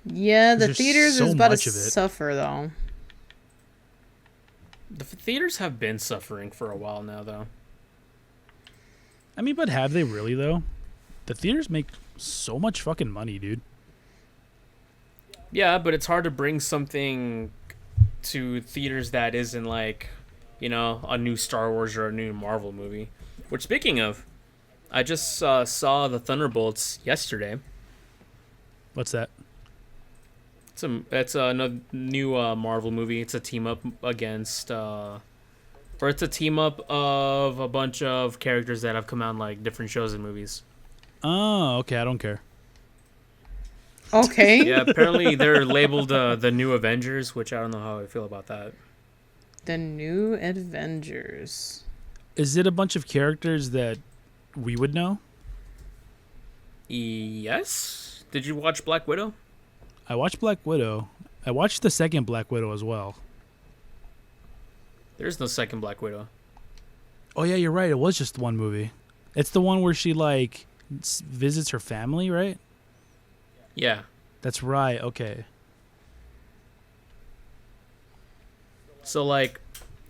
Yeah, the There's theaters so is about to much of it. suffer though. The theaters have been suffering for a while now, though. I mean, but have they really though? The theaters make so much fucking money, dude. Yeah, but it's hard to bring something to theaters that isn't a new Star Wars or a new Marvel movie. Which, speaking of, I just saw the Thunderbolts yesterday. What's that? It's a new Marvel movie. It's a team up against, or it's a team up of a bunch of characters that have come out in different shows and movies. Oh, okay. I don't care. Okay. Yeah, apparently they're labeled the New Avengers, which I don't know how I feel about that. The New Avengers. Is it a bunch of characters that we would know? Yes. Did you watch Black Widow? I watched Black Widow. I watched the second Black Widow as well. There's no second Black Widow. Oh yeah, you're right. It was just one movie. It's the one where she visits her family, right? Yeah. That's right. Okay. So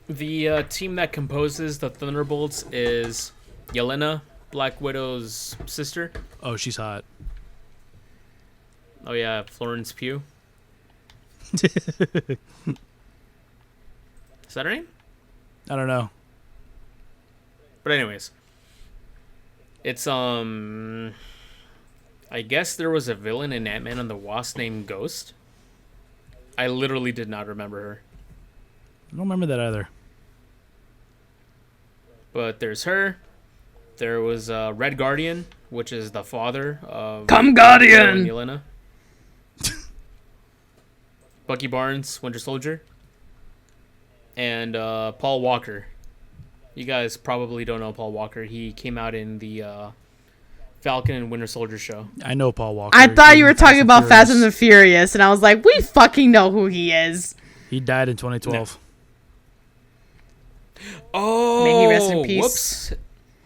the team that composes the Thunderbolts is Yelena, Black Widow's sister. Oh, she's hot. Oh yeah, Florence Pugh. Is that her name? I don't know. But anyways, it's I guess there was a villain in Ant-Man and the Wasp named Ghost. I literally did not remember her. I don't remember that either. But there's her. There was Red Guardian, which is the father of Come Black Widow Guardian! and Yelena. Bucky Barnes, Winter Soldier. And Paul Walker. You guys probably don't know Paul Walker. He came out in the Falcon and Winter Soldier show. I know Paul Walker. I thought He's you in were talking about Fast and the Furious. Furious, and I was like, we fucking know who he is. He died in 2012. Oh, May he rest in peace. Whoops!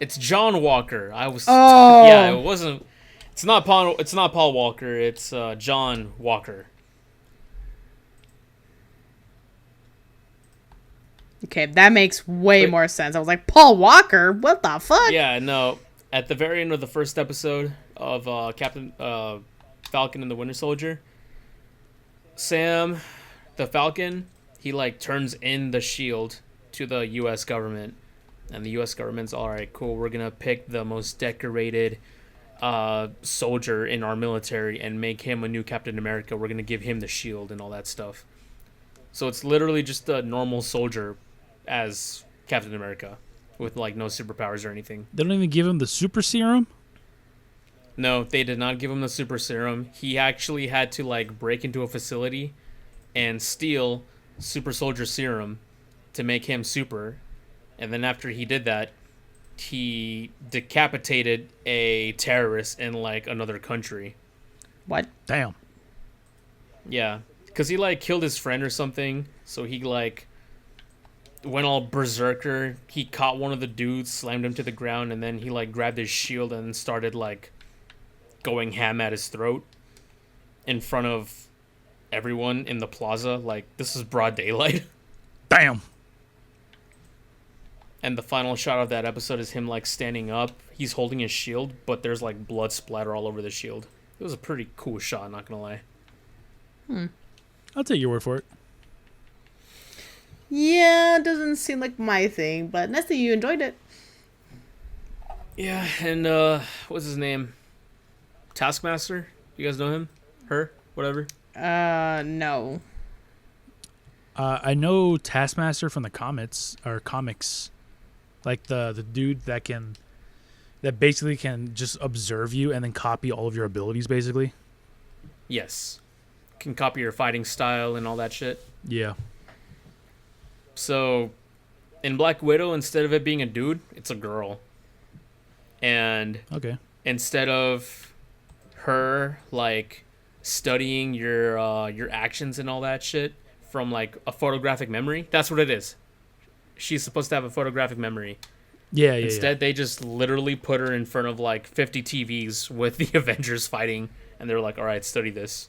It's John Walker. I was. Oh. Yeah, it wasn't. It's not Paul. It's not Paul Walker. It's John Walker. Okay, that makes way Wait. more sense. I was like, Paul Walker? What the fuck? Yeah, no. At the very end of the first episode of Captain Falcon and the Winter Soldier, Sam, the Falcon, he like turns in the shield to the U.S. government, and the U.S. government's all right, cool. We're gonna pick the most decorated soldier in our military and make him a new Captain America. We're gonna give him the shield and all that stuff. So it's literally just a normal soldier as Captain America with like no superpowers or anything. They don't even give him the super serum? No, they did not give him the super serum. He actually had to like break into a facility and steal super soldier serum to make him super. And then after he did that, he decapitated a terrorist in like another country. What? Damn. Yeah, because he like killed his friend or something. So he like went all berserker. He caught one of the dudes, slammed him to the ground, and then he like grabbed his shield and started like going ham at his throat in front of everyone in the plaza. Like, this is broad daylight. Damn. And the final shot of that episode is him like standing up. He's holding his shield, but there's like blood splatter all over the shield. It was a pretty cool shot, not gonna lie. I'll take your word for it. Yeah, it doesn't seem like my thing, but nice that you enjoyed it. Yeah, and what's his name? Taskmaster? You guys know him? Her? Whatever. No. I know Taskmaster from the comics. Like the dude that basically can just observe you and then copy all of your abilities, basically. Yes. Can copy your fighting style and all that shit. Yeah. So, in Black Widow, instead of it being a dude, it's a girl. And Okay. instead of her like studying your actions and all that shit from like a photographic memory, that's what it is. She's supposed to have a photographic memory. Yeah. Instead, they just literally put her in front of like 50 TVs with the Avengers fighting, and they're like, "All right, study this."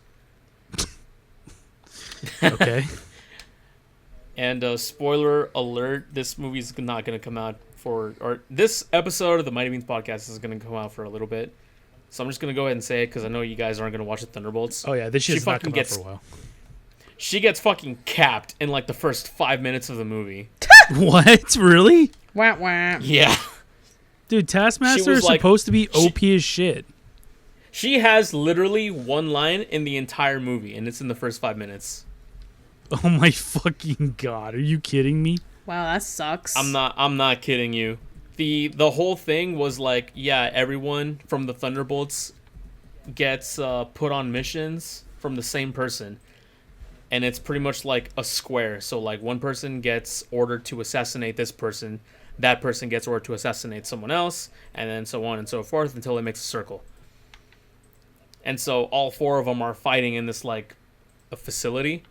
Okay. And spoiler alert: this movie's not gonna come out or this episode of the Mighty Beans podcast is gonna come out for a little bit. So I'm just gonna go ahead and say it because I know you guys aren't gonna watch the Thunderbolts. Oh yeah, this shit's not fucking coming out for a while. She gets fucking capped in like the first 5 minutes of the movie. What? Really? Wah, wah. Yeah. Dude, Taskmaster was is like- supposed to be OP as shit. She has literally one line in the entire movie, and it's in the first 5 minutes. Oh my fucking god! Are you kidding me? Wow, that sucks. I'm not kidding you. The whole thing was like, yeah, everyone from the Thunderbolts gets put on missions from the same person. And it's pretty much like a square. So like one person gets ordered to assassinate this person, that person gets ordered to assassinate someone else, and then so on and so forth until it makes a circle. And so all four of them are fighting in this like a facility,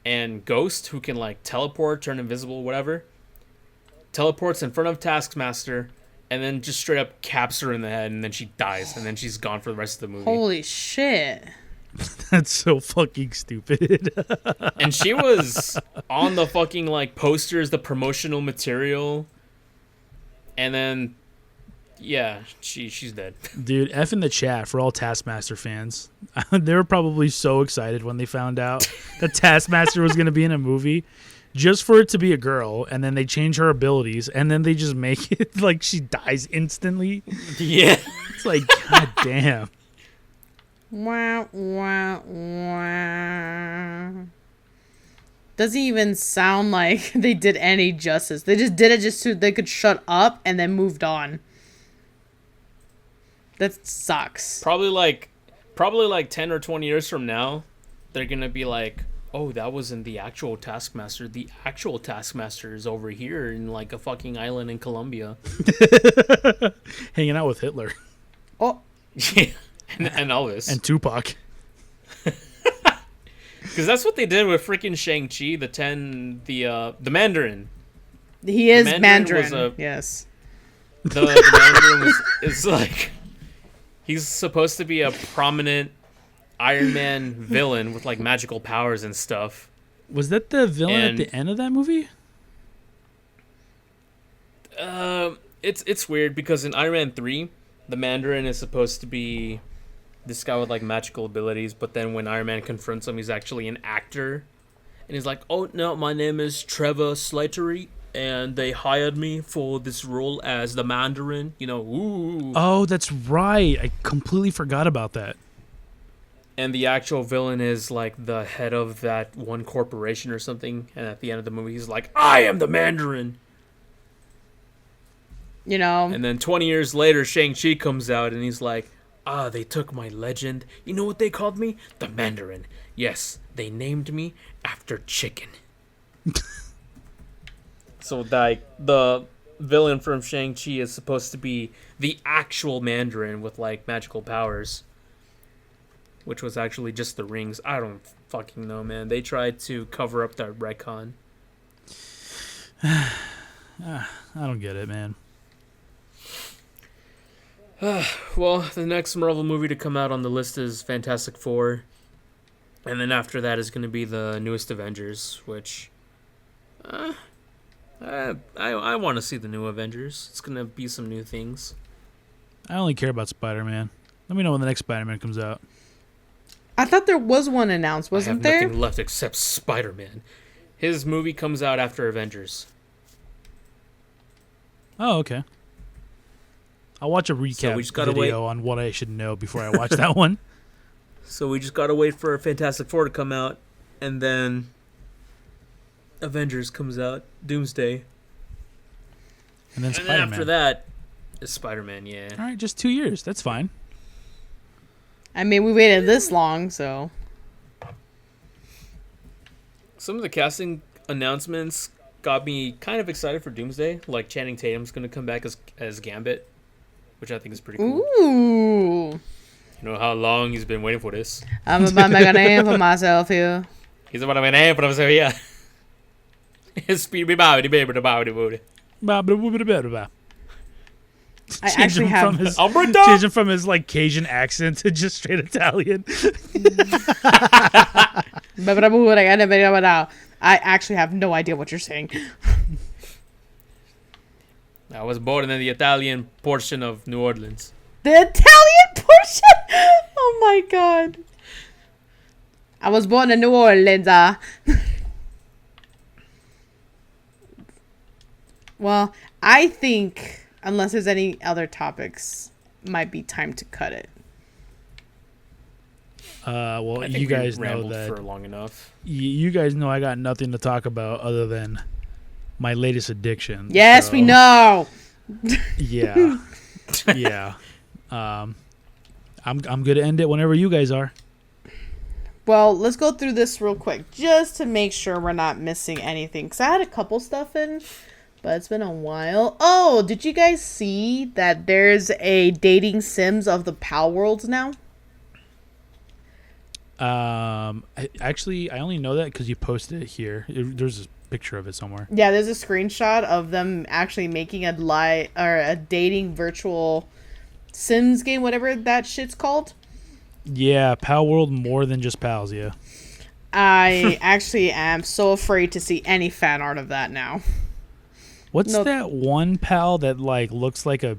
and Ghost, who can like teleport, turn invisible, whatever, teleports in front of Taskmaster and then just straight up caps her in the head, and then she dies, and then she's gone for the rest of the movie. Holy shit. That's so fucking stupid. And she was on the fucking like posters, the promotional material, and then yeah, she's dead. Dude, F in the chat for all Taskmaster fans. They were probably so excited when they found out that Taskmaster was going to be in a movie just for it to be a girl, and then they change her abilities, and then they just make it like she dies instantly. Yeah. It's like, god damn. Wah, wah, wah. Doesn't even sound like they did any justice. They just did it just so they could shut up and then moved on. That sucks. Probably like 10 or 20 years from now, they're gonna be like, oh, that wasn't the actual Taskmaster. The actual Taskmaster is over here in like a fucking island in Colombia. Hanging out with Hitler Oh, Yeah, and Elvis. and Tupac. Because that's what they did with freaking Shang-Chi, the Mandarin. he is Mandarin Mandarin. was a- Yes. The Mandarin is like, he's supposed to be a prominent Iron Man villain with like magical powers and stuff. Was that the villain And- at the end of that movie? It's weird because in Iron Man 3, the Mandarin is supposed to be this guy with like magical abilities, but then when Iron Man confronts him, he's actually an actor. And he's like, oh no, my name is Trevor Slattery, and they hired me for this role as the Mandarin. You know, ooh. Oh, that's right. I completely forgot about that. And the actual villain is like the head of that one corporation or something. And at the end of the movie, he's like, I am the Mandarin. You know. And then 20 years later, Shang-Chi comes out and he's like, they took my legend. You know what they called me? The Mandarin. Yes, they named me after chicken. So, like, the villain from Shang-Chi is supposed to be the actual Mandarin with, like, magical powers. Which was actually just the rings. I don't fucking know, man. They tried to cover up that retcon. I don't get it, man. Well, the next Marvel movie to come out on the list is Fantastic Four. And then after that is going to be the newest Avengers, which... I want to see the new Avengers. It's going to be some new things. I only care about Spider-Man. Let me know when the next Spider-Man comes out. I thought there was one announced, I wasn't have there? nothing left except Spider-Man. His movie comes out after Avengers. Oh, okay. I'll watch a recap we just gotta video on what I should know before I watch that one. So we just got to wait for Fantastic Four to come out. And then Avengers comes out. Doomsday. And then And then Spider-Man. after that is Spider-Man, yeah. All right, just 2 years. That's fine. I mean, we waited this long, so. Some of the casting announcements got me kind of excited for Doomsday. Like Channing Tatum's going to come back as Gambit, which I think is pretty cool. Ooh. You know how long he's been waiting for this. I'm about to make a name for myself here. He's about to name for himself, yeah. Speedy baby baby baby baby. I actually have. Change him from his like Cajun accent to just straight Italian. I actually have no idea what you're saying. I was born in the Italian portion of New Orleans. The Italian portion? Oh my god. I was born in New Orleans. Well, I think, unless there's any other topics, might be time to cut it. Well, I think you guys we know rambled that. for long enough. You guys know I got nothing to talk about other than my latest addiction. Yes, so, we know. Yeah, yeah. I'm good to end it whenever you guys are. Well, let's go through this real quick just to make sure we're not missing anything. Because I had a couple stuff in, but it's been a while. Oh, did you guys see that there's a dating Sims of the Pal Worlds now? I only know that because you posted it here. There's a picture of it somewhere. Yeah, there's a screenshot of them actually making a dating virtual Sims game, whatever that shit's called. Yeah, Pal World more than just pals. Yeah. I actually am so afraid to see any fan art of that now. What's No. that one pal that like looks like a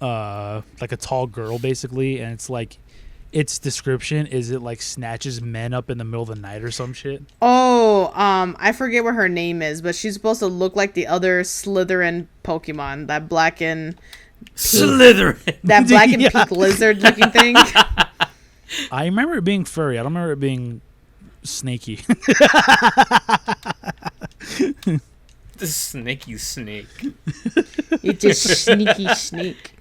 tall girl basically, and it's like its description is it like snatches men up in the middle of the night or some shit. Oh, I forget what her name is, but she's supposed to look like the other Slytherin Pokemon, that black and Slytherin. that black and Yeah. pink lizard looking thing. I remember it being furry. I don't remember it being snaky. The snaky snake. It's a sneaky snake.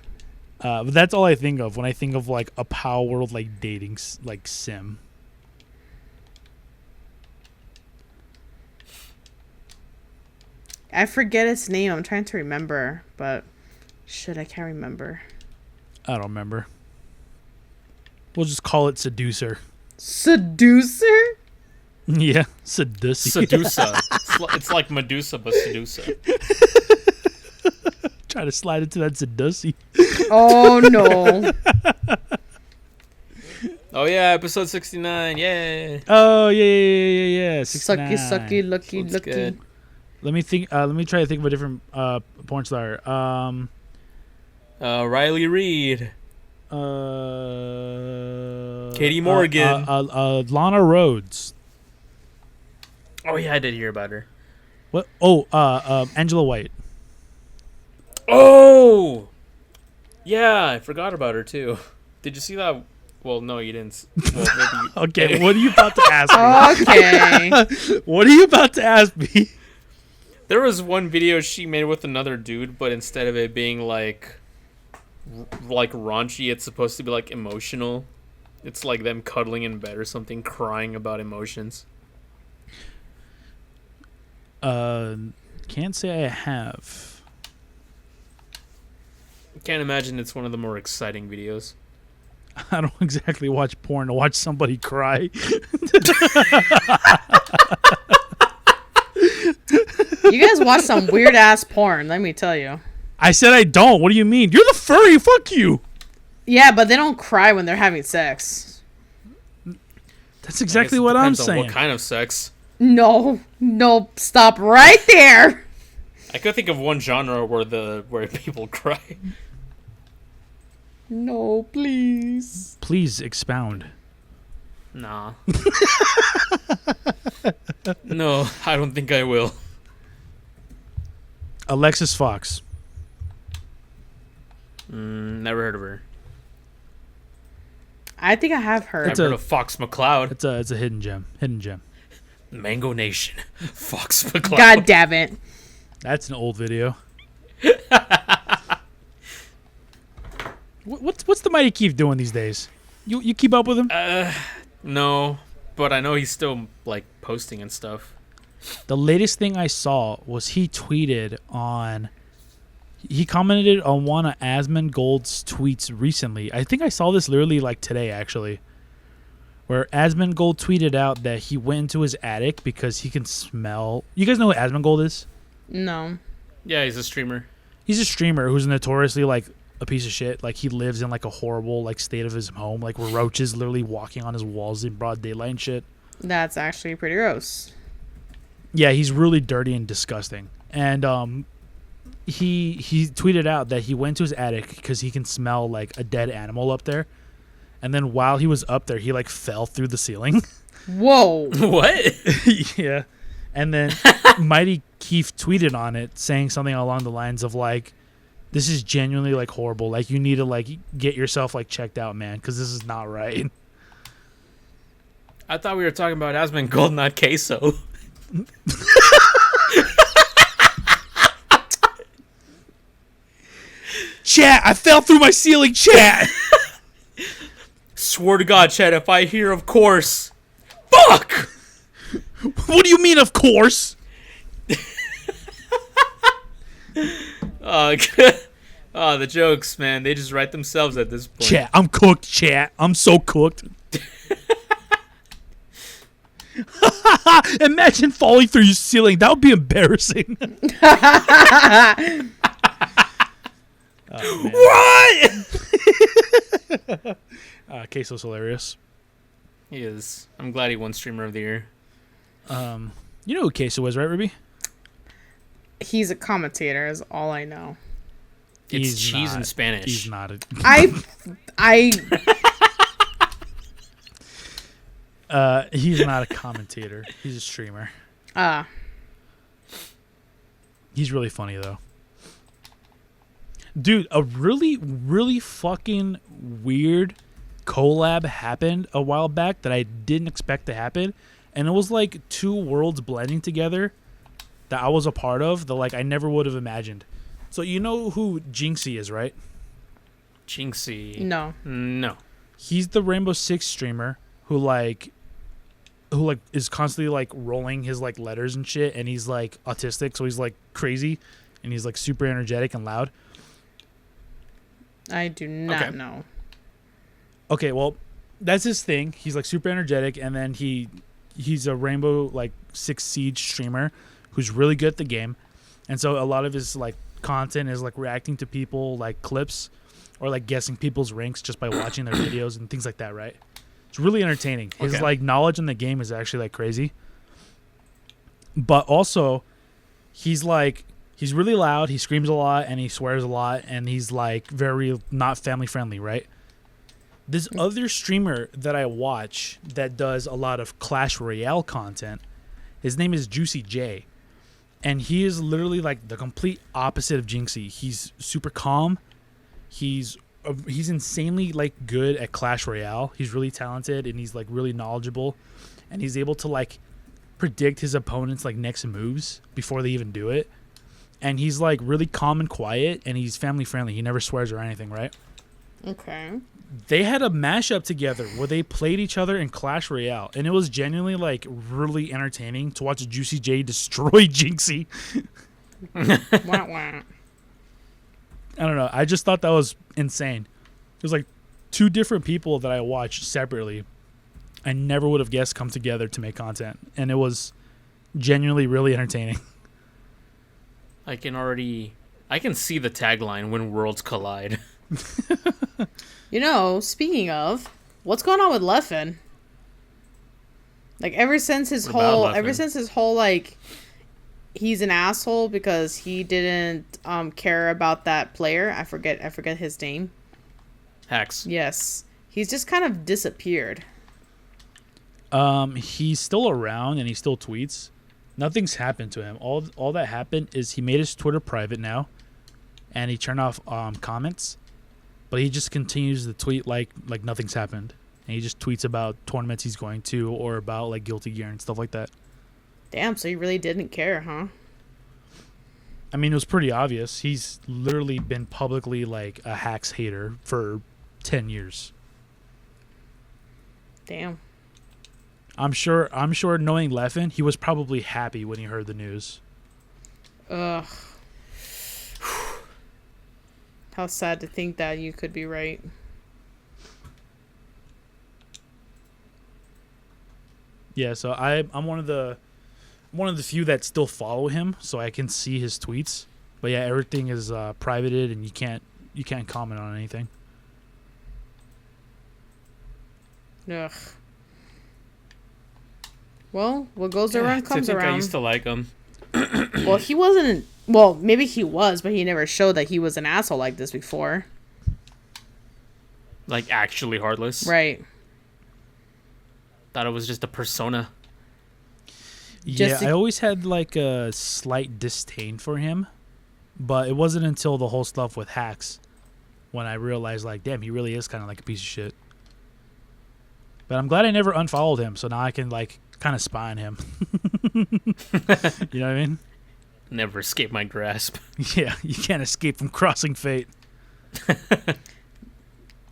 But that's all I think of when I think of like a Power World like dating like sim. I forget its name. I'm trying to remember, but shit, I can't remember. I don't remember. We'll just call it Seducer. Seducer? Yeah, Seducer. Sedusa. It's like Medusa, but Sedusa. Try to slide into that Seducer. Oh no. Oh yeah, episode 69. Yay. Oh yeah. Sucky, 69. sucky, lucky, Looks lucky. good. Let me think. Let me try to think of a different porn star. Riley Reid. Katie Morgan. Lana Rhodes. Oh yeah, I did hear about her. What? Oh, Angela White. Oh, yeah, I forgot about her too. Did you see that? Well, no, you didn't. Well, maybe you, Okay, what are you about to ask me? Okay. What are you about to ask me? There was one video she made with another dude, but instead of it being like raunchy, it's supposed to be like emotional. It's like them cuddling in bed or something, crying about emotions. Can't say I have. Can't imagine it's one of the more exciting videos. I don't exactly watch porn to watch somebody cry. You guys watch some weird ass porn, let me tell you. I said I don't. What do you mean? You're the furry. Fuck you. Yeah, but they don't cry when they're having sex. That's exactly what I'm Depends on saying. what kind of sex? No, stop right there. I could think of one genre where people cry. No, please. Please expound. Nah. No, I don't think I will. Alexis Fox. Never heard of her. I think I have heard. I've heard of Fox McCloud. It's a hidden gem. Hidden gem. Mango Nation. Fox McCloud. God damn it. That's an old video. What's the Mighty Keith doing these days? You keep up with him? No, but I know he's still like posting and stuff. The latest thing I saw was he commented on one of Asmongold's tweets recently. I think I saw this literally like today actually. Where Asmongold tweeted out that he went into his attic because he can smell. You guys know who Asmongold is? No. Yeah, he's a streamer. He's a streamer who's notoriously like a piece of shit. Like he lives in like a horrible like state of his home, like where roaches literally walking on his walls in broad daylight and shit. That's actually pretty gross. Yeah, he's really dirty and disgusting. And he tweeted out that he went to his attic because he can smell like a dead animal up there. And then while he was up there, he like fell through the ceiling. Whoa. What? Yeah. And then Mighty Keith tweeted on it saying something along the lines of like, this is genuinely like horrible. Like you need to like get yourself like checked out, man, because this is not right. I thought we were talking about Asmongold, not Queso. Chat, I fell through my ceiling, chat. Swear to God, Chad, if I hear of course. Fuck! What do you mean, of course? The jokes, man. They just write themselves at this point. Chat, I'm cooked, chat. I'm so cooked. Imagine falling through your ceiling. That would be embarrassing. What? Queso's hilarious. He is. I'm glad he won Streamer of the Year. You know who Queso is, right, Ruby? He's a commentator is all I know. It's He's cheese not. in Spanish. He's not. He's not a commentator. He's a streamer. He's really funny though. Dude, a really, really fucking weird collab happened a while back that I didn't expect to happen. And it was like two worlds blending together that I was a part of that like I never would have imagined. So you know who Jinxie is, right? Jinxie. No. No. He's the Rainbow Six streamer who is constantly like rolling his like letters and shit, and he's like autistic, so he's like crazy, and he's like super energetic and loud. I do not Okay. know. Okay, well, that's his thing. He's like super energetic, and then he's a Rainbow like Six Siege streamer who's really good at the game, and so a lot of his like content is like reacting to people like clips or like guessing people's ranks just by watching their videos and things like that, right? It's really entertaining. His Okay. like knowledge in the game is actually like crazy. But also he's really loud, he screams a lot and he swears a lot, and he's like very not family friendly, right? This other streamer that I watch that does a lot of Clash Royale content, his name is Juicy J. And he is literally like the complete opposite of Jinxie. He's super calm. He's insanely like good at Clash Royale. He's really talented and he's like really knowledgeable, and he's able to like predict his opponent's like next moves before they even do it. And he's like really calm and quiet, and he's family friendly. He never swears or anything, right? Okay. They had a mashup together where they played each other in Clash Royale, and it was genuinely like really entertaining to watch Juicy J destroy Jinxie. Wah, wah. I don't know. I just thought that was insane. There's like two different people that I watched separately. I never would have guessed come together to make content, and it was genuinely really entertaining. I can see the tagline when worlds collide. You know, speaking of, what's going on with Leffen? Like ever since his What about whole like he's an asshole because he didn't care about that player. I forget his name. Hacks. Yes. He's just kind of disappeared. He's still around and he still tweets. Nothing's happened to him. All that happened is he made his Twitter private now, and he turned off comments. But he just continues to tweet like nothing's happened. And he just tweets about tournaments he's going to or about like Guilty Gear and stuff like that. Damn, so he really didn't care, huh? I mean, it was pretty obvious. He's literally been publicly like a Hacks hater for 10 years. Damn. I'm sure knowing Leffen, he was probably happy when he heard the news. Ugh. How sad to think that you could be right. Yeah, so I'm one of the few that still follow him, so I can see his tweets. But yeah, everything is privated, and you can't comment on anything. Ugh. Well, what goes around comes I around. used to like him. Well, he wasn't. Well, maybe he was, but he never showed that he was an asshole like this before. Like actually heartless. Right. Thought it was just a persona. Yeah, I always had like a slight disdain for him, but it wasn't until the whole stuff with Hacks when I realized like, damn, he really is kind of like a piece of shit. But I'm glad I never unfollowed him, so now I can like kind of spy on him. You know what I mean? Never escaped my grasp. Yeah, you can't escape from crossing fate.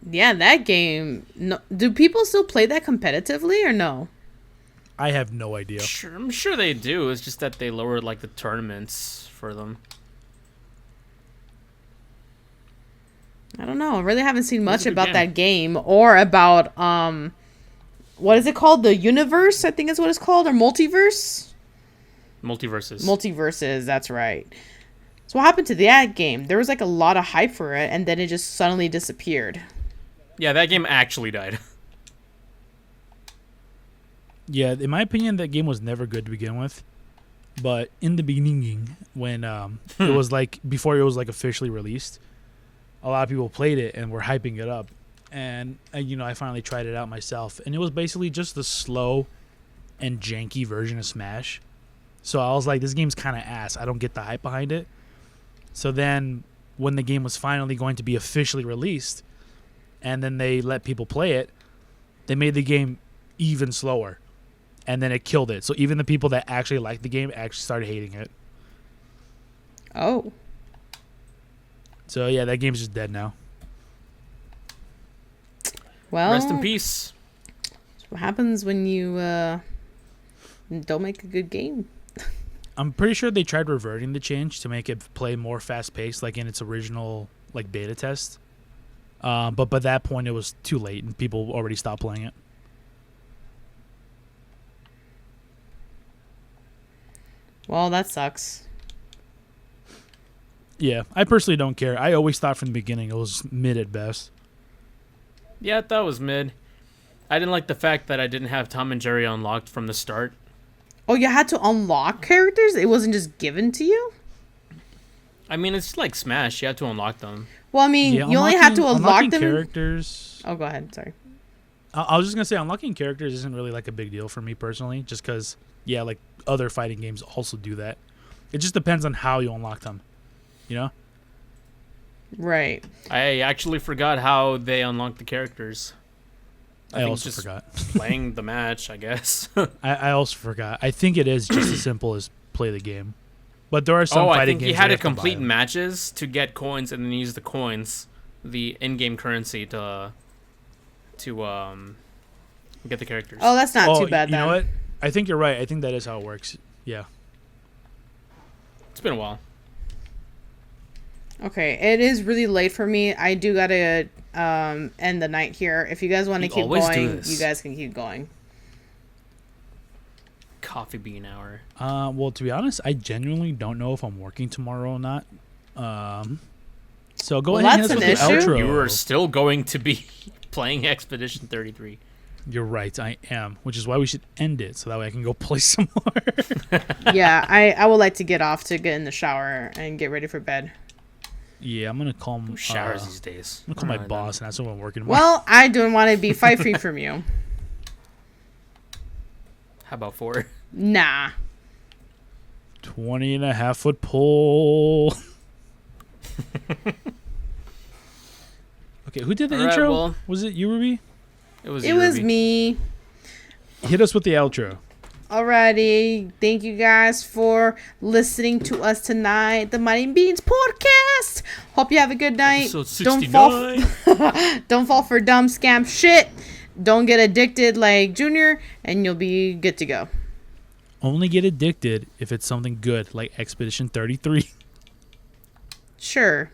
Yeah, that game. No, do people still play that competitively or no? I have no idea. Sure, I'm sure they do. It's just that they lowered like the tournaments for them. I don't know. I really haven't seen much It's a good about game. that game or about what is it called? The universe, I think is what it's called, or multiverse. Multiverses. Multiverses, that's right. So what happened to that game? There was like a lot of hype for it, and then it just suddenly disappeared. Yeah, that game actually died. Yeah, in my opinion, that game was never good to begin with. But in the beginning, when it was like before it was like officially released, a lot of people played it and were hyping it up. And I finally tried it out myself, and it was basically just the slow and janky version of Smash. So I was like, this game's kind of ass. I don't get the hype behind it. So then when the game was finally going to be officially released, and then they let people play it, they made the game even slower. And then it killed it. So even the people that actually liked the game actually started hating it. Oh. So yeah, that game's just dead now. Well, Rest in peace. what happens when you don't make a good game? I'm pretty sure they tried reverting the change to make it play more fast paced, like in its original like beta test. But by that point, it was too late, and people already stopped playing it. Well, that sucks. Yeah, I personally don't care. I always thought from the beginning it was mid at best. Yeah, that was mid. I didn't like the fact that I didn't have Tom and Jerry unlocked from the start. Oh, you had to unlock characters? It wasn't just given to you? I mean, it's like Smash. You have to unlock them. Well, I mean, Yeah, you only had to unlock unlocking them. characters. Oh, go ahead. Sorry. I was just gonna say unlocking characters isn't really like a big deal for me personally, just because like other fighting games also do that. It just depends on how you unlock them, you know. Right. I actually forgot how they unlock the characters. I think also just forgot. Playing the match, I guess. I also forgot. I think it is just as simple as play the game, but there are some I fighting think games you had where to have buy complete them. matches to get coins, and then use the coins, the in-game currency, to get the characters. Oh, that's not too bad You then. know what? I think you're right. I think that is how it works. Yeah. It's been a while. Okay, it is really late for me. I do gotta end the night here. If you guys want to You keep always do going, this. you guys can keep going. Coffee bean hour. Well, to be honest, I genuinely don't know if I'm working tomorrow or not. So go Well, ahead and that's hit us with an the issue. outro. You are still going to be playing Expedition 33. You're right, I am, which is why we should end it so that way I can go play some more. Yeah, I would like to get off to get in the shower and get ready for bed. Yeah, I'm gonna call Who showers these days? I'm gonna call my Alright, boss and ask him if I'm working tomorrow. Well, I don't want to be fight free from you. then. How about 4? Nah. 20 and a half foot pole. Okay, who did the All right, intro? well- Was it you, Ruby? It was. It was Ruby. me. Hit us with the outro. Alrighty. Thank you guys for listening to us tonight. The Mighty Beans podcast. Hope you have a good night. Episode Don't 69. don't fall for dumb scam shit. Don't get addicted like Junior, and you'll be good to go. Only get addicted if it's something good, like Expedition 33. Sure.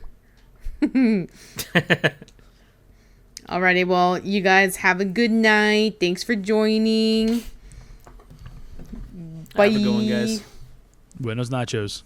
Alrighty, well, you guys have a good night. Thanks for joining. Bye. Have a good one, guys. Buenos nachos.